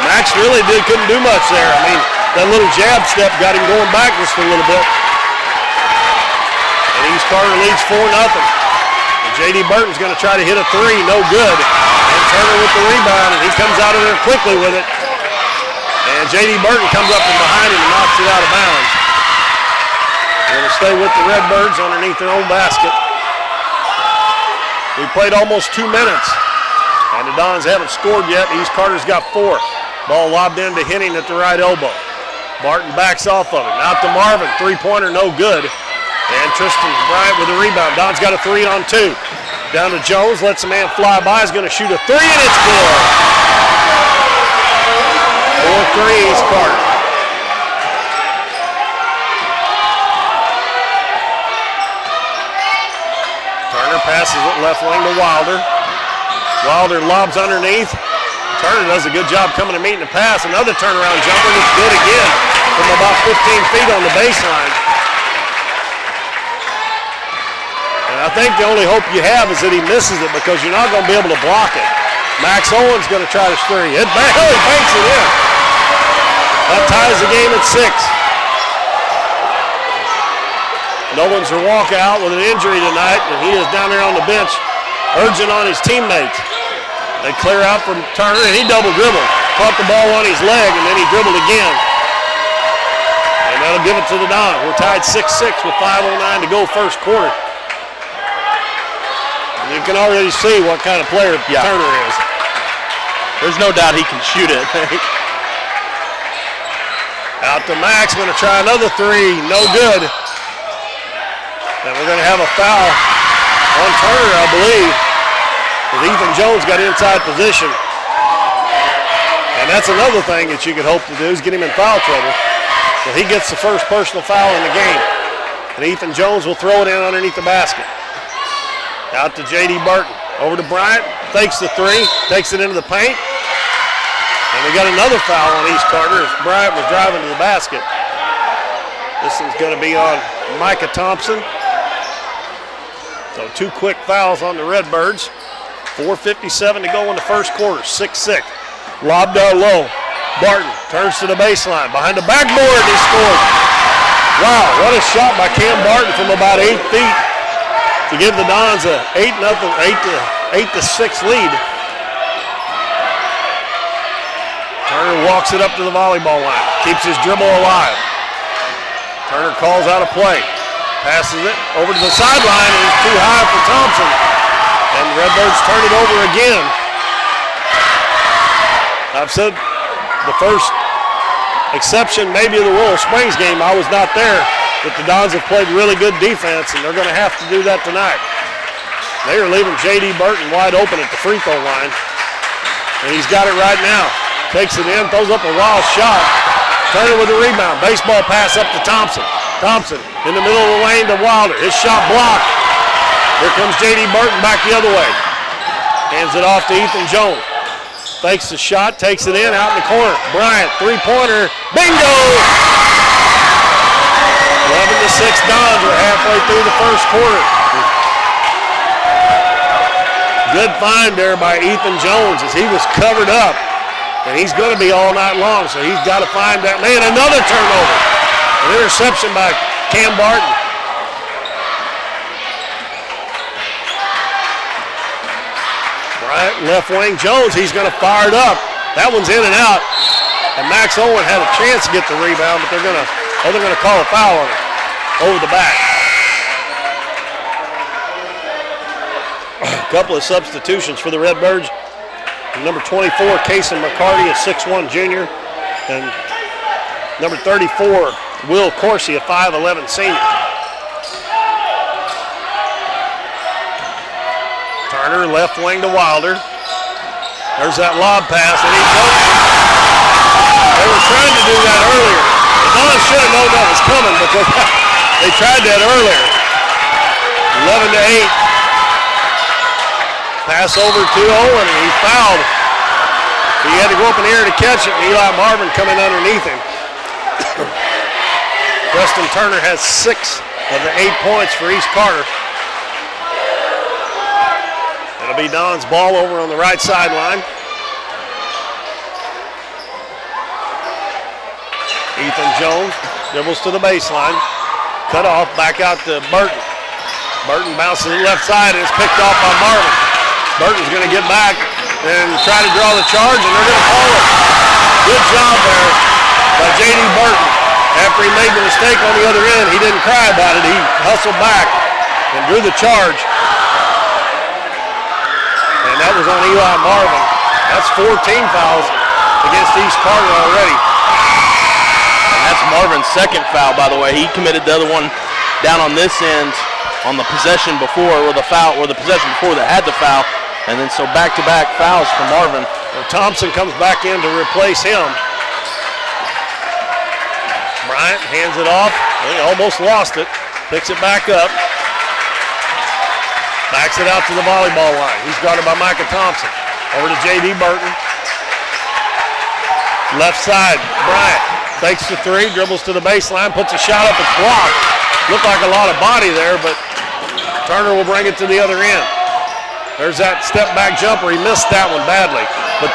Max really couldn't do much there. I mean, that little jab step got him going back just a little bit. And East Carter leads 4-0. And J.D. Burton's going to try to hit a 3, no good. And Turner with the rebound, and he comes out of there quickly with it. And J.D. Burton comes up from behind him and knocks it out of bounds. Going to stay with the Redbirds underneath their own basket. We played almost 2 minutes, and the Dons haven't scored yet. East Carter's got 4. Ball lobbed into Henning at the right elbow. Barton backs off of it. Out to Marvin. Three-pointer, no good. And Tristan Bryant with the rebound. Don's got a 3-on-2. Down to Jones. Lets the man fly by. He's going to shoot a 3, and it's good. 4-3 East Carter. Turner passes it left wing to Wilder. Wilder lobs underneath. Turner does a good job coming to meet the pass. Another turnaround jumper that's good again from about 15 feet on the baseline. And I think the only hope you have is that he misses it because you're not going to be able to block it. Max Owens going to try to three. He banks it in. That ties the game at 6. Nolans will walk out with an injury tonight, and he is down there on the bench urging on his teammates. They clear out from Turner, and he double dribbled. Caught the ball on his leg, and then he dribbled again. And that'll give it to the Dons. We're tied 6-6 with 5:09 to go first quarter. And you can already see what kind of player Turner is. There's no doubt he can shoot it. Out to Max, going to try another 3. No good. And we're going to have a foul on Turner, I believe. Because Ethan Jones got inside position. And that's another thing that you could hope to do is get him in foul trouble. So he gets the first personal foul in the game. And Ethan Jones will throw it in underneath the basket. Out to J.D. Burton. Over to Bryant. Takes the 3. Takes it into the paint. And we got another foul on East Carter as Bryant was driving to the basket. This one's going to be on Micah Thompson. So 2 quick fouls on the Redbirds. 4:57 to go in the first quarter. 6-6. Lob down low. Barton turns to the baseline. Behind the backboard, he scored. Wow, what a shot by Cam Barton from about 8 feet to give the Dons a 8-6 lead. Turner walks it up to the volleyball line. Keeps his dribble alive. Turner calls out a play. Passes it over to the sideline, and it's too high for Thompson. And the Redbirds turn it over again. I've said the first exception maybe of the Royal Springs game, I was not there, but the Dons have played really good defense, and they're going to have to do that tonight. They are leaving J.D. Burton wide open at the free throw line, and he's got it right now. Takes it in, throws up a wild shot. Turner with the rebound. Baseball pass up to Thompson. Thompson in the middle of the lane to Wilder. His shot blocked. Here comes J.D. Burton back the other way. Hands it off to Ethan Jones. Fakes the shot, takes it in, out in the corner. Bryant, three-pointer. Bingo! 11-6 Dons. We're halfway through the first quarter. Good find there by Ethan Jones as he was covered up. And he's going to be all night long, so he's got to find that man. Another turnover. An interception by Cam Barton. Bryant, left wing, Jones, he's going to fire it up. That one's in and out. And Max Owen had a chance to get the rebound, but they're going to call a foul on him over the back. A couple of substitutions for the Redbirds. Number 24, Kason McCarty, a 6'1 junior, and number 34, Will Corsi, a 5'11 senior. Turner, left wing to Wilder. There's that lob pass, and he goes. They were trying to do that earlier. The Dons should have known that was coming because they tried that earlier. 11-8. Pass over to Owen, and he fouled. So he had to go up in the air to catch it, and Eli Marvin coming underneath him. Preston Turner has 6 of the 8 points for East Carter. It'll be Don's ball over on the right sideline. Ethan Jones dribbles to the baseline. Cut off, back out to Burton. Burton bounces to the left side, and it's picked off by Marvin. Burton's going to get back, and try to draw the charge, and they're going to call it. Good job there by J.D. Burton. After he made the mistake on the other end, he didn't cry about it. He hustled back and drew the charge. And that was on Eli Marvin. That's 14 fouls against East Carter already. And that's Marvin's second foul, by the way. He committed the other one down on this end on the possession before, or the possession before that had the foul. And then so back-to-back fouls for Marvin. Well, Thompson comes back in to replace him. Bryant hands it off. He almost lost it. Picks it back up. Backs it out to the volleyball line. He's guarded by Micah Thompson. Over to J.D. Burton. Left side, Bryant fakes the three, dribbles to the baseline, puts a shot up, it's blocked. Looked like a lot of body there, but Turner will bring it to the other end. There's that step back jumper. He missed that one badly, but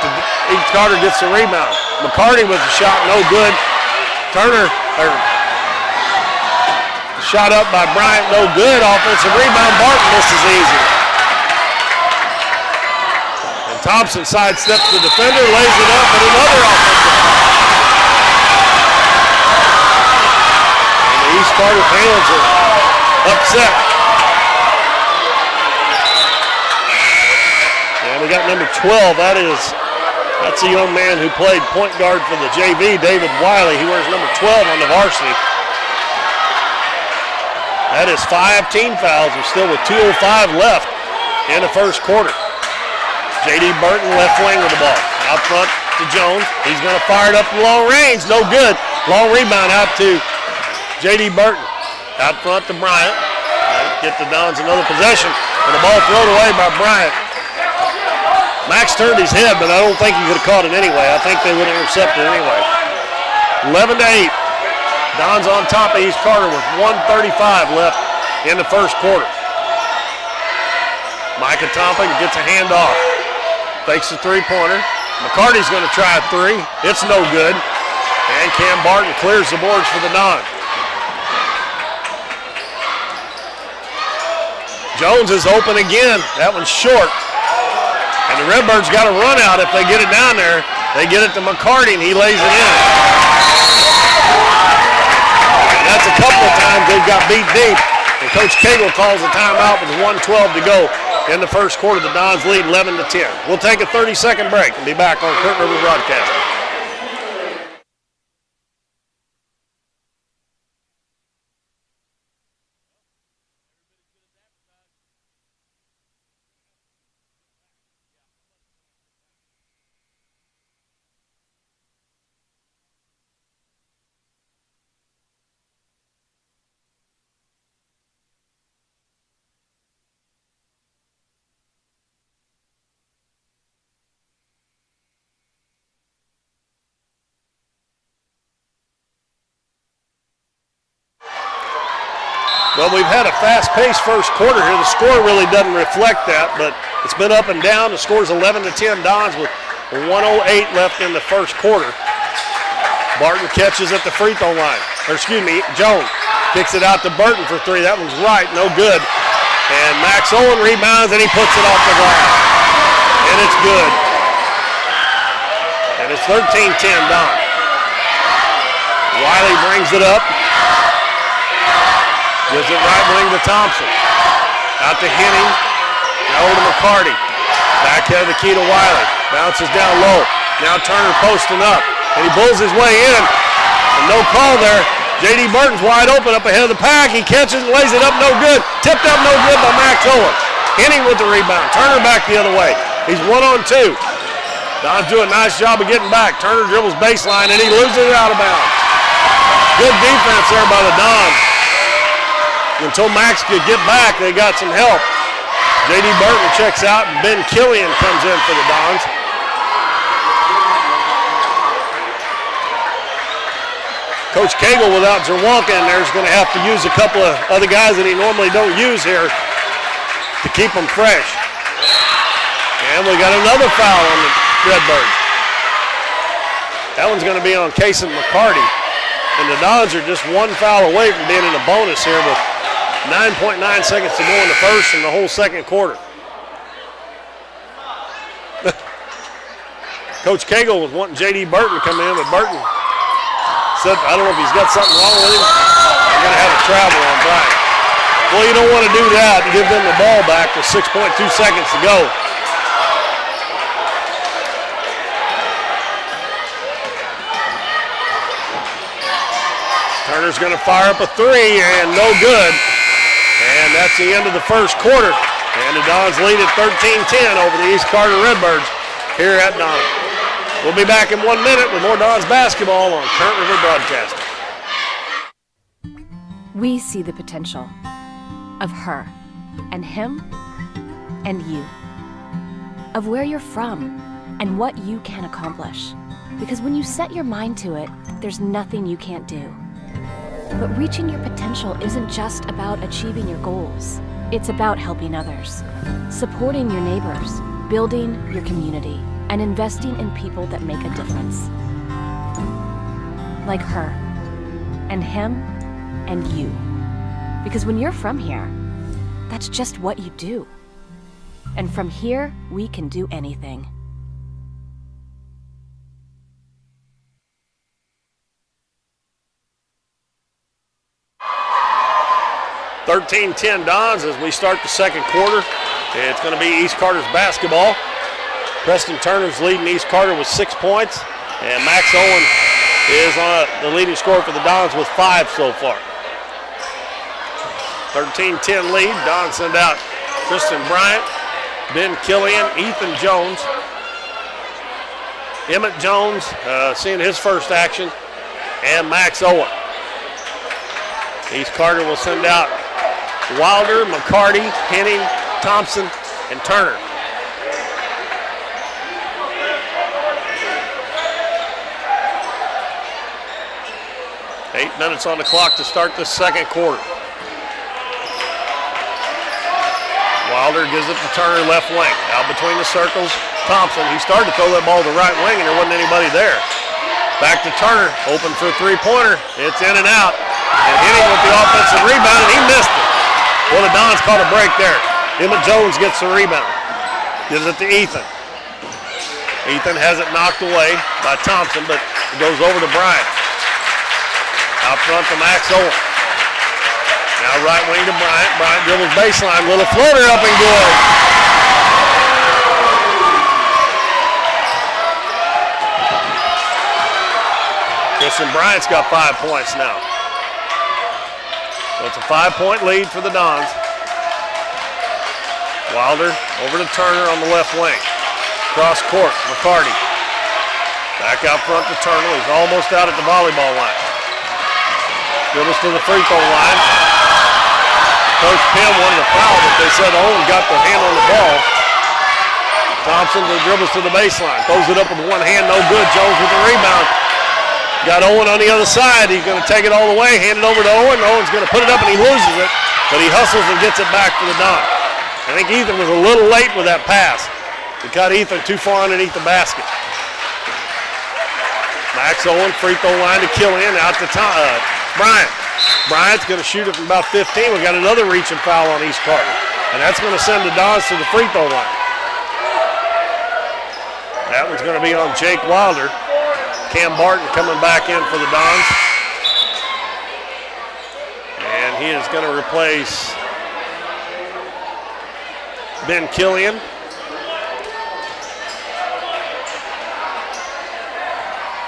East Carter gets the rebound. McCarty with the shot, no good. Turner, shot up by Bryant, no good. Offensive rebound, Barton misses easy. And Thompson sidesteps the defender, lays it up, but another offensive foul. And the East Carter fans are upset. And we got number 12, that's a young man who played point guard for the JV, David Wiley. He wears number 12 on the varsity. That is 5 team fouls. We're still with 2:05 left in the first quarter. J.D. Burton left wing with the ball. Out front to Jones. He's going to fire it up to long range. No good. Long rebound out to J.D. Burton. Out front to Bryant. Get the Dons another possession. And the ball thrown away by Bryant. Max turned his head, but I don't think he could have caught it anyway. I think they would have intercepted it anyway. 11-8. Dons on top of East Carter with 1:35 left in the first quarter. Micah Thompson gets a handoff. Fakes the three-pointer. McCarty's going to try a three. It's no good. And Cam Barton clears the boards for the Dons. Jones is open again. That one's short. And the Redbirds got a run out if they get it down there. They get it to McCarty, and he lays it in. And that's a couple of times they've got beat deep. And Coach Cagle calls a timeout with 1:12 to go in the first quarter. The Dons lead 11-10. We'll take a 30-second break and be back on Curtin River Broadcasting. Well, we've had a fast-paced first quarter here. The score really doesn't reflect that, but it's been up and down. The score's 11-10 Dons with 1:08 left in the first quarter. Barton catches at the free throw line. Jones kicks it out to Burton for three. That one's right, no good. And Max Owen rebounds, and he puts it off the glass. And it's good. And it's 13-10 Dons. Wiley brings it up. Gives it right wing to Thompson. Out to Henning. Now over to McCarty. Back head of the key to Wiley. Bounces down low. Now Turner posting up. And he bulls his way in. And no call there. J.D. Burton's wide open up ahead of the pack. He catches and lays it up. No good. Tipped up no good by Max Owen. Henning with the rebound. Turner back the other way. He's 1-on-2. Don's doing a nice job of getting back. Turner dribbles baseline and he loses it out of bounds. Good defense there by the Dons. Until Max could get back, they got some help. J.D. Burton checks out, and Ben Killian comes in for the Dons. Coach Cagle, without Zerwalka in there, is going to have to use a couple of other guys that he normally don't use here to keep them fresh. And we got another foul on the Redbirds. That one's going to be on Kason McCarty. And the Dons are just one foul away from being in a bonus here with 9.9 seconds to go in the first and the whole second quarter. Coach Cagle was wanting J.D. Burton to come in, but Burton said, I don't know if he's got something wrong with him. I'm going to have a travel on Bryant. Well, you don't want to do that and give them the ball back with 6.2 seconds to go. Turner's going to fire up a three, and no good. And that's the end of the first quarter. And the Dons lead at 13-10 over the East Carter Redbirds here at Doniphan. We'll be back in 1 minute with more Dons basketball on Current River Broadcasting. We see the potential of her and him and you, of where you're from and what you can accomplish. Because when you set your mind to it, there's nothing you can't do. But reaching your potential isn't just about achieving your goals. It's about helping others, supporting your neighbors, building your community, and investing in people that make a difference. Like her, and him, and you. Because when you're from here, that's just what you do. And from here, we can do anything. (13-10) Dons as we start the second quarter. It's going to be East Carter's basketball. Preston Turner's leading East Carter with 6 points, and Max Owen is the leading scorer for the Dons with 5 so far. 13-10 lead. Dons send out Tristan Bryant, Ben Killian, Ethan Jones, Emmett Jones seeing his first action, and Max Owen. East Carter will send out Wilder, McCarty, Henning, Thompson, and Turner. 8 minutes on the clock to start the second quarter. Wilder gives it to Turner, left wing. Out between the circles, Thompson. He started to throw that ball to the right wing, and there wasn't anybody there. Back to Turner, open for a three-pointer. It's in and out. And Henning with the offensive rebound, and he missed it. Well, the Dons caught a break there. Emmett Jones gets the rebound. Gives it to Ethan. Ethan has it knocked away by Thompson, but it goes over to Bryant. Out front to Max Owen. Now right wing to Bryant. Bryant dribbles baseline. Little floater up and good. Tristan Bryant's got 5 points now. So it's a 5-point lead for the Dons. Wilder over to Turner on the left wing. Cross court, McCarty. Back out front to Turner. He's almost out at the volleyball line. Dribbles to the free throw line. Coach Penn wanted a foul, but they said Owen got the hand on the ball. Thompson dribbles to the baseline. Throws it up with one hand, no good. Jones with the rebound. Got Owen on the other side. He's going to take it all the way, hand it over to Owen. Owen's going to put it up and he loses it, but he hustles and gets it back for the Dons. I think Ethan was a little late with that pass. He got Ethan too far underneath the basket. Max Owen, free throw line to Killian, out to Bryant. Bryant's going to shoot it from about 15. We got another reaching foul on East Carter, and that's going to send the Dons to the free throw line. That one's going to be on Jake Wilder. Cam Barton coming back in for the Dons. And he is going to replace Ben Killian.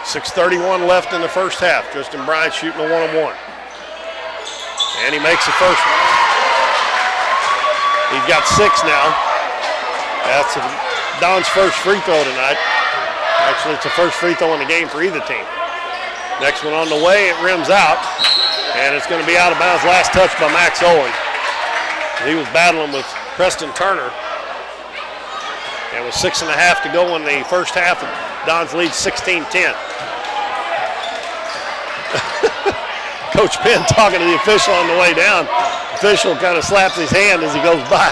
.6:31 left in the first half. Tristan Bryant shooting a one-on-one. And he makes the first one. He's got 6 now. That's Don's first free throw tonight. Actually, it's the first free throw in the game for either team. Next one on the way, it rims out. And it's going to be out of bounds. Last touch by Max Owen. He was battling with Preston Turner. And with 6.5 to go in the first half, Don's lead 16-10. Coach Penn talking to the official on the way down. Official kind of slaps his hand as he goes by.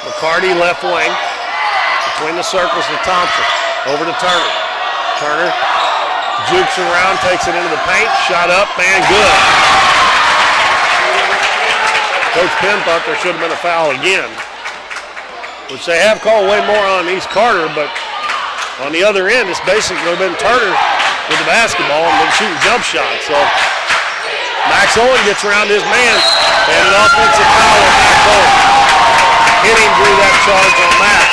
McCarty left wing. Between the circles to Thompson. Over to Turner. Turner jukes around, takes it into the paint. Shot up, and good. Coach Penn thought there should have been a foul again, which they have called way more on East Carter, but On the other end, it's basically been Turner with the basketball and been shooting jump shots. So Max Owen gets around his man, and an offensive foul on Max Owen. Hitting drew that charge on Max.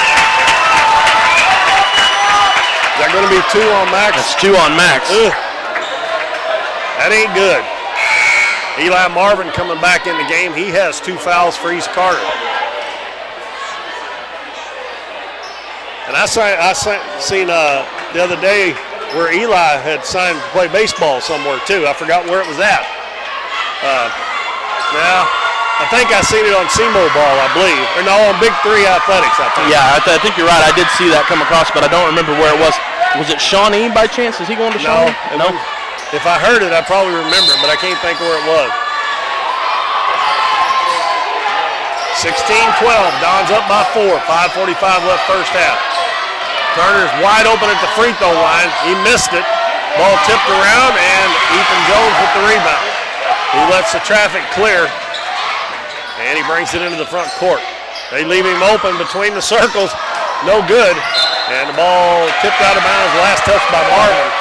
Is that going to be 2 on Max? That's 2 on Max. Ugh. That ain't good. Eli Marvin coming back in the game. He has 2 fouls for East Carter. And I seen the other day where Eli had signed to play baseball somewhere too. I forgot where it was at. Now, I think I seen it on SEMO Ball, I believe. Or no, on Big 3 Athletics, I think. Yeah, I think you're right. I did see that come across, but I don't remember where it was. Was it Shawnee by chance? Is he going to Shawnee? No. If I heard it, I probably remember, but I can't think where it was. 16-12, Don's up by 4, 5:45 left first half. Turner's wide open at the free throw line. He missed it. Ball tipped around, and Ethan Jones with the rebound. He lets the traffic clear, and he brings it into the front court. They leave him open between the circles. No good. And the ball tipped out of bounds. Last touch by Marvin.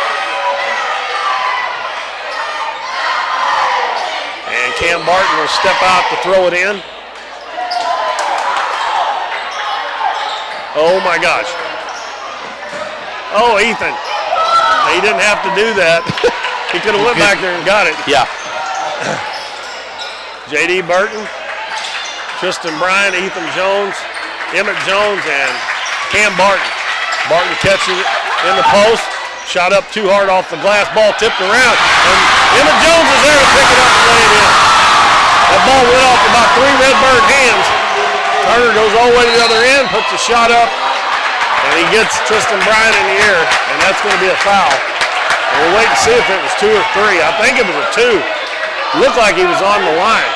And Cam Barton will step out to throw it in. Oh my gosh. Oh, Ethan. He didn't have to do that. He could have went back there and got it. Yeah. J.D. Burton, Tristan Bryan, Ethan Jones, Emmett Jones, and Cam Barton. Barton catches it in the post. Shot up too hard off the glass. Ball tipped around. And Emmett Jones is there to pick it up and lay it in. That ball went off about 3 Redbird hands. Turner goes all the way to the other end, puts the shot up, and he gets Tristan Bryan in the air, and that's going to be a foul. And we'll wait and see if it was 2 or 3. I think it was a 2. Looked like he was on the line.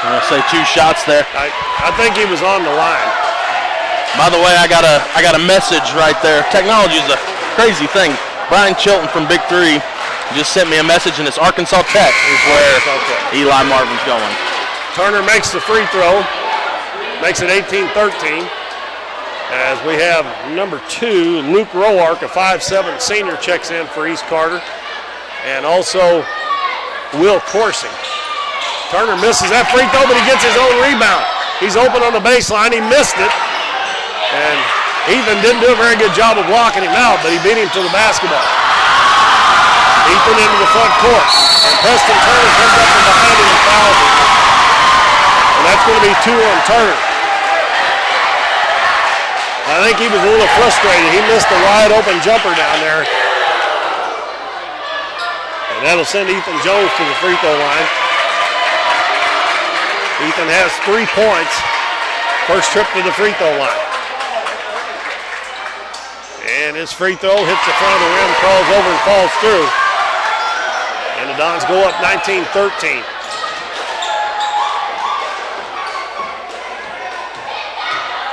I'm going to say 2 shots there. I think he was on the line. By the way, I got a message right there. Technology is a crazy thing. Brian Chilton from Big 3 just sent me a message, and it's Arkansas Tech is where Eli Marvin's going. Turner makes the free throw, makes it 18-13. As we have number 2, Luke Roark, a 5'7" senior, checks in for East Carter. And also Will Coursing. Turner misses that free throw, but he gets his own rebound. He's open on the baseline. He missed it. And Ethan didn't do a very good job of blocking him out, but he beat him to the basketball. Ethan into the front court. And Preston Turner comes up from behind him and fouls him. And that's going to be 2 on Turner. I think he was a little frustrated. He missed a wide open jumper down there. And that'll send Ethan Jones to the free throw line. Ethan has 3 points. First trip to the free throw line. And his free throw hits the front of the rim, crawls over and falls through. And the Dons go up 19-13.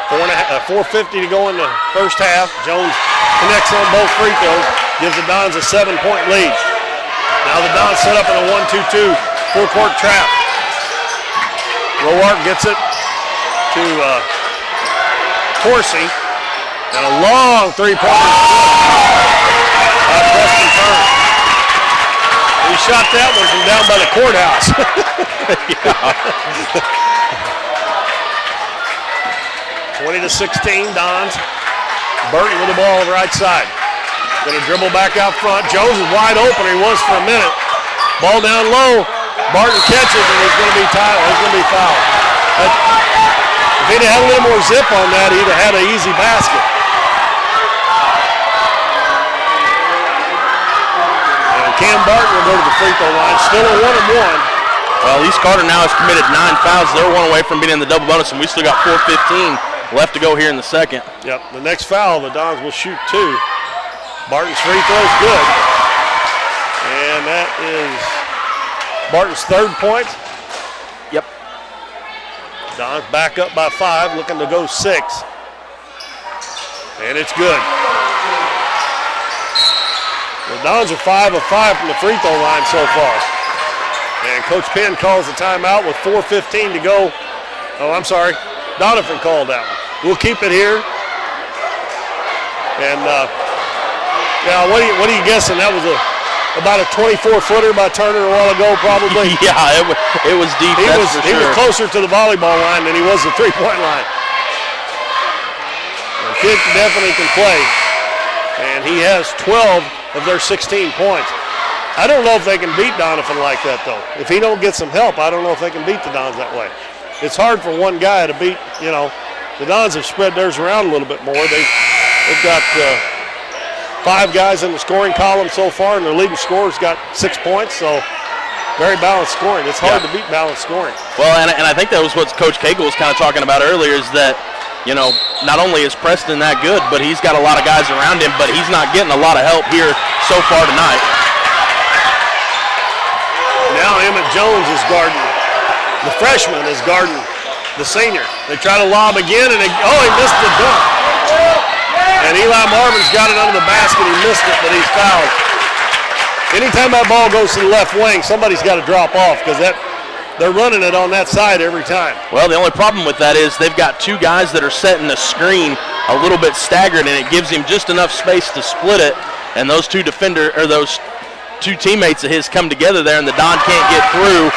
$4:50 to go in the first half. Jones connects on both free throws, gives the Dons a 7-point lead. Now the Dons set up in a 1-2-2 full court trap. Roark gets it to Coursey. And a long three-pointer by Preston Turner. He shot that one from down by the courthouse. 20-16, Dons. Burton with the ball on the right side. Going to dribble back out front. Jones is wide open. He was for a minute. Ball down low. Barton catches, and he's going to be tied. He's going to be fouled. If he'd had a little more zip on that, he'd have had an easy basket. And Cam Barton will go to the free throw line. Still a 1-1. Well, East Carter now has committed 9 fouls. They're 1 away from being in the double bonus, and we still got 4:15 left to go here in the second. Yep, the next foul, the Dons will shoot 2. Barton's free throw's good. And that is Barton's 3rd point. Yep. Dons back up by 5, looking to go 6. And it's good. The Dons are 5 of 5 from the free throw line so far. And Coach Penn calls the timeout with 4:15 to go. Oh, I'm sorry. Doniphan called that one. We'll keep it here. And now, what are you guessing? That was about a 24-footer by Turner a while ago, probably. Yeah, it was deep. He was closer to the volleyball line than he was the three-point line. The kid definitely can play, and he has 12 of their 16 points. I don't know if they can beat Doniphan like that, though. If he don't get some help, I don't know if they can beat the Dons that way. It's hard for one guy to beat, the Dons have spread theirs around a little bit more. They've got 5 guys in the scoring column so far, and their leading scorer's got 6 points, so very balanced scoring. It's hard to beat balanced scoring. Well, and I think that was what Coach Cagle was kind of talking about earlier, is that, not only is Preston that good, but he's got a lot of guys around him, but he's not getting a lot of help here so far tonight. Now Emmett Jones is guarding. The freshman is guarding the senior. They try to lob again, and he missed the dunk. And Eli Marvin's got it under the basket. He missed it, but he's fouled. Anytime that ball goes to the left wing, somebody's got to drop off because they're running it on that side every time. Well, the only problem with that is they've got 2 guys that are setting the screen a little bit staggered, and it gives him just enough space to split it. And those 2 teammates of his come together there, and the Don can't get through,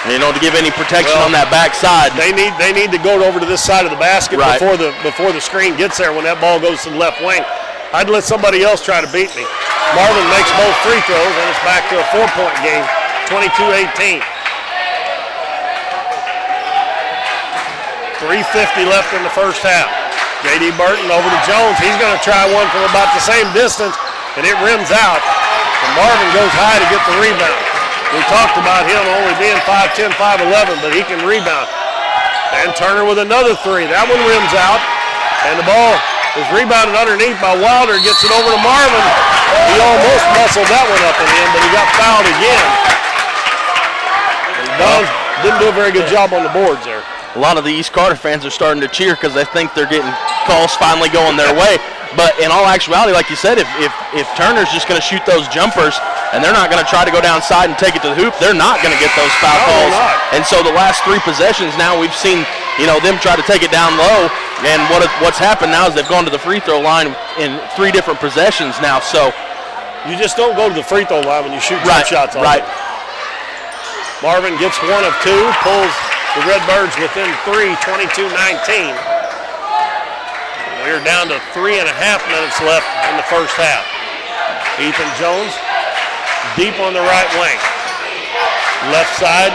to give any protection on that backside. They need to go over to this side of the basket before the screen gets there when that ball goes to the left wing. I'd let somebody else try to beat me. Marvin makes both free throws, and it's back to a 4-point game, 22-18. 3:50 left in the first half. J.D. Burton over to Jones. He's going to try one from about the same distance, and it rims out. And Marvin goes high to get the rebound. We talked about him only being 5'10", 5'11", but he can rebound. And Turner with another 3. That one rims out, and the ball is rebounded underneath by Wilder. Gets it over to Marvin. He almost muscled that one up and in, but he got fouled again. And Don didn't do a very good job on the boards there. A lot of the East Carter fans are starting to cheer because they think they're getting calls finally going their way. But in all actuality, like you said, if Turner's just going to shoot those jumpers and they're not going to try to go downside and take it to the hoop, they're not going to get those foul calls. And so the last 3 possessions now we've seen, them try to take it down low. And what's happened now is they've gone to the free throw line in 3 different possessions now. So you just don't go to the free throw line when you shoot jump shots on it. Marvin gets 1 of 2, pulls the Redbirds within 3, 22-19. We're down to 3.5 minutes left in the first half. Ethan Jones deep on the right wing. Left side,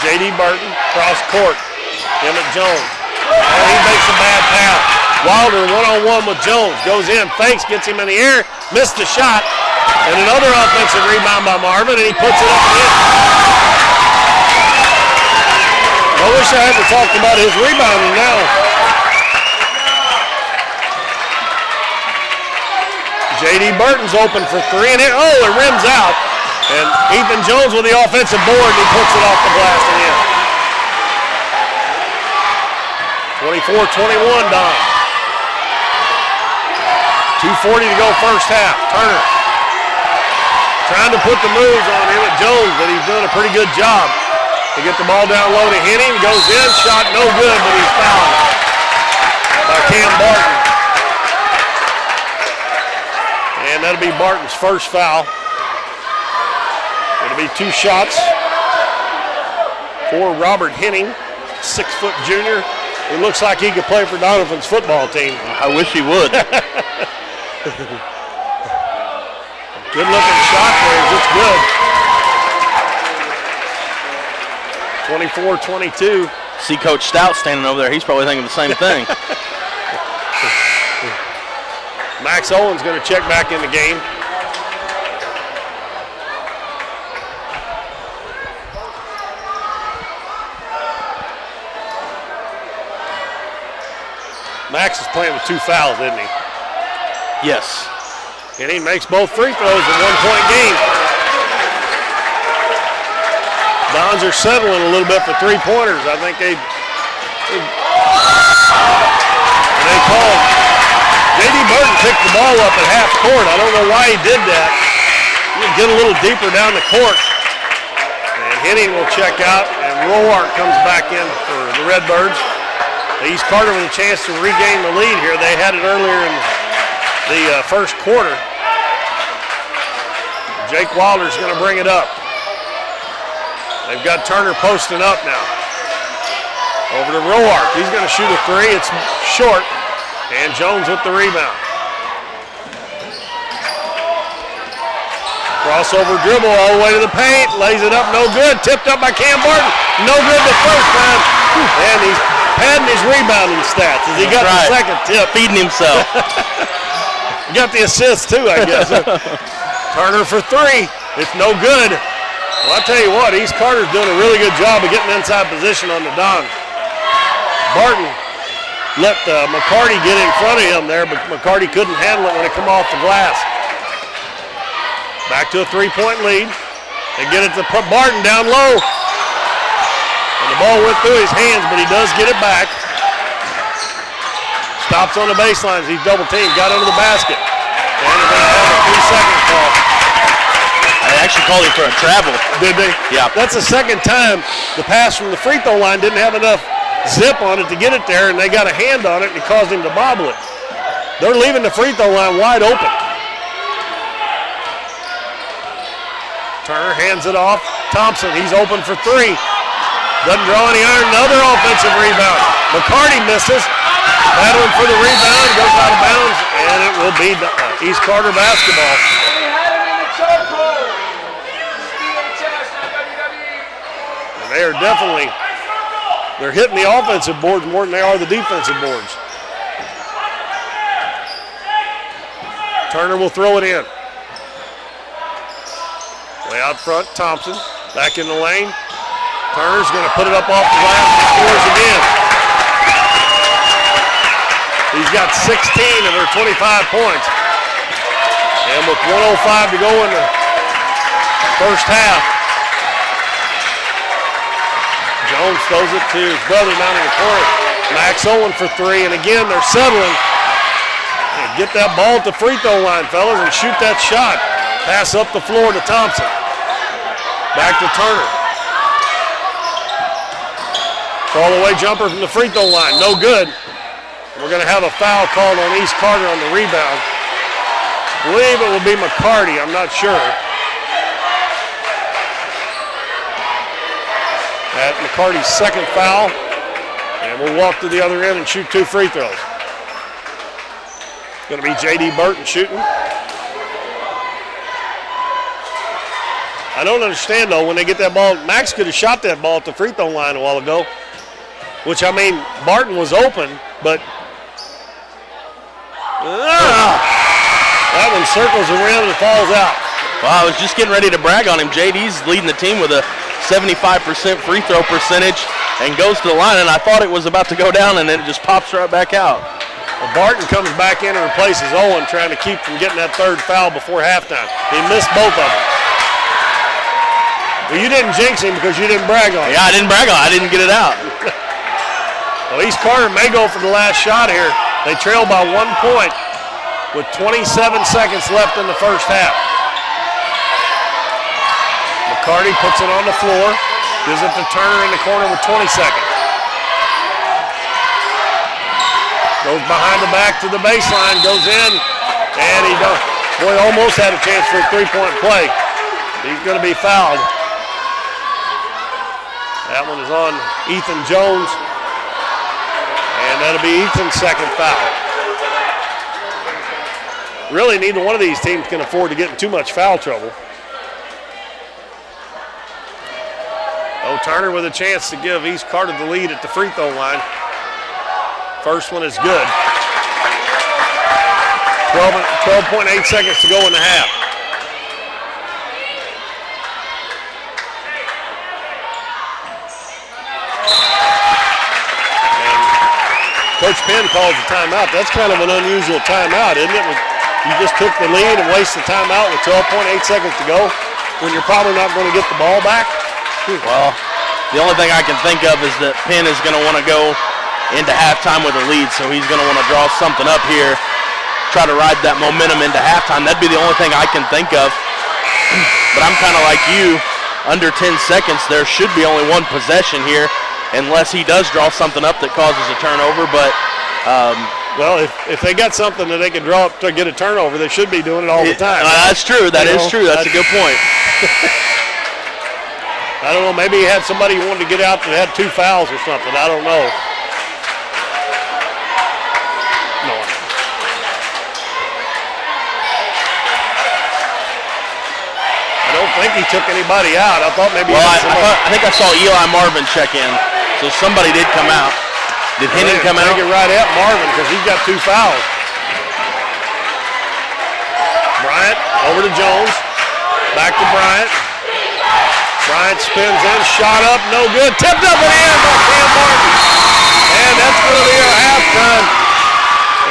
J.D. Burton, cross court. Emmett Jones. Oh, he makes a bad pass. Wilder one-on-one with Jones. Goes in, fakes, gets him in the air, missed the shot. And another offensive rebound by Marvin, and he puts it up and in. I wish I hadn't talked about his rebounding now. J.D. Burton's open for 3, and it rims out. And Ethan Jones with the offensive board, and he puts it off the glass and in. 24-21, Don. 2:40 to go first half. Turner trying to put the moves on Emmett Jones, but he's doing a pretty good job. To get the ball down low to Henning, goes in, shot no good, but he's fouled by Cam Barton. And that'll be Barton's first foul. It'll be 2 shots for Robert Henning, 6-foot junior. He looks like he could play for Doniphan's football team. I wish he would. Good looking shot there, it's good. 24-22. See Coach Stout standing over there. He's probably thinking the same thing. Max Owen's going to check back in the game. Max is playing with 2 fouls, isn't he? Yes. And he makes both free throws in 1-point game. Dons are settling a little bit for 3-pointers. I think they called. J.D. Burton picked the ball up at half court. I don't know why he did that. He can get a little deeper down the court. And Henning will check out, and Roark comes back in for the Redbirds. East Carter with a chance to regain the lead here. They had it earlier in the first quarter. Jake Wilder's going to bring it up. They've got Turner posting up now. Over to Roark. He's going to shoot a three. It's short. And Jones with the rebound. Crossover dribble all the way to the paint. Lays it up. No good. Tipped up by Cam Barton. No good the first time. And he's padding his rebounding stats as he got the second tip. Feeding himself. He got the assist too, I guess. Turner for three. It's no good. Well, I tell you what, East Carter's doing a really good job of getting inside position on the Dons. Barton let McCarty get in front of him there, but McCarty couldn't handle it when it come off the glass. Back to a three-point lead. They get it to Barton down low. And the ball went through his hands, but he does get it back. Stops on the baseline as he's double-teamed, got under the basket. And they're going to have a 3-second call. They actually called him for a travel. Did they? Yeah. That's the second time the pass from the free throw line didn't have enough zip on it to get it there, and they got a hand on it, and it caused him to bobble it. They're leaving the free throw line wide open. Turner hands it off. Thompson, he's open for three. Doesn't draw any iron. Another offensive rebound. McCarty misses. Battling for the rebound, goes out of bounds, and it will be East Carter basketball. And they are definitely, they're hitting the offensive boards more than they are the defensive boards. Turner will throw it in. Way out front, Thompson, back in the lane. Turner's going to put it up off the glass and scores again. He's got 16 of their 25 points. And with 1:05 to go in the first half, Jones throws it to his brother down in the corner. Max Owen for three, and again they're settling. And get that ball at the free throw line, fellas, and shoot that shot. Pass up the floor to Thompson. Back to Turner. Fall away jumper from the free throw line, no good. We're going to have a foul called on East Carter on the rebound. I believe it will be McCarty, I'm not sure. At McCarty's second foul. And we'll walk to the other end and shoot two free throws. It's going to be J.D. Burton shooting. I don't understand, though, when they get that ball. Max could have shot that ball at the free throw line a while ago. Which, I mean, Barton was open, but that one circles around and falls out. Well, I was just getting ready to brag on him. JD's leading the team with a 75% free throw percentage and goes to the line, and I thought it was about to go down, and then it just pops right back out. Well, Barton comes back in and replaces Owen, trying to keep from getting that third foul before halftime. He missed both of them. Well, you didn't jinx him because you didn't brag on him. Yeah, I didn't brag on him. I didn't get it out. Well, East Carter may go for the last shot here. They trail by 1 point with 27 seconds left in the first half. McCarty puts it on the floor, gives it to Turner in the corner with 20 seconds. Goes behind the back to the baseline, goes in, and he almost had a chance for a three-point play. He's going to be fouled. That one is on Ethan Jones. And that'll be Ethan's second foul. Really, neither one of these teams can afford to get in too much foul trouble. Oh, Turner with a chance to give East Carter the lead at the free throw line. First one is good. 12.8 seconds to go in the half. Coach Penn calls the timeout. That's kind of an unusual timeout, isn't it? You just took the lead and wasted timeout with 12.8 seconds to go when you're probably not going to get the ball back. Well, the only thing I can think of is that Penn is going to want to go into halftime with a lead, so he's going to want to draw something up here, try to ride that momentum into halftime. That'd be the only thing I can think of. But I'm kind of like you. Under 10 seconds, there should be only one possession here, unless he does draw something up that causes a turnover. But Well, if they got something that they can draw up to get a turnover, they should be doing it all the time. That's true. That is true. That's a good point. I don't know. Maybe he had somebody who wanted to get out that had 2 fouls or something. I don't know. No. I don't think he took anybody out. I thought maybe. Well, I think I saw Eli Marvin check in, so somebody did come out. Did Henning come out? Take it right at Marvin because he's got 2 fouls. Bryant over to Jones. Back to Bryant. Bryant spins in, shot up, no good. Tipped up and in by Cam Barton. And that's going to be our halftime.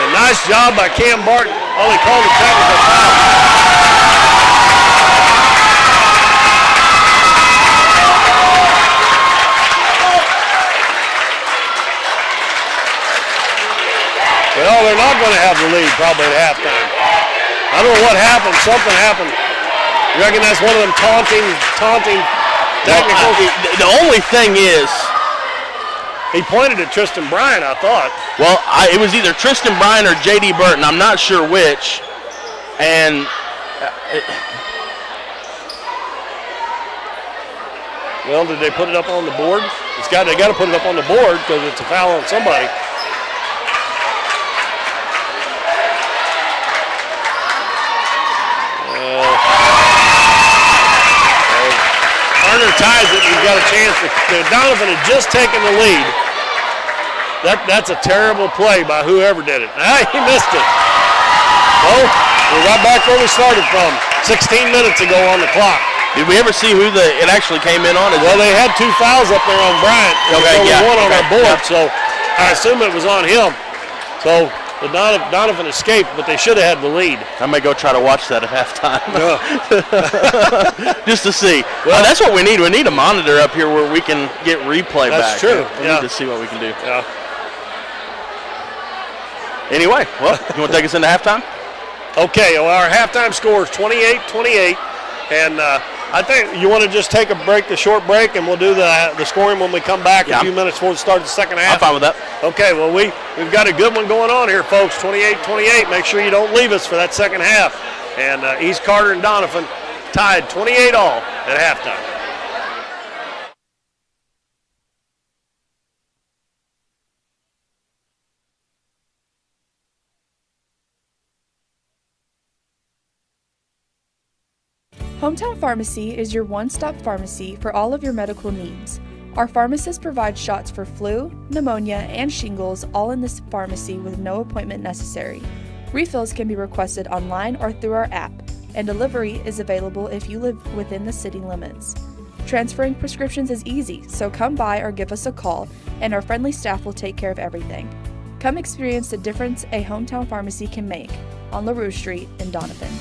And nice job by Cam Barton. Only called a technical foul. Well, they're not going to have the lead probably at halftime. I don't know what happened. Something happened. You reckon that's one of them taunting technicals? Well, the only thing is, he pointed at Tristan Bryant, I thought. Well, it was either Tristan Bryant or J.D. Burton. I'm not sure which. And well, did they put it up on the board? They got to put it up on the board because it's a foul on somebody. Turner ties it. He's got a chance. Doniphan had just taken the lead. That's a terrible play by whoever did it. He missed it. Well, we're right back where we started from. 16 minutes ago on the clock. Did we ever see who it actually came in on? Well, they had 2 fouls up there on Bryant. Okay, one on our board, so I assume it was on him. So the Doniphan escaped, but they should have had the lead. I may go try to watch that at halftime. Yeah. Just to see. Well, that's what we need. We need a monitor up here where we can get replay back. That's true. We need to see what we can do. Yeah. Anyway, well, you want to take us into halftime? Okay, well, our halftime score is 28-28, and I think you want to just take a short break, and we'll do the scoring when we come back a few minutes before the start of the second half. I'm fine with that. Okay, well, we've got a good one going on here, folks, 28-28. Make sure you don't leave us for that second half. And East Carter and Doniphan tied 28 all at halftime. Hometown Pharmacy is your one-stop pharmacy for all of your medical needs. Our pharmacist provides shots for flu, pneumonia, and shingles all in this pharmacy with no appointment necessary. Refills can be requested online or through our app, and delivery is available if you live within the city limits. Transferring prescriptions is easy, so come by or give us a call, and our friendly staff will take care of everything. Come experience the difference a hometown pharmacy can make on LaRue Street in Doniphan.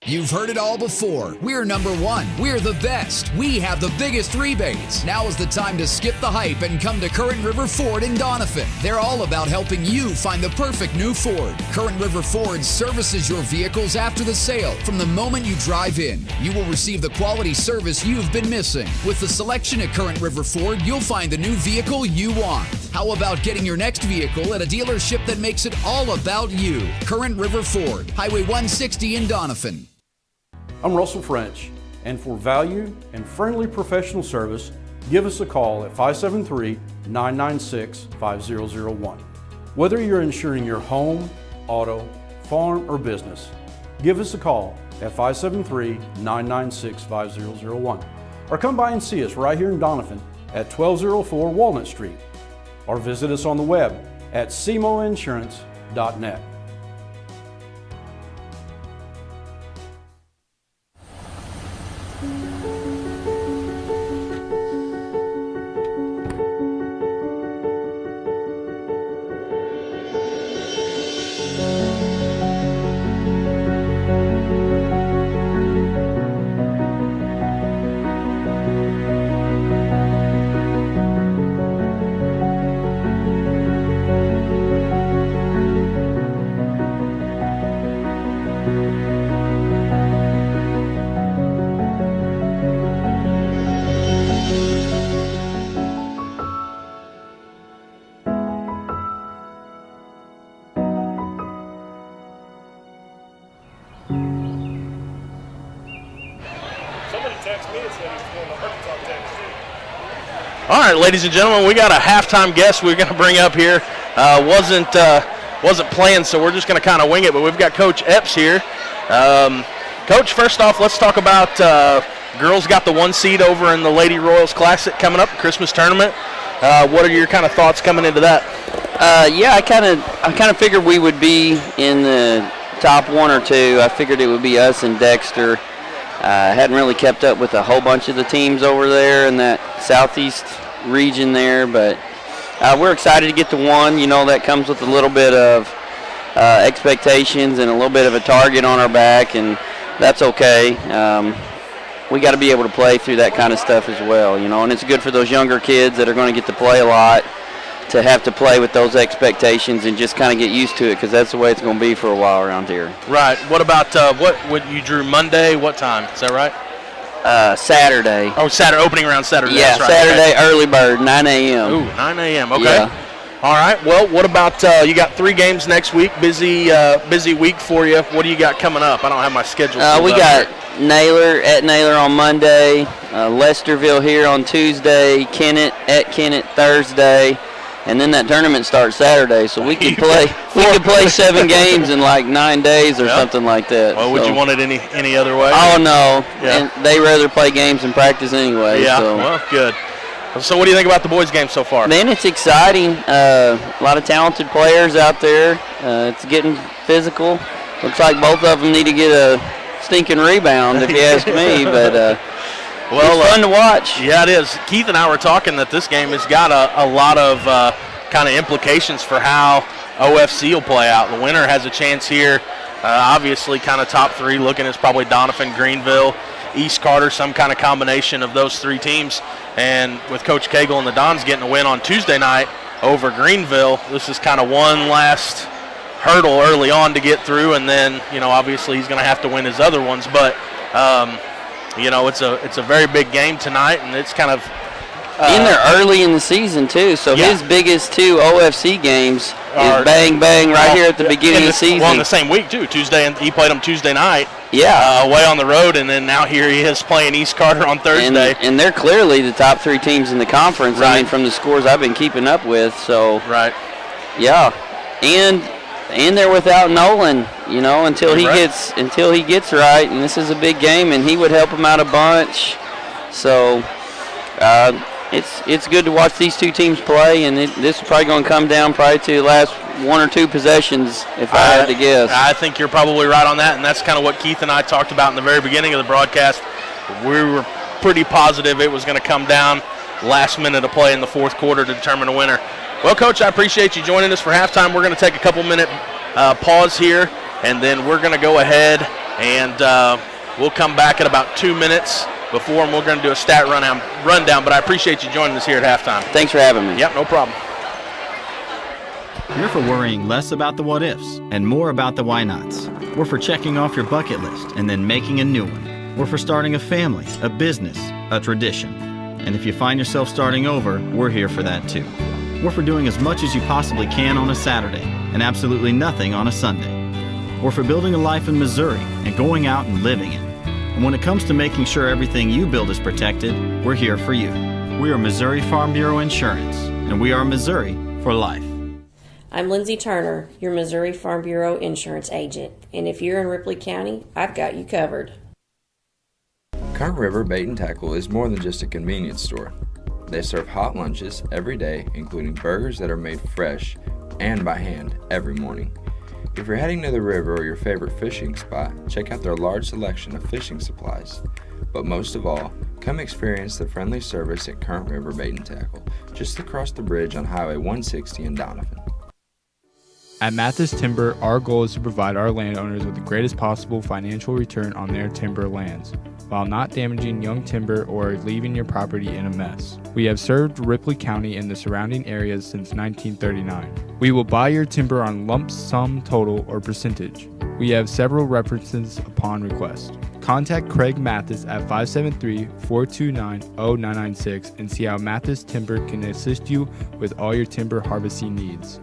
You've heard it all before. We're number one. We're the best. We have the biggest rebates. Now is the time to skip the hype and come to Current River Ford in Doniphan. They're all about helping you find the perfect new Ford. Current River Ford services your vehicles after the sale. From the moment you drive in, you will receive the quality service you've been missing. With the selection at Current River Ford, you'll find the new vehicle you want. How about getting your next vehicle at a dealership that makes it all about you? Current River Ford, Highway 160 in Doniphan. I'm Russell French, and for value and friendly professional service, give us a call at 573-996-5001. Whether you're insuring your home, auto, farm, or business, give us a call at 573-996-5001. Or come by and see us right here in Doniphan at 1204 Walnut Street. Or visit us on the web at cmoinsurance.net. texted me and said he was going to Arkansas, Tennessee. All right, ladies and gentlemen, we got a halftime guest we're going to bring up here. Wasn't planned, so we're just going to kind of wing it, but we've got Coach Epps here. Coach, first off, let's talk about girls got the 1 seed over in the Lady Royals Classic coming up, Christmas tournament. What are your kind of thoughts coming into that? I kind of figured we would be in the top 1 or 2. I figured it would be us and Dexter. Hadn't really kept up with a whole bunch of the teams over there in that southeast region there, but we're excited to get to 1. You know, that comes with a little bit of expectations and a little bit of a target on our back, and that's okay. We got to be able to play through that kind of stuff as well, you know, and it's good for those younger kids that are going to get to play a lot to have to play with those expectations and just kind of get used to it, because that's the way it's going to be for a while around here. Right. What about what you drew Monday? What time? Is that right? Saturday. Oh, Saturday, opening around Saturday. Yeah, that's right. Saturday, okay. Early bird, 9 a.m. Ooh, 9 a.m., okay. Yeah. All right, well, what about, you got 3 games next week, busy week for you. What do you got coming up? I don't have my schedule. We got Naylor at Naylor on Monday, Lesterville here on Tuesday, Kennett at Kennett Thursday, and then that tournament starts Saturday, so we could play 7 games in like 9 days or something like that. Well, would you want it any other way? Oh, no. Yeah. And they rather play games than practice anyway. Yeah, so. Well, good. So what do you think about the boys' game so far? Man, it's exciting. A lot of talented players out there. It's getting physical. Looks like both of them need to get a stinking rebound, if you ask me. But it's fun to watch. Yeah, it is. Keith and I were talking that this game has got a lot of kind of implications for how OFC will play out. The winner has a chance here. Obviously, kind of top 3 looking is probably Doniphan, Greenville, East Carter, some kind of combination of those 3 teams. And with Coach Cagle and the Dons getting a win on Tuesday night over Greenville, this is kind of one last hurdle early on to get through. And then, you know, obviously he's going to have to win his other ones. But, you know, it's a very big game tonight, and it's kind of in there early in the season too. So his biggest 2 OFC games is bang right here at the beginning of the season. Well, in the same week too. Tuesday, and he played them Tuesday night. Yeah, away on the road, and then now here he is playing East Carter on Thursday. And they're clearly the top 3 teams in the conference. Right. I mean, from the scores I've been keeping up with. So right. Yeah, and they're without Nolan, you know, until he gets right. And this is a big game, and he would help them out a bunch. So it's good to watch these 2 teams play, and this is probably going to come down probably to the last 1 or 2 possessions, if I had to guess. I think you're probably right on that, and that's kind of what Keith and I talked about in the very beginning of the broadcast. We were pretty positive it was going to come down last minute of play in the 4th quarter to determine a winner. Well, Coach, I appreciate you joining us for halftime. We're going to take a couple-minute pause here, and then we're going to go ahead and we'll come back at about 2 minutes before, and we're going to do a stat rundown, but I appreciate you joining us here at halftime. Thanks for having me. Yep, no problem. We're for worrying less about the what-ifs and more about the why-nots. We're for checking off your bucket list and then making a new one. We're for starting a family, a business, a tradition. And if you find yourself starting over, we're here for that too. We're for doing as much as you possibly can on a Saturday and absolutely nothing on a Sunday. We're for building a life in Missouri and going out and living it. And when it comes to making sure everything you build is protected, we're here for you. We are Missouri Farm Bureau Insurance, and we are Missouri for life. I'm Lindsay Turner, your Missouri Farm Bureau insurance agent, and if you're in Ripley County, I've got you covered. Current River Bait and Tackle is more than just a convenience store. They serve hot lunches every day, including burgers that are made fresh and by hand every morning. If you're heading to the river or your favorite fishing spot, check out their large selection of fishing supplies. But most of all, come experience the friendly service at Current River Bait and Tackle, just across the bridge on Highway 160 in Doniphan. At Mathis Timber, our goal is to provide our landowners with the greatest possible financial return on their timber lands, while not damaging young timber or leaving your property in a mess. We have served Ripley County and the surrounding areas since 1939. We will buy your timber on lump sum total or percentage. We have several references upon request. Contact Craig Mathis at 573-429-0996 and see how Mathis Timber can assist you with all your timber harvesting needs.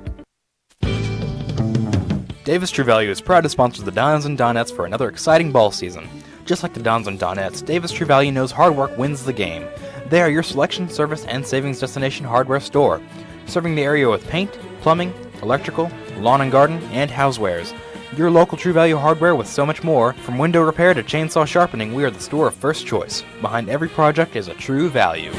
Davis True Value is proud to sponsor the Dons and Donettes for another exciting ball season. Just Just like the Dons and Donettes, Davis True Value knows hard work wins the game. They are your selection, service, and savings destination hardware store, serving the area with paint, plumbing, electrical, lawn and garden, and housewares. Your local True Value hardware with so much more. From window repair to chainsaw sharpening, we are the store of first choice. Behind every project is a True Value.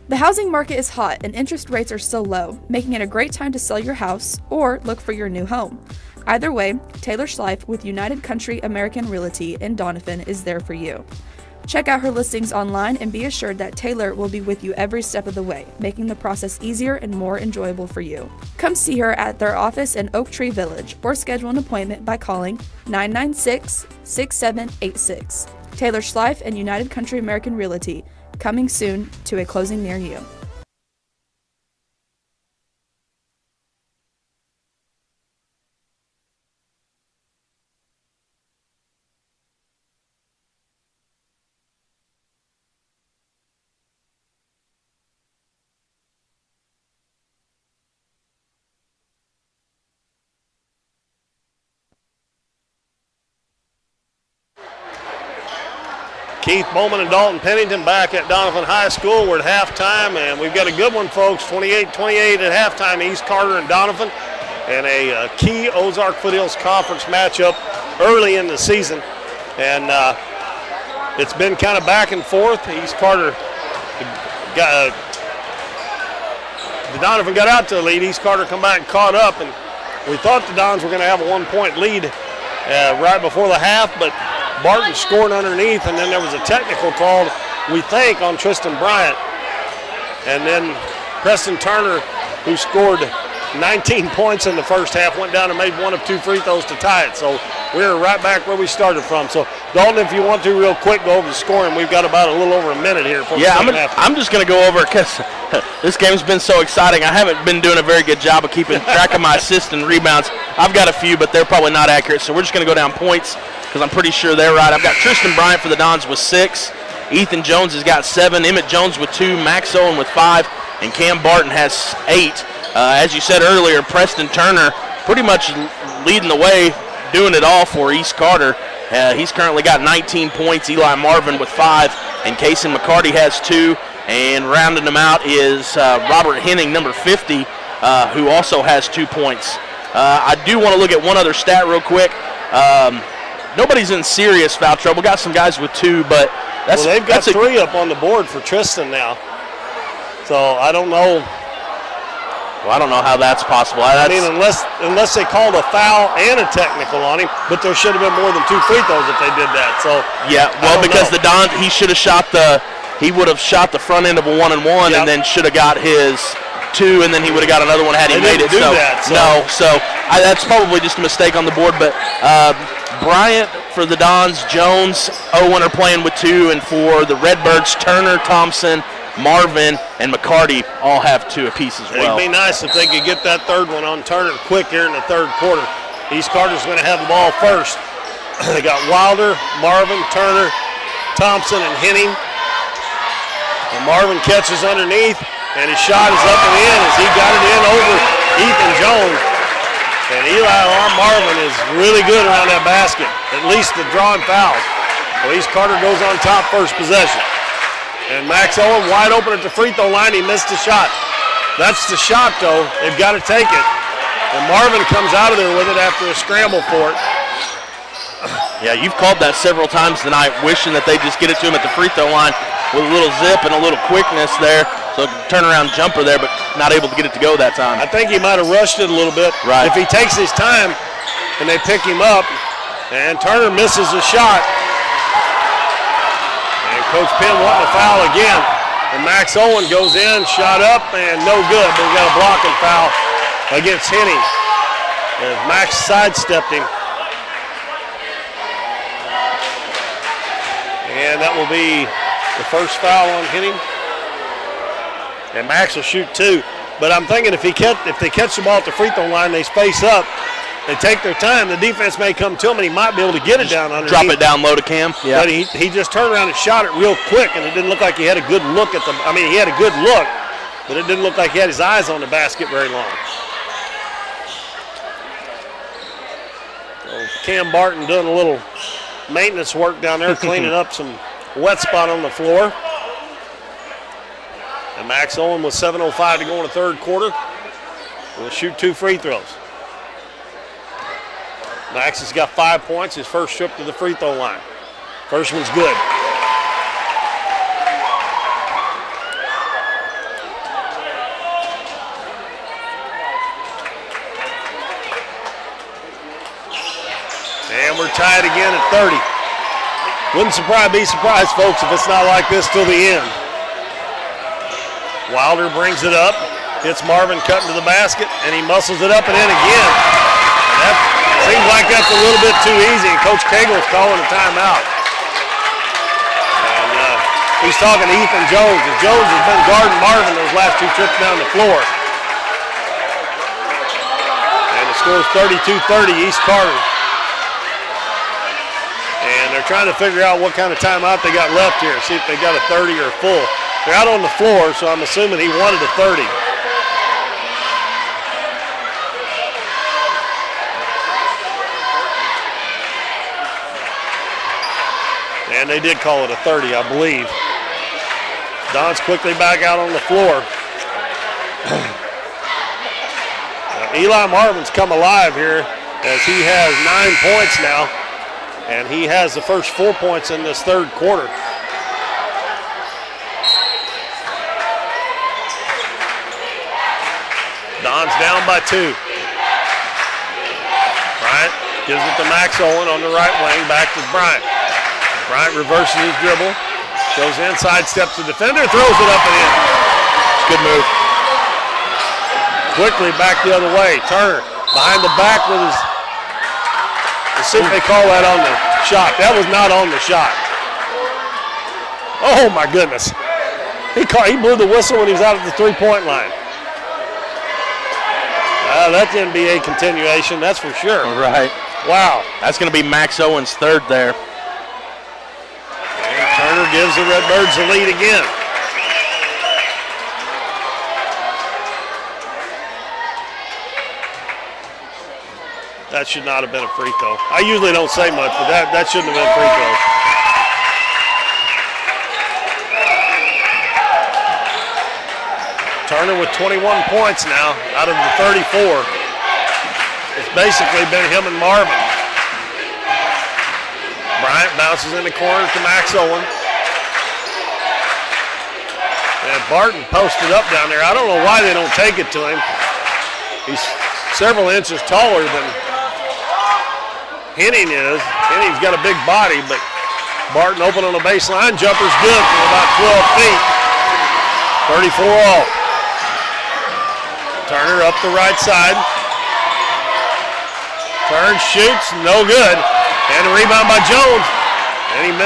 The housing market is hot and interest rates are still low, making it a great time to sell your house or look for your new home. Either way, Taylor Schleif with United Country American Realty in Doniphan is there for you. Check out her listings online and be assured that Taylor will be with you every step of the way, making the process easier and more enjoyable for you. Come see her at their office in Oak Tree Village or schedule an appointment by calling 996-6786. Taylor Schleif and United Country American Realty, coming soon to a closing near you. Keith Bowman and Dalton Pennington back at Doniphan High School. We're at halftime, and we've got a good one, folks. 28-28 at halftime, East Carter and Doniphan, and a key Ozark Foothills Conference matchup early in the season. And it's been kind of back and forth. East Carter got the Doniphan got out to the lead. East Carter come back and caught up, and we thought the Dons were going to have a 1-point lead right before the half, but Barton scored underneath, and then there was a technical called, we think, on Tristan Bryant. And then Preston Turner, who scored 19 points in the first half, went down and made one of 2 free throws to tie it. So we're right back where we started from. So, Dalton, if you want to real quick go over the scoring, we've got about a little over a minute here. I'm just going to go over it because this game's been so exciting. I haven't been doing a very good job of keeping track of my assists and rebounds. I've got a few, but they're probably not accurate. So we're just going to go down points because I'm pretty sure they're right. I've got Tristan Bryant for the Dons with 6. Ethan Jones has got 7. Emmett Jones with 2. Max Owen with 5. And Cam Barton has 8. As you said earlier, Preston Turner pretty much leading the way, doing it all for East Carter. He's currently got 19 points. Eli Marvin with 5. And Kason McCarty has 2. And rounding them out is Robert Henning, number 50, who also has 2 points. I do want to look at one other stat real quick. Nobody's in serious foul trouble. Got some guys with 2, but they've got 3 up on the board for Tristan now. So I don't know. Well, I don't know how that's possible. Unless they called a foul and a technical on him, but there should have been more than 2 free throws if they did that. So yeah, well, because the Don, he should have he would have shot the front end of a 1-and-1, and then should have got his 2, and then he would have got another one had he made it. That's probably just a mistake on the board. But Bryant for the Dons, Jones, Owen are playing with 2, and for the Redbirds, Turner, Thompson, Marvin, and McCarty all have 2 apiece as well. It'd be nice if they could get that third one on Turner quick here in the third quarter. East Carter's going to have the ball first. They got Wilder, Marvin, Turner, Thompson, and Henning. And Marvin catches underneath, and his shot is up and in as he got it in over Ethan Jones. And Eli Marvin is really good around that basket, at least the drawing fouls. Well, East Carter goes on top first possession. And Max Owen wide open at the free throw line. He missed the shot. That's the shot, though. They've got to take it. And Marvin comes out of there with it after a scramble for it. Yeah, you've called that several times tonight, wishing that they just get it to him at the free throw line with a little zip and a little quickness there. So turnaround jumper there, but not able to get it to go that time. I think he might have rushed it a little bit. Right. If he takes his time and they pick him up, and Turner misses the shot. Coach Penn wanting a foul again. And Max Owen goes in, shot up, and no good. But we got a blocking foul against Henning as Max sidestepped him. And that will be the first foul on Henning. And Max will shoot 2. But I'm thinking if they catch the ball at the free throw line, they space up, they take their time, the defense may come to him, and he might be able to get it down underneath. Drop it down low to Cam. Yeah. But he just turned around and shot it real quick, and it didn't look like he had a good look at he had a good look, but it didn't look like he had his eyes on the basket very long. So Cam Barton doing a little maintenance work down there, cleaning up some wet spot on the floor. And Max Owen with 7:05 to go in the third quarter will shoot 2 free throws. Max has got 5 points, his first trip to the free throw line. First one's good. And we're tied again at 30. Wouldn't be surprised, folks, if it's not like this till the end. Wilder brings it up, hits Marvin cutting to the basket, and he muscles it up and in again. That seems like that's a little bit too easy, and Coach Cagle's calling a timeout. And he's talking to Ethan Jones, and Jones has been guarding Marvin those last 2 trips down the floor. And the score's 32-30, East Carter. And they're trying to figure out what kind of timeout they got left here, see if they got a 30 or a full. They're out on the floor, so I'm assuming he wanted a 30. And they did call it a 30, I believe. Don's quickly back out on the floor. Eli Marvin's come alive here as he has 9 points now, and he has the first 4 points in this third quarter. Don's down by 2. Bryant gives it to Max Owen on the right wing, back to Bryant. Bryant reverses his dribble, goes inside, steps the defender, throws it up and in. It's a good move. Quickly back the other way. Turner behind the back with his, let's see if they call that on the shot. That was not on the shot. Oh my goodness. He blew the whistle when he was out at the 3-point line. That's NBA continuation, that's for sure. Right. Wow. That's going to be Max Owen's third there. And Turner gives the Redbirds the lead again. That should not have been a free throw. I usually don't say much, but that shouldn't have been a free throw. Turner with 21 points now out of the 34. It's basically been him and Marvin. Bryant bounces in the corner to Max Owen. And Barton posted up down there. I don't know why they don't take it to him. He's several inches taller than Henning is. Henning's got a big body, but Barton open on the baseline. Jumper's good from about 12 feet. 34 all. Turner up the right side. Turns, shoots, no good. And a rebound by Jones. And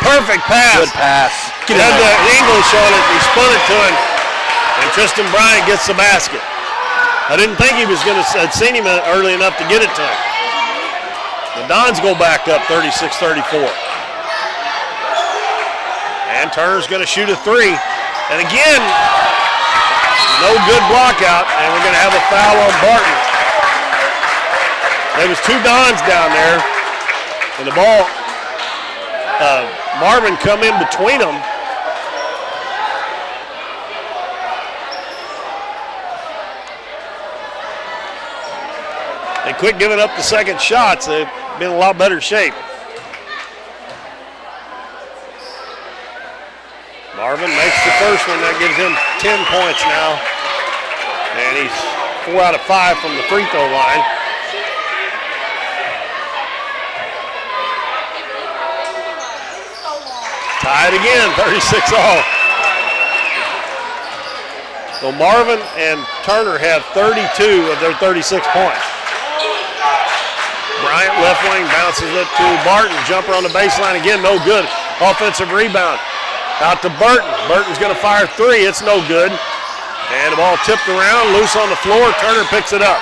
perfect pass. Good pass. He had the English on it. He spun it to him. And Tristan Bryant gets the basket. I didn't think he was going to, I'd seen him early enough to get it to him. The Dons go back up 36-34. And Turner's going to shoot a 3. And again, no good block out, and we're going to have a foul on Barton. There was 2 Dons down there, and the ball, Marvin come in between them. They quit giving up the second shots. They've been in a lot better shape. Marvin makes the first one. That gives him 10 points now. And he's 4 out of 5 from the free throw line. Tied again, 36 all. So Marvin and Turner have 32 of their 36 points. Bryant left wing bounces it to Barton. Jumper on the baseline again, no good. Offensive rebound. Out to Burton. Burton's going to fire 3. It's no good. And the ball tipped around, loose on the floor. Turner picks it up.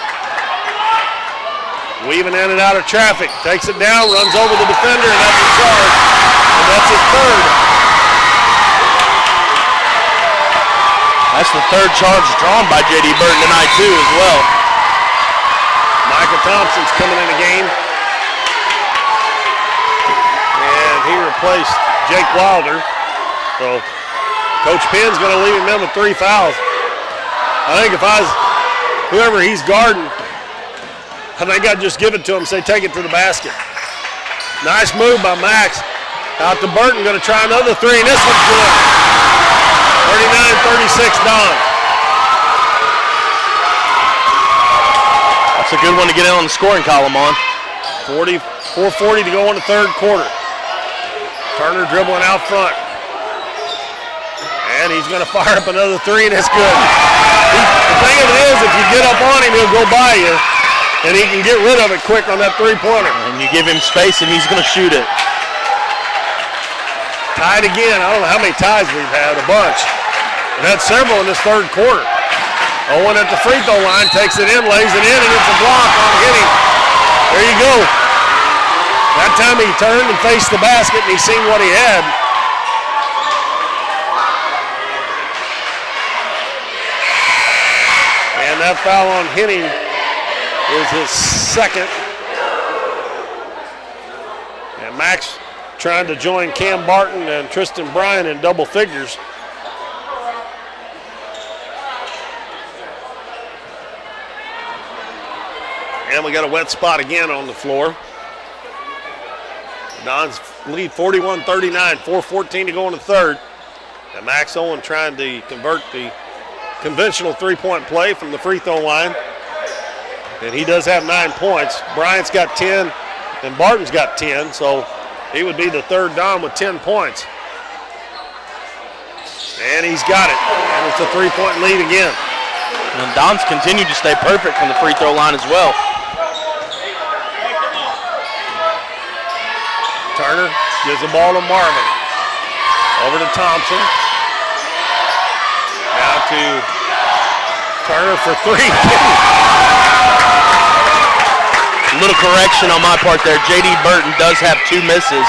Weaving in and out of traffic. Takes it down, runs over the defender, and that's a charge. And that's his third. That's the third charge drawn by J.D. Burton tonight, too, as well. Micah Thompson's coming in the game. he replaced Jake Wilder. So Coach Penn's going to leave him in with 3 fouls. I think if I was whoever he's guarding, I think I'd just give it to him, say take it to the basket. Nice move by Max. Out to Burton, going to try another 3, and this one's good. 39-36 Don. That's a good one to get in on the scoring column on. 4:40 to go in the third quarter. Turner dribbling out front. And he's going to fire up another 3, and it's good. The thing of it is, if you get up on him, he'll go by you, and he can get rid of it quick on that three-pointer. And you give him space, and he's going to shoot it. Tied again. I don't know how many ties we've had, a bunch. We've had several in this third quarter. Owen at the free throw line, takes it in, lays it in, and it's a block on hitting. There you go. That time he turned and faced the basket, and he seen what he had. And that foul on Henning is his second. And Max trying to join Cam Barton and Tristan Bryan in double figures. And we got a wet spot again on the floor. Dons lead 41-39, 4:14 to go in the third. And Max Owen trying to convert the conventional three-point play from the free throw line. And he does have 9 points. Bryant's got 10 and Barton's got 10, so he would be the third Don with 10 points. And he's got it. And it's a three-point lead again. And Don's continued to stay perfect from the free throw line as well. Turner gives the ball to Marvin. Over to Thompson. Now to Turner for 3. A little correction on my part there. J.D. Burton does have 2 misses,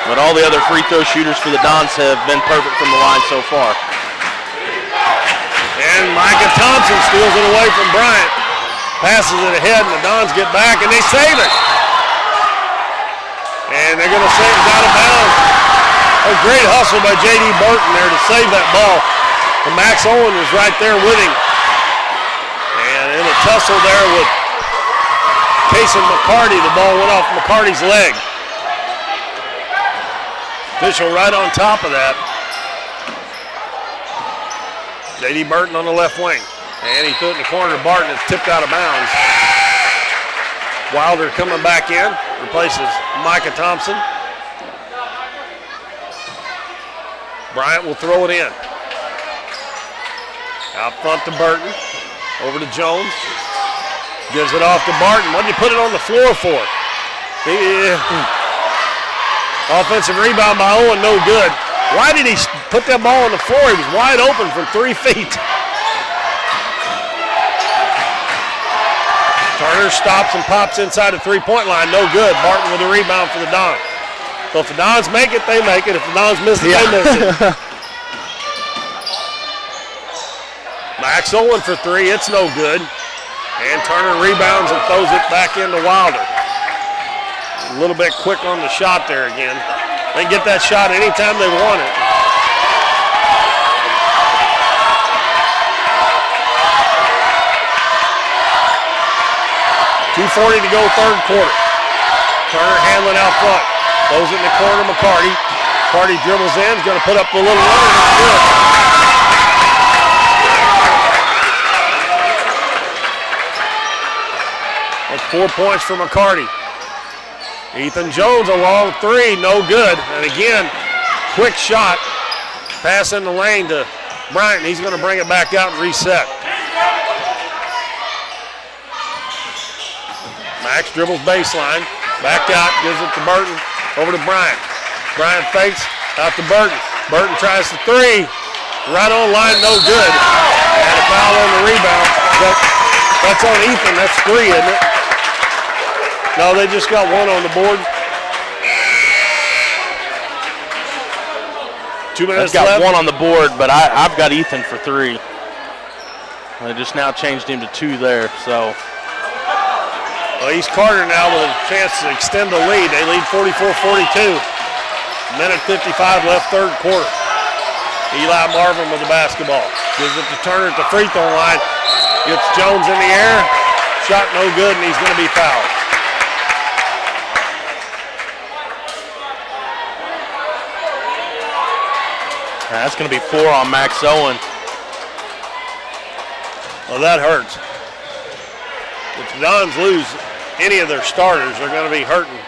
but all the other free throw shooters for the Dons have been perfect from the line so far. And Micah Thompson steals it away from Bryant. Passes it ahead, and the Dons get back, and they save it. And they're going to save it out of bounds. A great hustle by J.D. Burton there to save that ball. And Max Owen was right there with him. And in a tussle there with Kason McCarty, the ball went off McCarty's leg. Official right on top of that. J.D. Burton on the left wing. And he threw it in the corner to Barton. It's tipped out of bounds. Wilder coming back in. Replaces Micah Thompson. Bryant will throw it in. Out front to Burton. Over to Jones. Gives it off to Barton. What did you put it on the floor for? Offensive rebound by Owen, no good. Why did he put that ball on the floor? He was wide open from 3 feet. Turner stops and pops inside the three-point line. No good. Barton with a rebound for the Dons. So if the Dons make it, they make it. If the Dons miss it, they miss it. Max Owen for 3. It's no good. And Turner rebounds and throws it back into Wilder. A little bit quick on the shot there again. They get that shot anytime they want it. .240 to go third quarter. Turner handling out front. Throws it in the corner to McCarty. McCarty dribbles in. He's going to put up the little runner. It's good. That's 4 points for McCarty. Ethan Jones a long 3. No good. And again, quick shot. Pass in the lane to Bryant. He's going to bring it back out and reset. Max dribbles baseline, back out, gives it to Burton, over to Bryant. Bryant fakes, out to Burton. Burton tries the 3, right on line, no good. And a foul on the rebound. That's on Ethan, that's 3, isn't it? No, they just got 1 on the board. 2 minutes They've got left. 1 on the board, but I've got Ethan for 3. They just now changed him to 2 there, so. Well, East Carter now with a chance to extend the lead. They lead 44-42. Minute 55 left, third quarter. Eli Marvin with the basketball. Gives it to Turner at the free throw line. Gets Jones in the air. Shot no good, and he's going to be fouled. That's going to be 4 on Max Owen. Well, that hurts. If the Dons lose any of their starters, they're going to be hurting.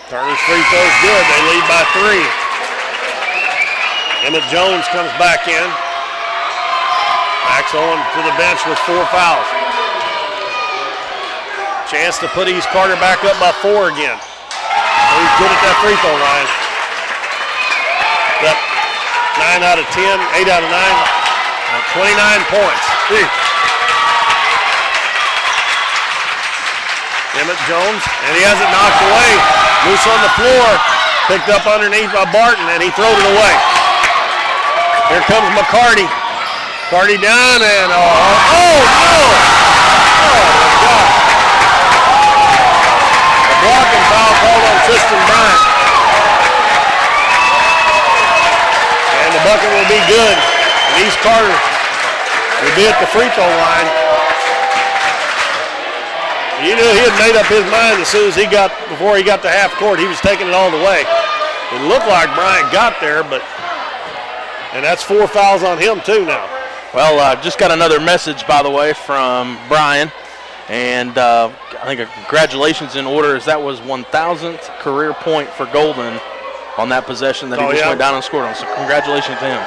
Turner's free throw's good. They lead by 3. Emmett Jones comes back in. Max Owen to the bench with 4 fouls. Chance to put East Carter back up by 4 again. He's good at that free throw line. That 9 out of 10, 8 out of 9, 29 points. Emmett Jones, and he has it knocked away. Loose on the floor, picked up underneath by Barton, and he throws it away. Here comes McCarty. McCarty down, and oh no! Oh my God! A blocking foul called on Tristan Bryant. And the bucket will be good. And East Carter will be at the free throw line. You knew he had made up his mind as soon as before he got to half court, he was taking it all the way. It looked like Bryant got there, and that's 4 fouls on him too now. Well, just got another message, by the way, from Brian. And I think a congratulations in order, as that was 1,000th career point for Golden on that possession that he just went down and scored on. So congratulations to him.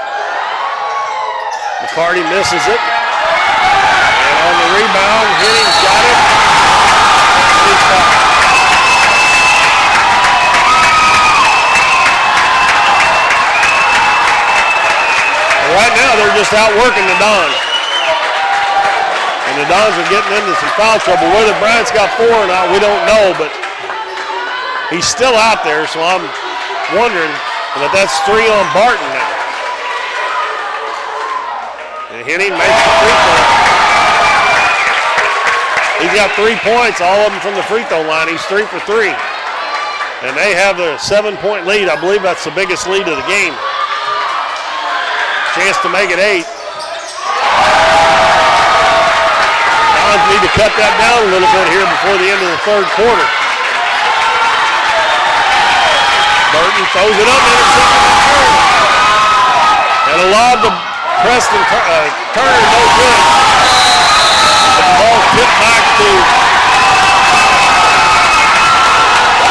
McCarty misses it. And on the rebound, Henning's got it. Right now, they're just outworking the Dons. And the Dons are getting into some foul trouble. Whether Bryant's got 4 or not, we don't know, but he's still out there, so I'm wondering that that's 3 on Barton now. And Henning makes the free throw. He's got 3 points, all of them from the free throw line. He's 3 for 3. And they have a 7-point lead. I believe that's the biggest lead of the game. Chance to make it 8. Dons need to cut that down a little bit here before the end of the third quarter. Burton throws it up, and a lob to Preston Turner, no good. The ball tipped back to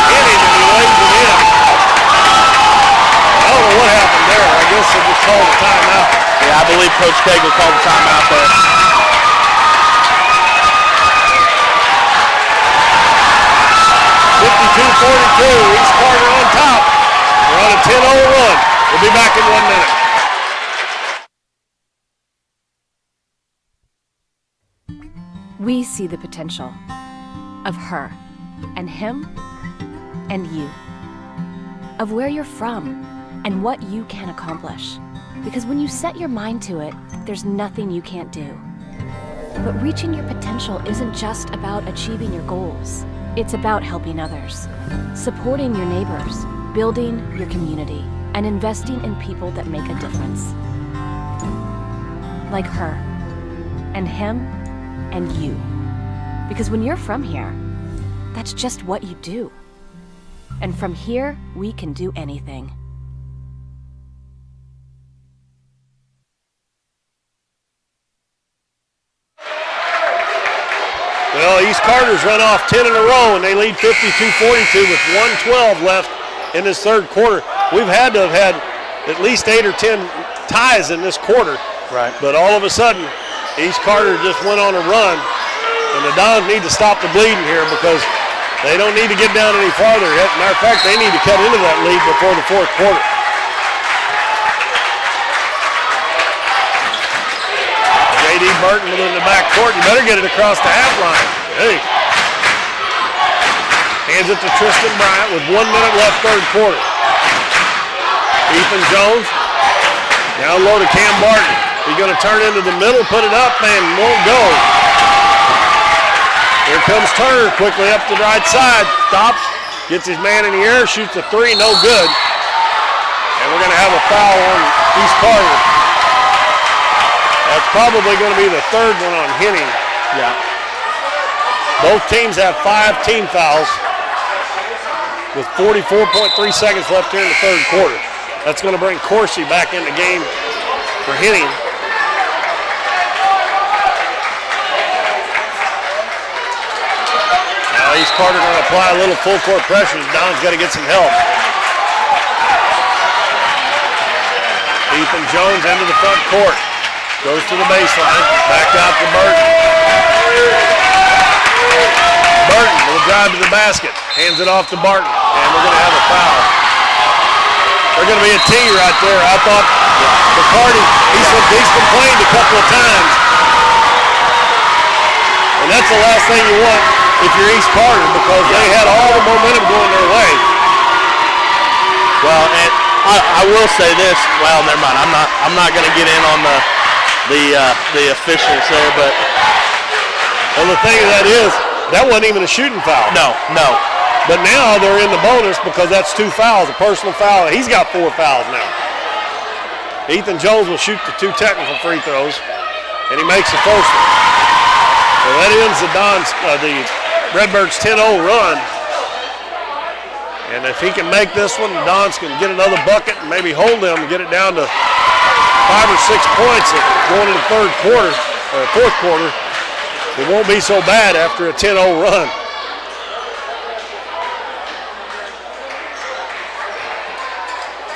Henning, and he lays it in. I don't know what happened there. I guess they just called a timeout. Yeah, I believe Coach Cagle called a timeout there. East Carter on top. We're on a 10-0 run. We'll be back in 1 minute. We see the potential of her and him and you, of where you're from and what you can accomplish. Because when you set your mind to it, there's nothing you can't do. But reaching your potential isn't just about achieving your goals. It's about helping others, supporting your neighbors, building your community, and investing in people that make a difference. Like her, and him, and you. Because when you're from here, that's just what you do. And from here, we can do anything. Well, East Carter's run off 10 in a row, and they lead 52-42 with 1:12 left in this third quarter. We've had to have had at least 8 or 10 ties in this quarter. Right. But all of a sudden, East Carter just went on a run, and the Dons need to stop the bleeding here because they don't need to get down any farther. As a matter of fact, they need to cut into that lead before the fourth quarter. J.D. Burton within the back court. You better get it across the half line. Hey. Hands it to Tristan Bryant with 1 minute left, third quarter. Ethan Jones. Down low to Cam Barton. He's going to turn into the middle, put it up, and won't go. Here comes Turner quickly up the right side. Stops. Gets his man in the air, shoots a three, no good. And we're going to have a foul on East Carter. That's probably going to be the third one on Henning. Yeah. Both teams have 5 team fouls with 44.3 seconds left here in the third quarter. That's going to bring Coursey back in the game for Henning. Now East Carter going to apply a little full court pressure. Don's got to get some help. Ethan Jones into the front court. Goes to the baseline. Back out to Burton. Burton will drive to the basket. Hands it off to Barton. And we're going to have a foul. There's going to be a T right there. I thought McCarty, he's complained a couple of times. And that's the last thing you want if you're East Carter, because they had all the momentum going their way. Well, and I will say this. Well, never mind. I'm not going to get in on the officials there, but well, the thing of that is, that wasn't even a shooting foul. No. But now they're in the bonus because that's 2 fouls, a personal foul. He's got 4 fouls now. Ethan Jones will shoot the 2 technical free throws, and he makes the first one. So that ends the Redbirds 10-0 run. And if he can make this one, the Dons can get another bucket and maybe hold them and get it down to 5 or 6 points going into the fourth quarter. It won't be so bad after a 10-0 run.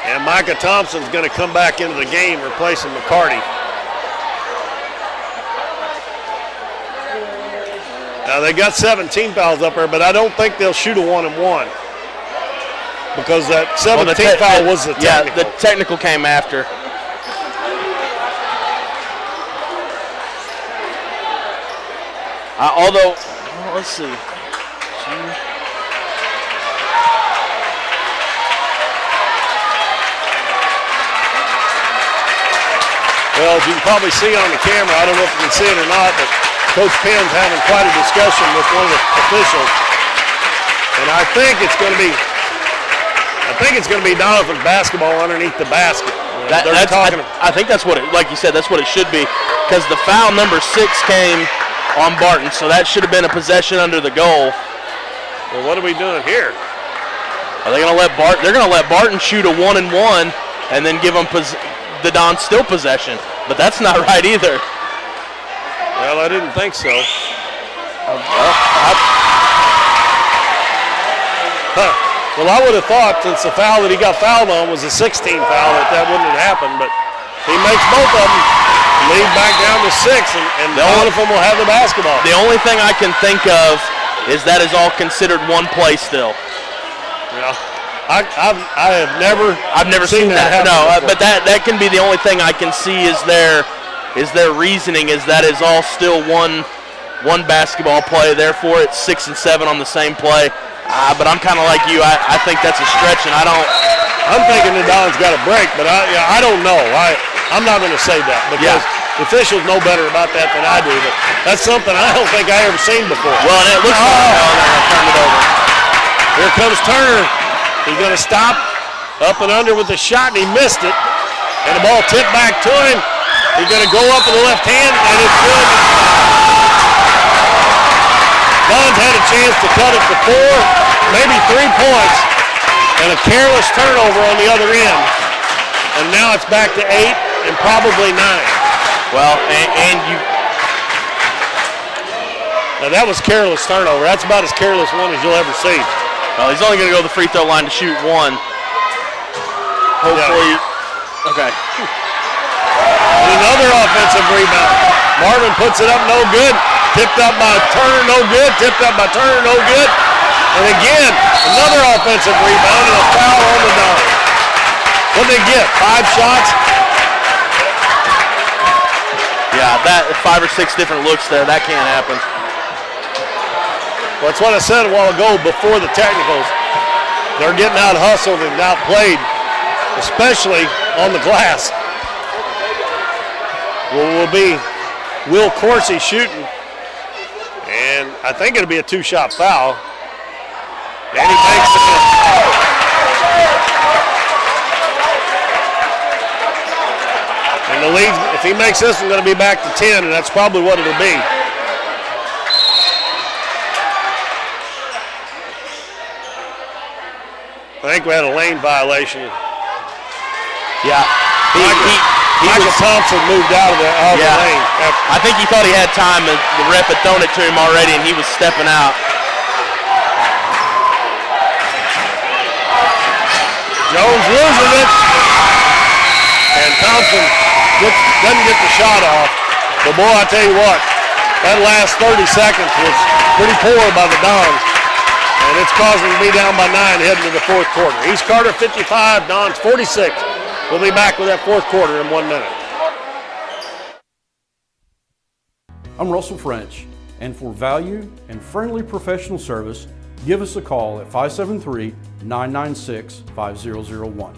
And Micah Thompson's going to come back into the game replacing McCarty. Now they got 17 fouls up there, but I don't think they'll shoot a 1-and-1. Because that 17th foul was the technical. Yeah, the technical came after. Although, let's see. Well, as you can probably see on the camera, I don't know if you can see it or not, but Coach Penn's having quite a discussion with one of the officials. And I think it's going to be Doniphan basketball underneath the basket. I think that's what it, like you said, that's what it should be, because the foul number 6 came on Barton, so that should have been a possession under the goal. Well, what are we doing here? Are they going to let Barton? They're going to let Barton shoot a 1-and-1 and then give them the Dons still possession, but that's not right either. Well, I didn't think so. Well, I would have thought since the foul that he got fouled on was a 16 foul that wouldn't have happened, but he makes both of them lead back down to 6, and Doniphan will have the basketball. The only thing I can think of is that is all considered one play still. Yeah, I've never seen that happen. No, before. but that can be the only thing I can see is their reasoning is that is all still one basketball play. Therefore, it's 6 and 7 on the same play. But I'm kind of like you. I think that's a stretch, and I'm thinking the Don's got a break, but I don't know. I'm not going to say that because the officials know better about that than I do. But that's something I don't think I ever seen before. Well, and it looks like they're going to turn it over. Here comes Turner. He's going to stop up and under with the shot, and he missed it. And the ball tipped back to him. He's going to go up with the left hand, and it's good. Don's had a chance to cut it to 4, maybe 3 points, and a careless turnover on the other end. And now it's back to 8 and probably 9. Well, and you. Now that was careless turnover. That's about as careless one as you'll ever see. Well, he's only going to go to the free throw line to shoot 1. Hopefully. Yeah. Okay. And another offensive rebound. Marvin puts it up, no good. Tipped up by Turner, no good. Tipped up by Turner, no good. And again, another offensive rebound and a foul on the Dons. What did they get? 5 shots? Yeah, that 5 or 6 different looks there. That can't happen. Well, that's what I said a while ago before the technicals. They're getting out hustled and outplayed, especially on the glass. Will be Will Coursey shooting. And I think it'll be a 2-shot foul. And he makes it in. And the lead, if he makes this one, going to be back to 10, and that's probably what it'll be. I think we had a lane violation. Yeah. Michael Thompson moved out of the lane. I think he thought he had time. The ref had thrown it to him already, and he was stepping out. Jones loses it. And Thompson doesn't get the shot off. But boy, I tell you what, that last 30 seconds was pretty poor by the Dons. And it's causing them to be down by 9 heading to the fourth quarter. East Carter 55, Dons 46. We'll be back with that fourth quarter in 1 minute. I'm Russell French, and for value and friendly professional service, give us a call at 573-996-5001.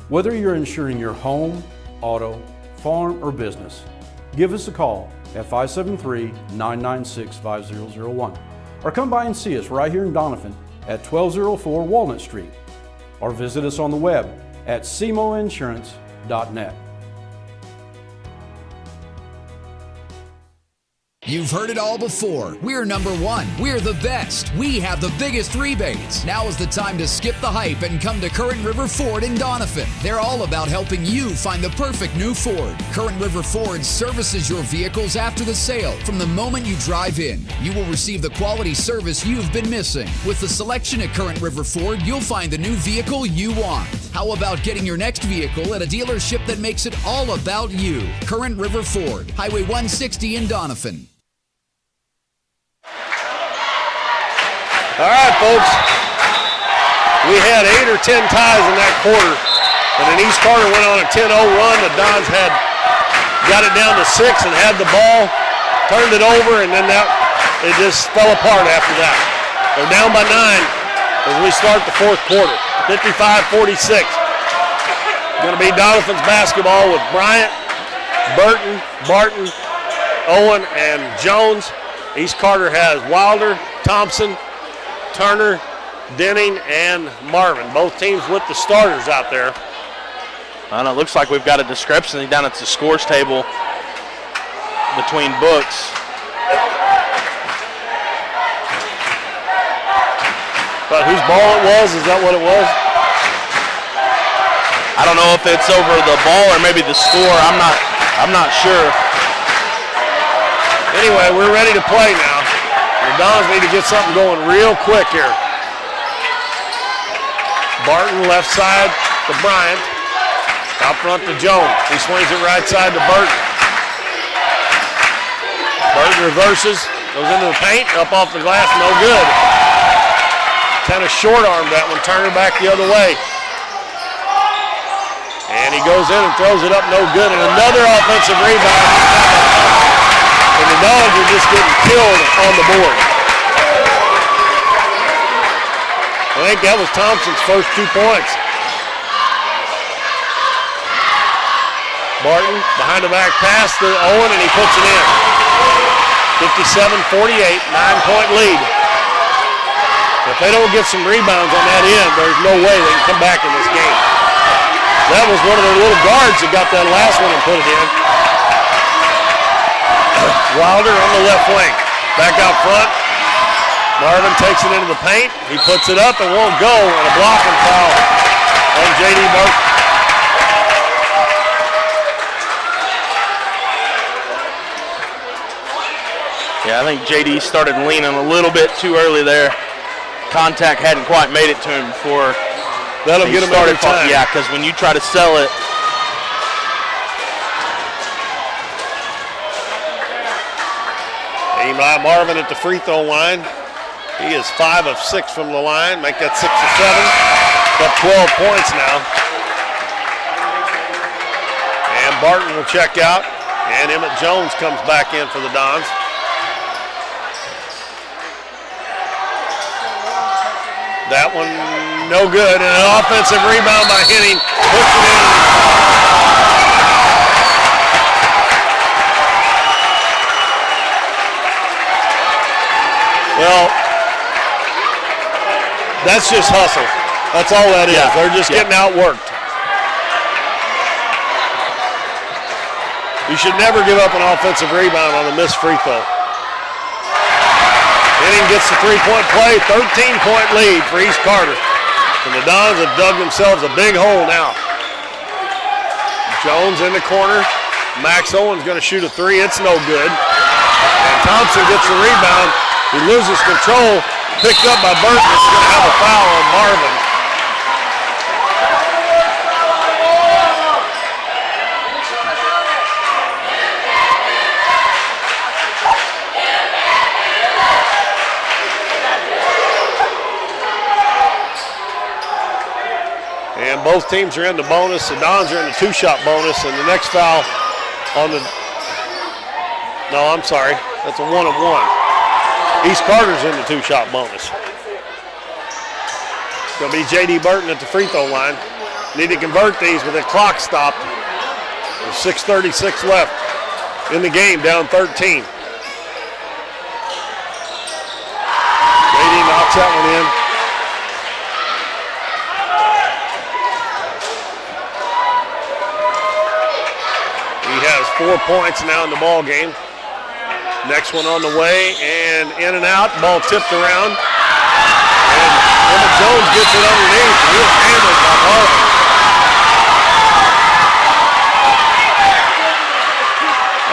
Whether you're insuring your home, auto, farm, or business, give us a call at 573-996-5001. Or come by and see us right here in Doniphan at 1204 Walnut Street. Or visit us on the web at cmoinsurance.net. You've heard it all before. We're number one. We're the best. We have the biggest rebates. Now is the time to skip the hype and come to Current River Ford in Doniphan. They're all about helping you find the perfect new Ford. Current River Ford services your vehicles after the sale. From the moment you drive in, you will receive the quality service you've been missing. With the selection at Current River Ford, you'll find the new vehicle you want. How about getting your next vehicle at a dealership that makes it all about you? Current River Ford, Highway 160 in Doniphan. All right, folks. We had 8 or 10 ties in that quarter. And then East Carter went on a 10-0 run. The Dons had got it down to 6 and had the ball, turned it over, and then it just fell apart after that. They're down by 9 as we start the fourth quarter. 55-46. Going to be Doniphan's basketball with Bryant, Burton, Barton, Owen, and Jones. East Carter has Wilder, Thompson, Turner, Denning, and Marvin. Both teams with the starters out there. And it looks like we've got a discrepancy down at the scores table between books. But whose ball it was? Is that what it was? I don't know if it's over the ball or maybe the score. I'm not sure. Anyway, we're ready to play now. The Dons need to get something going real quick here. Barton left side to Bryant. Out front to Jones. He swings it right side to Burton. Burton reverses, goes into the paint, up off the glass, no good. Kind of short-armed that one, Turner back the other way. And he goes in and throws it up, no good. And another offensive rebound. And the Dogs are just getting killed on the board. I think that was Thompson's first 2 points. Barton behind the back pass to Owen, and he puts it in. 57-48, 9-point lead. If they don't get some rebounds on that end, there's no way they can come back in this game. That was one of their little guards that got that last one and put it in. Wilder on the left wing. Back out front. Marvin takes it into the paint. He puts it up and won't go, and a blocking foul on J.D. Burton. Yeah, I think J.D. started leaning a little bit too early there. Contact hadn't quite made it to him before. That'll get him every time. Yeah, because when you try to sell it, Marvin at the free throw line. He is 5 of 6 from the line. Make that 6 of 7. Got 12 points now. And Barton will check out. And Emmett Jones comes back in for the Dons. That one no good. And an offensive rebound by Henning. Puts it in. Well, That's just hustle. That's all that is. Yeah. They're just getting outworked. You should never give up an offensive rebound on a missed free throw. Henning gets the three-point play, 13-point lead for East Carter. And the Dons have dug themselves a big hole now. Jones in the corner. Max Owen's going to shoot a three. It's no good. And Thompson gets the rebound. He loses control. Picked up by Burton. It's going to have a foul on Marvin. And both teams are in the bonus. The Dons are in the two-shot bonus. And the next foul on the, no, I'm sorry. That's a 1-of-1. East Carter's in the two-shot bonus. It's going to be J.D. Burton at the free throw line. Need to convert these with a clock stopped. There's 6:36 left in the game, down 13. J.D. knocks that one in. He has 4 points now in the ball game. Next one on the way, and in and out, ball tipped around. And Emmett Jones gets it underneath, and he was hammered by Marvin.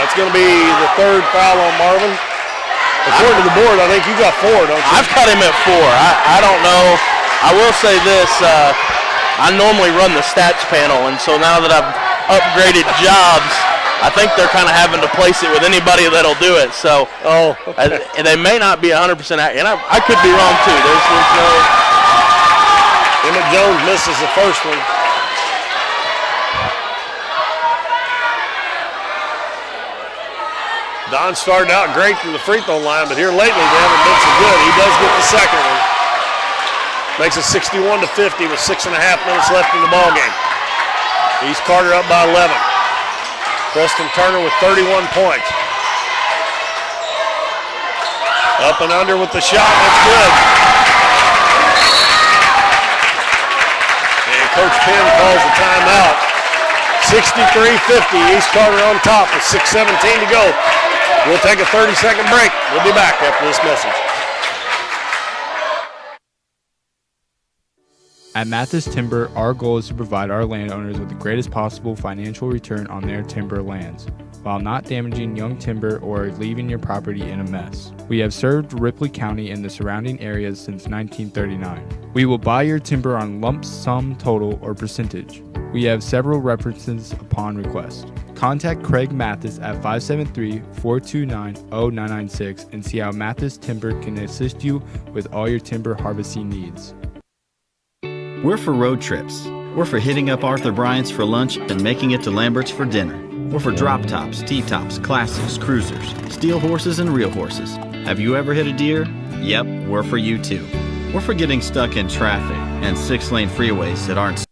That's going to be the third foul on Marvin. According to the board, I think you got 4, don't you? I've got him at 4. I don't know. I will say this. I normally run the stats panel, and so now that I've upgraded jobs, I think they're kind of having to place it with anybody that'll do it. So okay. And they may not be 100% accurate. And I could be wrong, too. There's no... Emmett Jones misses the first one. Don started out great from the free throw line, but here lately they haven't been so good. He does get the second one. Makes it 61-50 with 6.5 minutes left in the ball game. East Carter up by 11. Preston Turner with 31 points. Up and under with the shot. That's good. And Coach Penn calls the timeout. 63-50. East Carter on top with 6:17 to go. We'll take a 30-second break. We'll be back after this message. At Mathis Timber, our goal is to provide our landowners with the greatest possible financial return on their timber lands, while not damaging young timber or leaving your property in a mess. We have served Ripley County and the surrounding areas since 1939. We will buy your timber on lump sum total or percentage. We have several references upon request. Contact Craig Mathis at 573-429-0996 and see how Mathis Timber can assist you with all your timber harvesting needs. We're for road trips. We're for hitting up Arthur Bryant's for lunch and making it to Lambert's for dinner. We're for drop tops, T-tops, classics, cruisers, steel horses, and real horses. Have you ever hit a deer? Yep, we're for you too. We're for getting stuck in traffic and 6-lane freeways that aren't.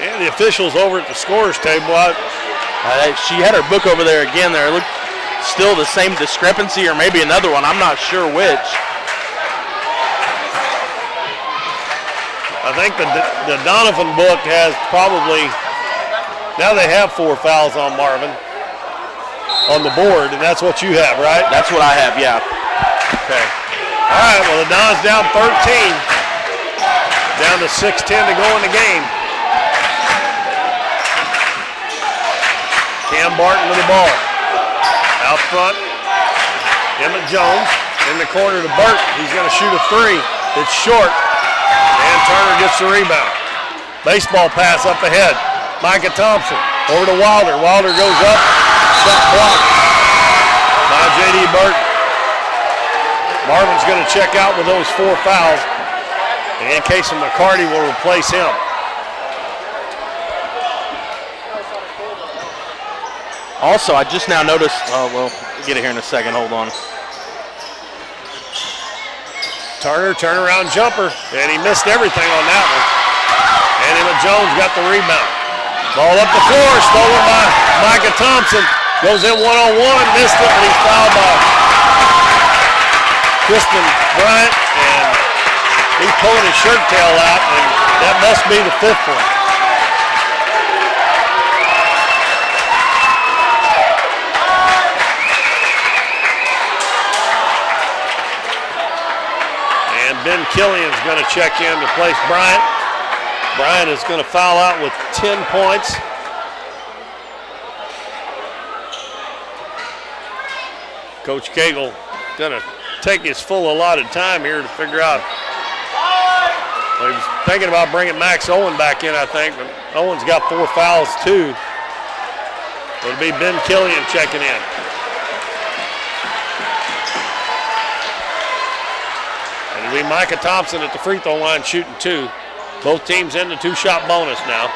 And the officials over at the scorers table. She had her book over there again. There looked still the same discrepancy, or maybe another one. I'm not sure which. I think the Doniphan book has probably, now they have 4 fouls on Marvin on the board, and that's what you have, right? That's what I have, yeah. Okay. All right, well, the Dons down 13. Down to 6:10 to go in the game. Cam Barton with the ball. Out front, Emmett Jones in the corner to Burton. He's going to shoot a 3. It's short, and Turner gets the rebound. Baseball pass up ahead. Micah Thompson over to Wilder. Wilder goes up. Shot blocked by J.D. Burton. Marvin's going to check out with those 4 fouls, and Casey McCarty will replace him. Also, I just now noticed, we'll get it here in a second, hold on. Turner, turnaround jumper, and he missed everything on that one. And Emmett Jones got the rebound. Ball up the floor, stolen by Micah Thompson. Goes in one-on-one, missed it, and he's fouled by Kristen Bryant, and he's pulling his shirt tail out, and that must be the 5th one. And Ben Killian's going to check in to replace Bryant. Bryant is going to foul out with 10 points. Coach Cagle going to take his full allotted time here to figure out. Well, he was thinking about bringing Max Owen back in, I think, but Owen's got 4 fouls too. It'll be Ben Killian checking in. And it'll be Micah Thompson at the free throw line shooting 2. Both teams in the 2-shot bonus now.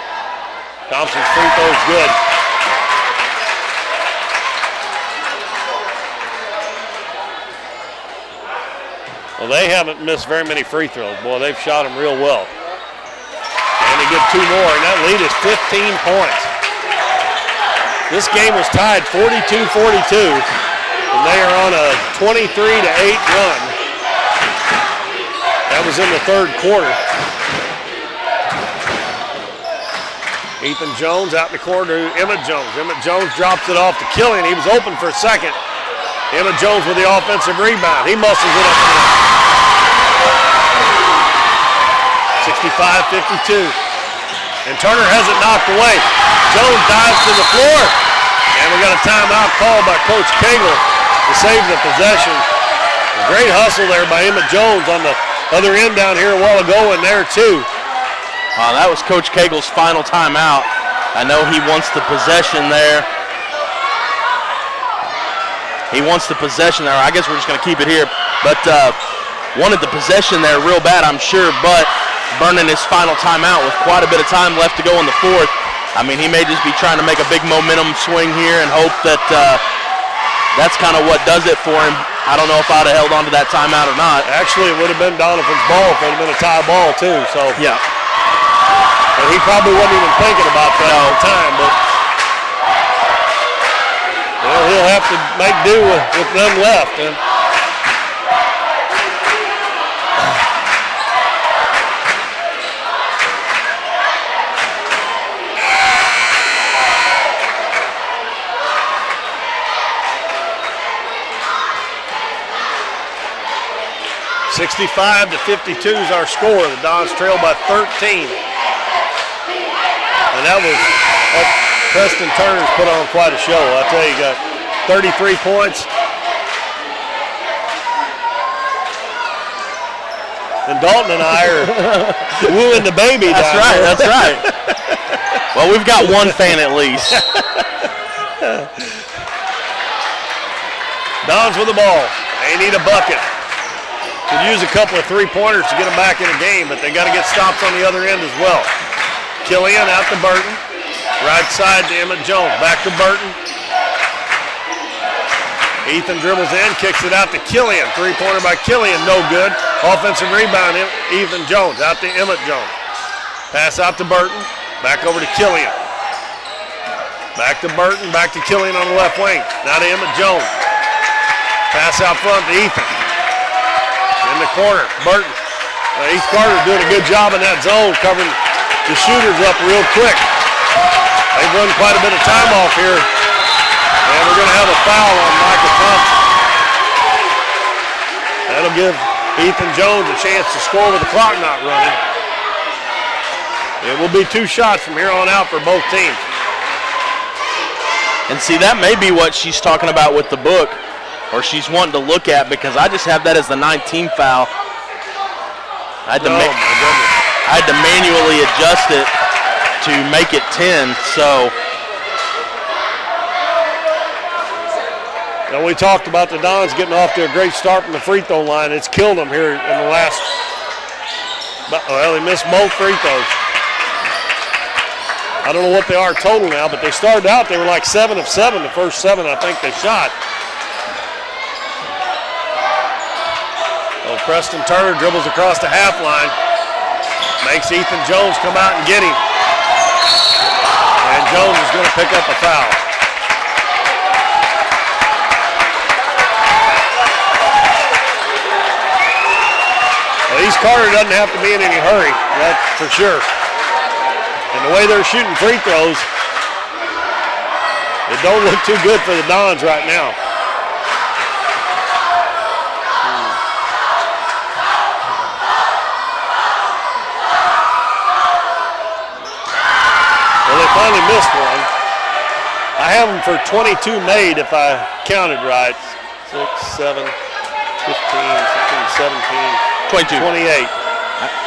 Thompson's free throw is good. Well, they haven't missed very many free throws. Boy, they've shot them real well. And they get 2 more, and that lead is 15 points. This game was tied 42-42, and they are on a 23-8 run. That was in the 3rd quarter. Ethan Jones out in the corner to Emmett Jones. Emmett Jones drops it off to Killian. He was open for a second. Emmett Jones with the offensive rebound. He muscles it up. 65-52. And Turner has it knocked away. Jones dives to the floor. And we got a timeout called by Coach Cagle to save the possession. A great hustle there by Emmett Jones on the other end down here a while ago, and there too. That was Coach Cagle's final timeout. I know he wants the possession there. He wants the possession there. I guess we're just going to keep it here. But wanted the possession there real bad, I'm sure, but burning his final timeout with quite a bit of time left to go in the 4th. I mean, he may just be trying to make a big momentum swing here and hope that that's kind of what does it for him. I don't know if I'd have held on to that timeout or not. Actually, it would have been Doniphan's ball if it had been a tie ball too. So yeah. And he probably wasn't even thinking about that at the time, but well, he'll have to make do with none left. And 65-52 is our score. The Dons trail by 13. And that Preston Turner's put on quite a show. I tell you, got 33 points. And Dalton and I are wooing the baby down right, there. That's right. Well, we've got one fan at least. Dons with the ball. They need a bucket. Could use a couple of 3-pointers to get them back in the game, but they got to get stops on the other end as well. Killian out to Burton. Right side to Emmett Jones. Back to Burton. Ethan dribbles in, kicks it out to Killian. 3-pointer by Killian, no good. Offensive rebound, Ethan Jones out to Emmett Jones. Pass out to Burton. Back over to Killian. Back to Burton, back to Killian on the left wing. Now to Emmett Jones. Pass out front to Ethan. In the corner, Burton. East Carter's doing a good job in that zone, covering the shooters up real quick. They've run quite a bit of time off here. And we're going to have a foul on Michael Thompson. That'll give Ethan Jones a chance to score with the clock not running. It will be 2 shots from here on out for both teams. And see, that may be what she's talking about with the book, or she's wanting to look at, because I just have that as the 19th foul. I had to manually adjust it to make it 10, so. Now, we talked about the Dons getting off to a great start from the free throw line. It's killed them here in the last, well, they missed both free throws. I don't know what they are total now, but they started out, they were like 7 of 7, the first 7 I think they shot. Well, Preston Turner dribbles across the half line, makes Ethan Jones come out and get him. And Jones is going to pick up a foul. East Carter doesn't have to be in any hurry, that's for sure. And the way they're shooting free throws, it don't look too good for the Dons right now. Well, they finally missed one. I have them for 22 made if I counted right. 6, 7, 15, 16, 17, 22. 28.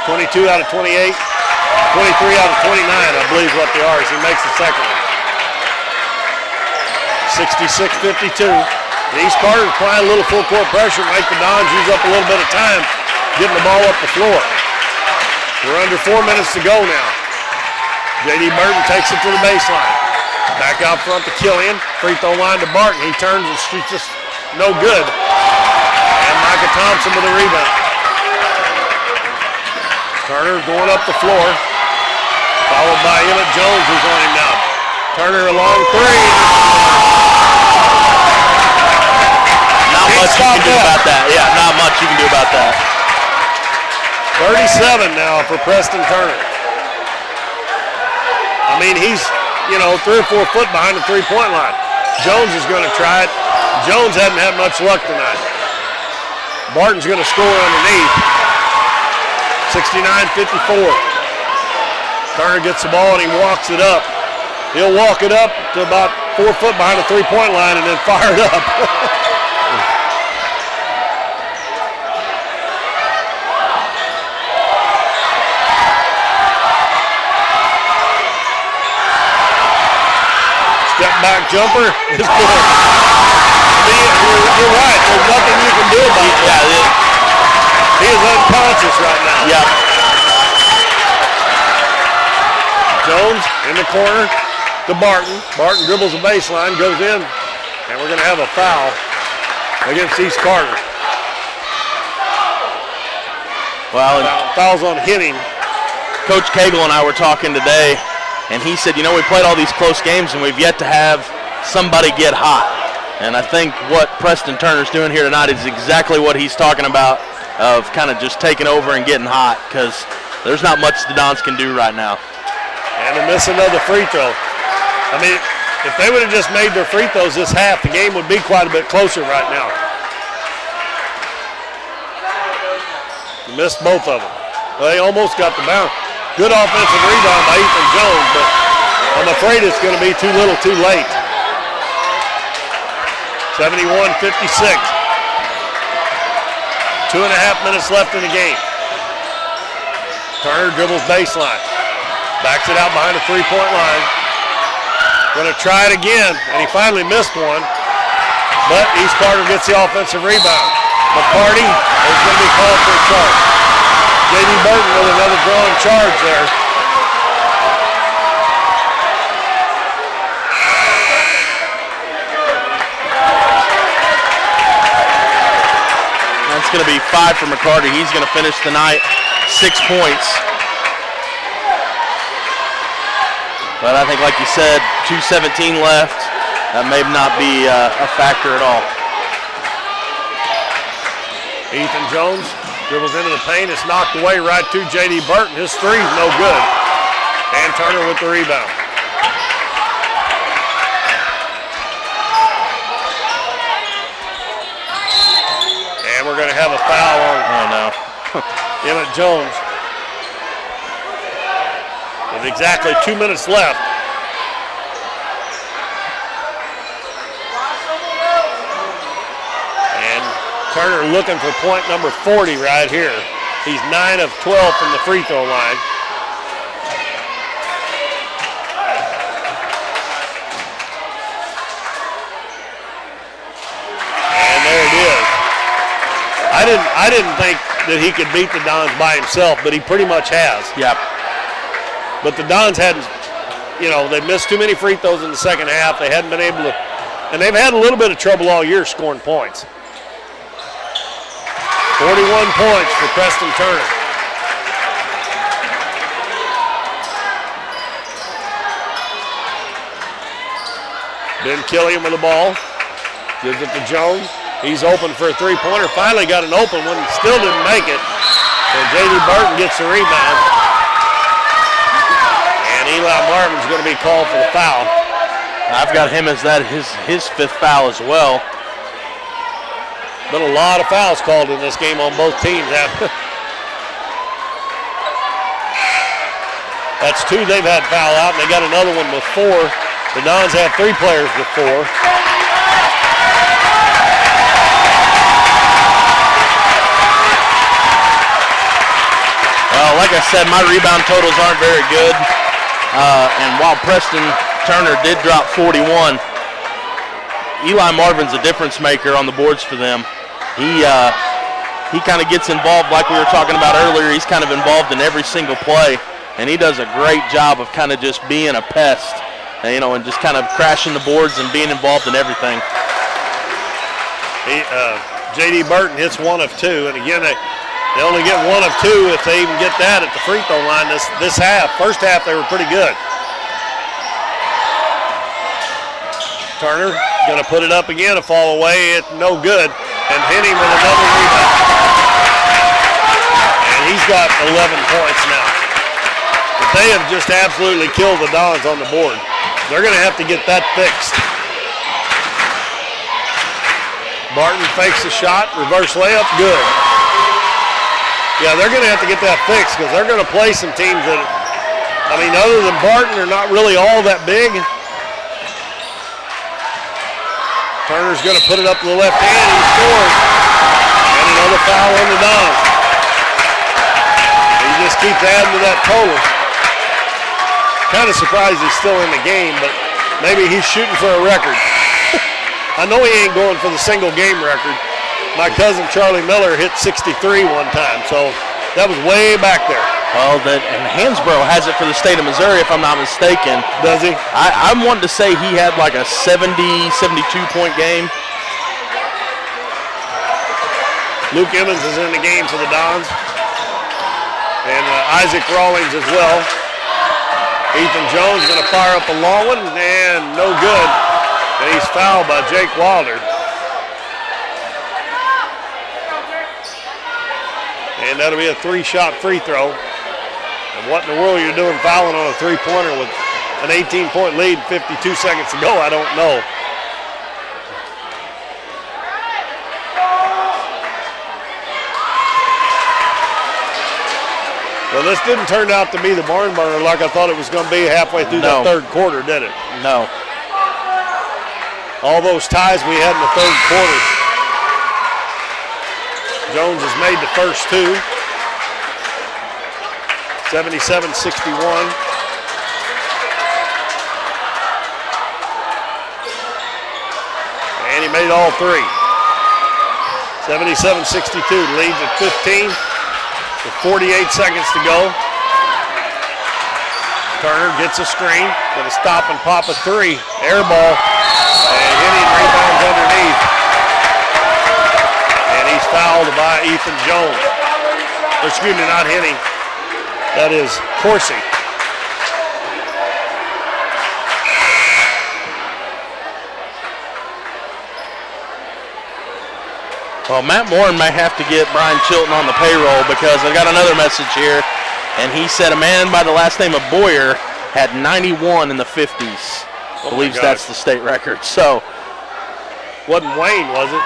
22 out of 28. 23 out of 29, I believe, is what they are, as he makes the second one. 66-52. East Carter's applying a little full court pressure, make the Dons use up a little bit of time getting the ball up the floor. We're under 4 minutes to go now. J.D. Burton takes it to the baseline. Back out front to Killian. Free throw line to Barton. He turns and shoots just no good. And Micah Thompson with a rebound. Turner going up the floor. Followed by Emmett Jones, who's on him now. Turner a long three. Not much you can do about that. Yeah, not much you can do about that. 37 now for Preston Turner. I mean, he's, 3 or 4 foot behind the three-point line. Jones is going to try it. Jones hasn't had much luck tonight. Barton's going to score underneath. 69-54. Turner gets the ball and he walks it up. He'll walk it up to about 4 foot behind the three-point line and then fire it up. Step back jumper is good. You're right. There's nothing you can do about it. Yeah, he is unconscious right now. Yeah. Jones in the corner to Barton. Barton dribbles the baseline, goes in, and we're going to have a foul against East Carter. Well, fouls on hitting. Coach Cagle and I were talking today, and he said, we played all these close games and we've yet to have somebody get hot. And I think what Preston Turner's doing here tonight is exactly what he's talking about, of kind of just taking over and getting hot, because there's not much the Dons can do right now. And to miss another free throw. I mean, if they would have just made their free throws this half, the game would be quite a bit closer right now. Missed both of them. They almost got the bounce. Good offensive rebound by Ethan Jones, but I'm afraid it's going to be too little too late. 71-56. 2.5 minutes left in the game. Turner dribbles baseline. Backs it out behind the three-point line. Going to try it again, and he finally missed one. But East Carter gets the offensive rebound. McCarty is going to be called for a charge. J.D. Burton with another drawing charge there. That's going to be 5 for McCarty. He's going to finish the night 6 points. But I think, like you said, 2:17 left. That may not be a factor at all. Ethan Jones dribbles into the paint. It's knocked away right to J.D. Burton. His three's no good. And Turner with the rebound. And we're going to have a foul on Emmett Jones. With exactly 2 minutes left. And Turner looking for point number 40 right here. He's 9 of 12 from the free throw line. And there it is. I didn't think that he could beat the Dons by himself, but he pretty much has. Yep. But the Dons hadn't, they missed too many free throws in the second half. They hadn't been able to, and they've had a little bit of trouble all year scoring points. 41 points for Preston Turner. Ben Killian with the ball. Gives it to Jones. He's open for a three-pointer. Finally got an open one. Still didn't make it. And J.D. Burton gets the rebound. And Eli Marvin's going to be called for the foul. I've got him as his fifth foul as well. Been a lot of fouls called in this game on both teams. That's two they've had foul out, and they got another one with 4. The Dons have 3 players with 4. Well, like I said, my rebound totals aren't very good. And while Preston Turner did drop 41, Eli Marvin's a difference maker on the boards for them. He kind of gets involved like we were talking about earlier. He's kind of involved in every single play, and he does a great job of kind of just being a pest, and just kind of crashing the boards and being involved in everything. J.D. Burton hits 1 of 2, and again, they only get 1 of 2 if they even get that at the free throw line this half. First half, they were pretty good. Turner going to put it up again, a fall away, it's no good. And Henning with another rebound. And he's got 11 points now. But they have just absolutely killed the Dons on the board. They're going to have to get that fixed. Barton fakes a shot, reverse layup, good. Yeah, they're going to have to get that fixed because they're going to play some teams that, other than Barton, are not really all that big. Turner's going to put it up to the left hand. He scores. And another foul on the Dons. He just keeps adding to that total. Kind of surprised he's still in the game, but maybe he's shooting for a record. I know he ain't going for the single game record. My cousin Charlie Miller hit 63 one time, so that was way back there. Well, and Hansborough has it for the state of Missouri, if I'm not mistaken. Does he? I'm wanting to say he had like a 70, 72-point game. Luke Emmons is in the game for the Dons. And Isaac Rawlings as well. Ethan Jones going to fire up a long one, and no good. And he's fouled by Jake Wilder. And that'll be a 3-shot free throw. And what in the world you're doing fouling on a 3-pointer with an 18-point lead 52 seconds to go, I don't know. Well, this didn't turn out to be the barn burner like I thought it was going to be halfway through that third quarter, did it? No. All those ties we had in the third quarter. Jones has made the first 2. 77-61. And he made all 3. 77-62, leads at 15 with 48 seconds to go. Turner gets a screen, gonna stop and pop a 3. Air ball, and Henning rebounds underneath. And he's fouled by Ethan Jones. Or excuse me, not Henning. That is Corsi. Well, Matt Morin may have to get Brian Chilton on the payroll because I got another message here, and he said a man by the last name of Boyer had 91 in the 50s. Believes that's the state record. So, wasn't Wayne, was it?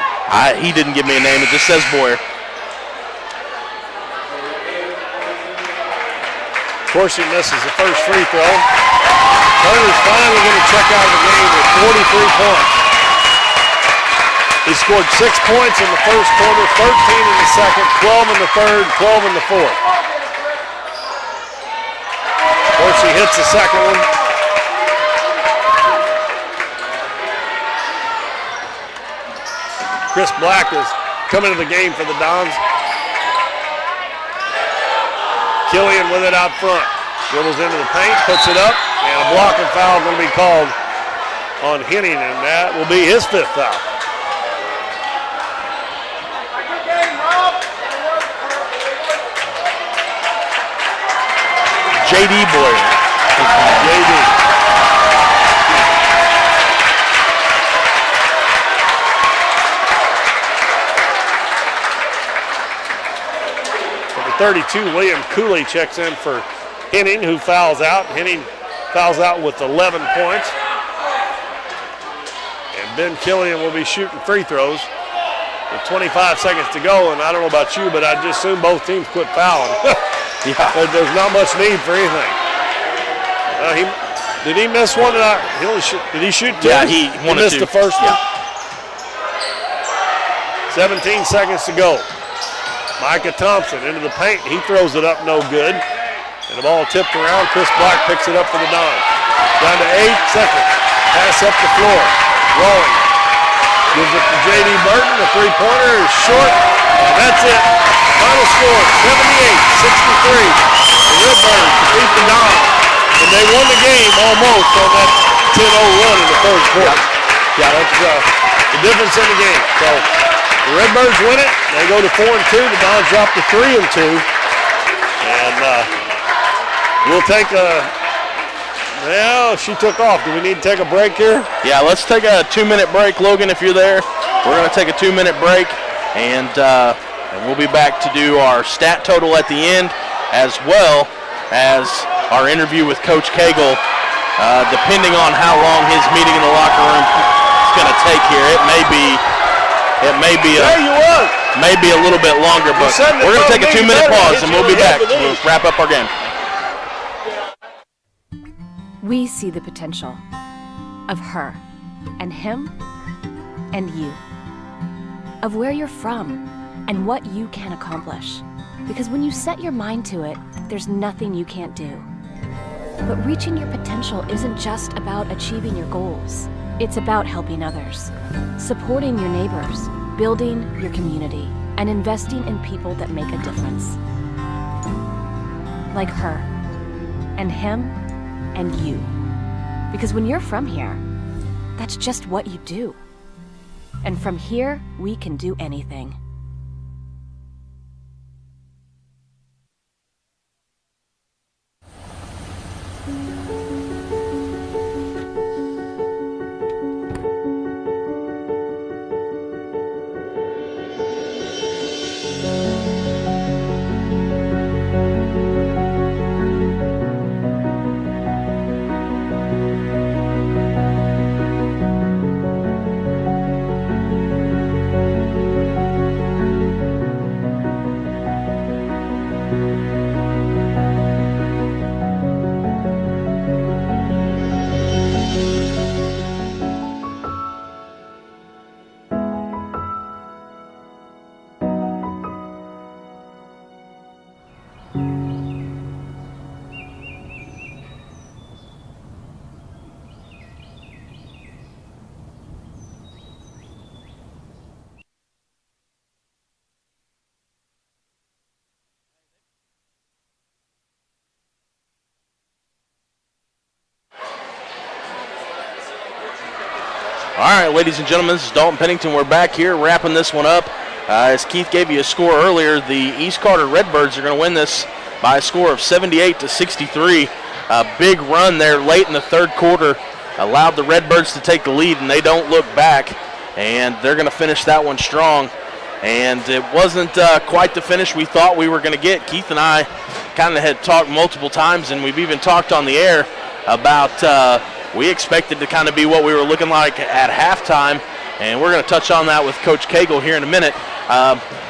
He didn't give me a name. It just says Boyer. Corsi misses the first free throw. Turner's finally going to check out of the game with 43 points. He scored 6 points in the first quarter, 13 in the second, 12 in the third, 12 in the fourth. Corsi hits the second one. Chris Black is coming to the game for the Dons. Killian with it out front. Dribbles into the paint, puts it up, and a blocking foul going to be called on Henning, and that will be his 5th foul. J.D. Boyer. J.D. 32, William Cooley checks in for Henning, who fouls out. Henning fouls out with 11 points. And Ben Killian will be shooting free throws with 25 seconds to go. And I don't know about you, but I just assume both teams quit fouling. Yeah. There's not much need for anything. Did he miss one? Did he shoot two? Yeah, he missed the first one. 17 seconds to go. Micah Thompson into the paint. He throws it up no good. And the ball tipped around. Chris Black picks it up for the Dons. Down to 8 seconds. Pass up the floor. Rolling. Gives it to J.D. Burton. The three-pointer is short. And that's it. Final score, 78-63. The Redbirds beat the Dons. And they won the game almost on that 10-0 run in the third quarter. Yeah, that's the difference in the game. So the Redbirds win it. They go to 4-2. The Dons drop to 3-2. And we'll take well, she took off. Do we need to take a break here? Yeah, let's take a 2-minute break, Logan, if you're there. We're going to take a 2-minute break, and we'll be back to do our stat total at the end, as well as our interview with Coach Cagle. Depending on how long his meeting in the locker room is going to take here, it may be a little bit longer, but we're going to take a 2-minute pause, and we'll be back. We'll wrap up our game. We see the potential of her and him and you, of where you're from and what you can accomplish. Because when you set your mind to it, there's nothing you can't do. But reaching your potential isn't just about achieving your goals. It's about helping others, supporting your neighbors, building your community, and investing in people that make a difference. Like her and him and you. Because when you're from here, that's just what you do. And from here, we can do anything. All right, ladies and gentlemen, this is Dalton Pennington. We're back here wrapping this one up. As Keith gave you a score earlier, the East Carter Redbirds are going to win this by a score of 78-63. A big run there late in the third quarter allowed the Redbirds to take the lead, and they don't look back, and they're going to finish that one strong. And it wasn't quite the finish we thought we were going to get. Keith and I kind of had talked multiple times, and we've even talked on the air about we expected to kind of be what we were looking like at halftime, and we're going to touch on that with Coach Cagle here in a minute.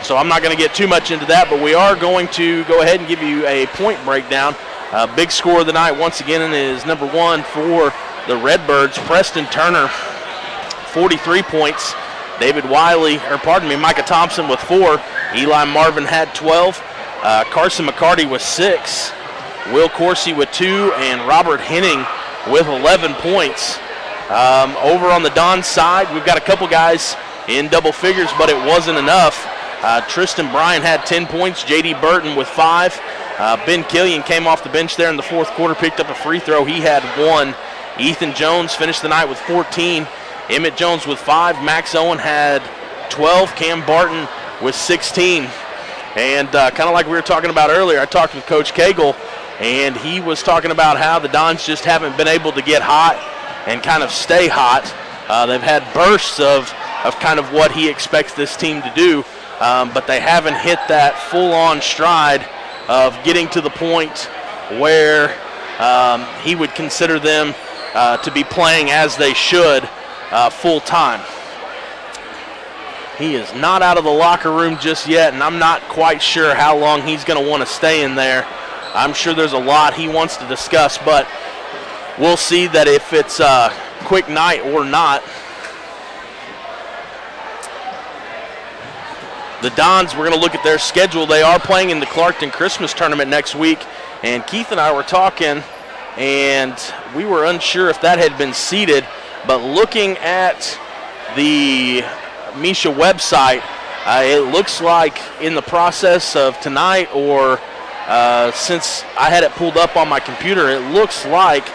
So I'm not going to get too much into that, but we are going to go ahead and give you a point breakdown. Big score of the night once again is number one for the Redbirds, Preston Turner, 43 points. Micah Thompson with 4. Eli Marvin had 12. Carson McCarty with 6. Will Coursey with 2, and Robert Henning with 11 points. Over on the Don side, we've got a couple guys in double figures, but it wasn't enough. Tristan Bryan had 10 points, J.D. Burton with 5. Ben Killian came off the bench there in the fourth quarter, picked up a free throw. He had 1. Ethan Jones finished the night with 14. Emmett Jones with 5. Max Owen had 12. Cam Barton with 16. And kind of like we were talking about earlier, I talked with Coach Cagle, and he was talking about how the Dons just haven't been able to get hot and kind of stay hot. They've had bursts of kind of what he expects this team to do, but they haven't hit that full-on stride of getting to the point where he would consider them to be playing as they should full time. He is not out of the locker room just yet, and I'm not quite sure how long he's going to want to stay in there. I'm sure there's a lot he wants to discuss, but we'll see that if it's a quick night or not. The Dons, we're going to look at their schedule. They are playing in the Clarkton Christmas tournament next week, and Keith and I were talking, and we were unsure if that had been seeded, but looking at the Misha website, it looks like in the process of tonight, or since I had it pulled up on my computer, it looks like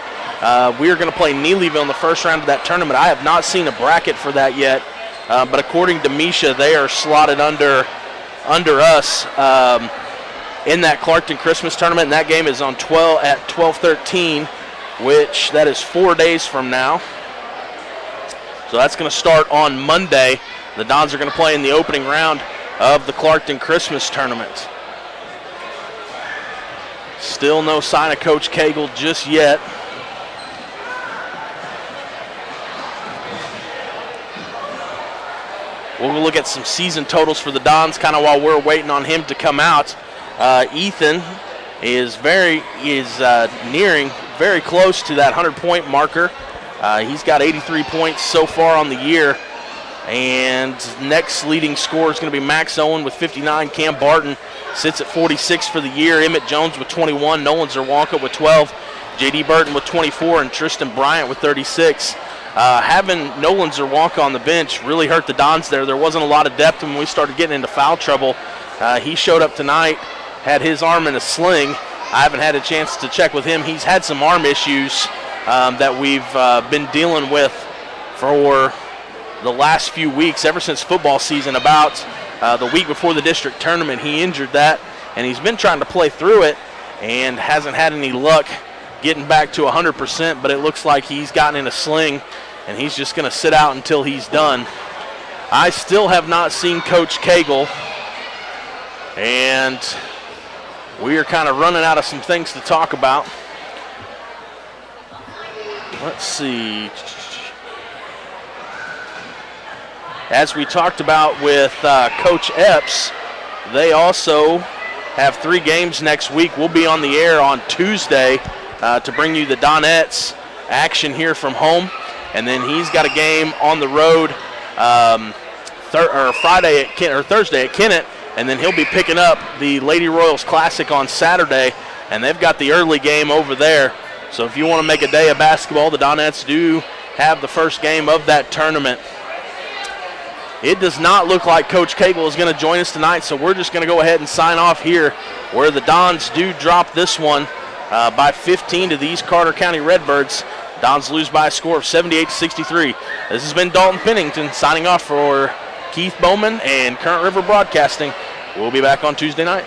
we're going to play Neelyville in the first round of that tournament. I have not seen a bracket for that yet, but according to Misha, they are slotted under us in that Clarkton Christmas tournament, and that game is on 12/13, which that is 4 days from now. So that's going to start on Monday. The Dons are going to play in the opening round of the Clarkton Christmas tournament. Still no sign of Coach Cagle just yet. We'll look at some season totals for the Dons kind of while we're waiting on him to come out. Ethan is nearing very close to that 100-point marker. He's got 83 points so far on the year. And next leading scorer is going to be Max Owen with 59. Cam Barton sits at 46 for the year. Emmett Jones with 21. Nolan Zerwanka with 12. J.D. Burton with 24. And Tristan Bryant with 36. Having Nolan Zerwanka on the bench really hurt the Dons there. There wasn't a lot of depth when we started getting into foul trouble. He showed up tonight, had his arm in a sling. I haven't had a chance to check with him. He's had some arm issues that we've been dealing with for the last few weeks, ever since football season. About the week before the district tournament, he injured that, and he's been trying to play through it and hasn't had any luck getting back to 100%, but it looks like he's gotten in a sling, and he's just going to sit out until he's done. I still have not seen Coach Cagle, and we are kind of running out of some things to talk about. Let's see. As we talked about with Coach Epps, they also have 3 games next week. We'll be on the air on Tuesday to bring you the Donettes action here from home. And then he's got a game on the road Thursday at Kennett. And then he'll be picking up the Lady Royals Classic on Saturday. And they've got the early game over there. So if you want to make a day of basketball, the Donettes do have the first game of that tournament. It does not look like Coach Cagle is going to join us tonight, so we're just going to go ahead and sign off here, where the Dons do drop this one by 15 to the East Carter County Redbirds. Dons lose by a score of 78-63. This has been Dalton Pennington signing off for Keith Bowman and Current River Broadcasting. We'll be back on Tuesday night.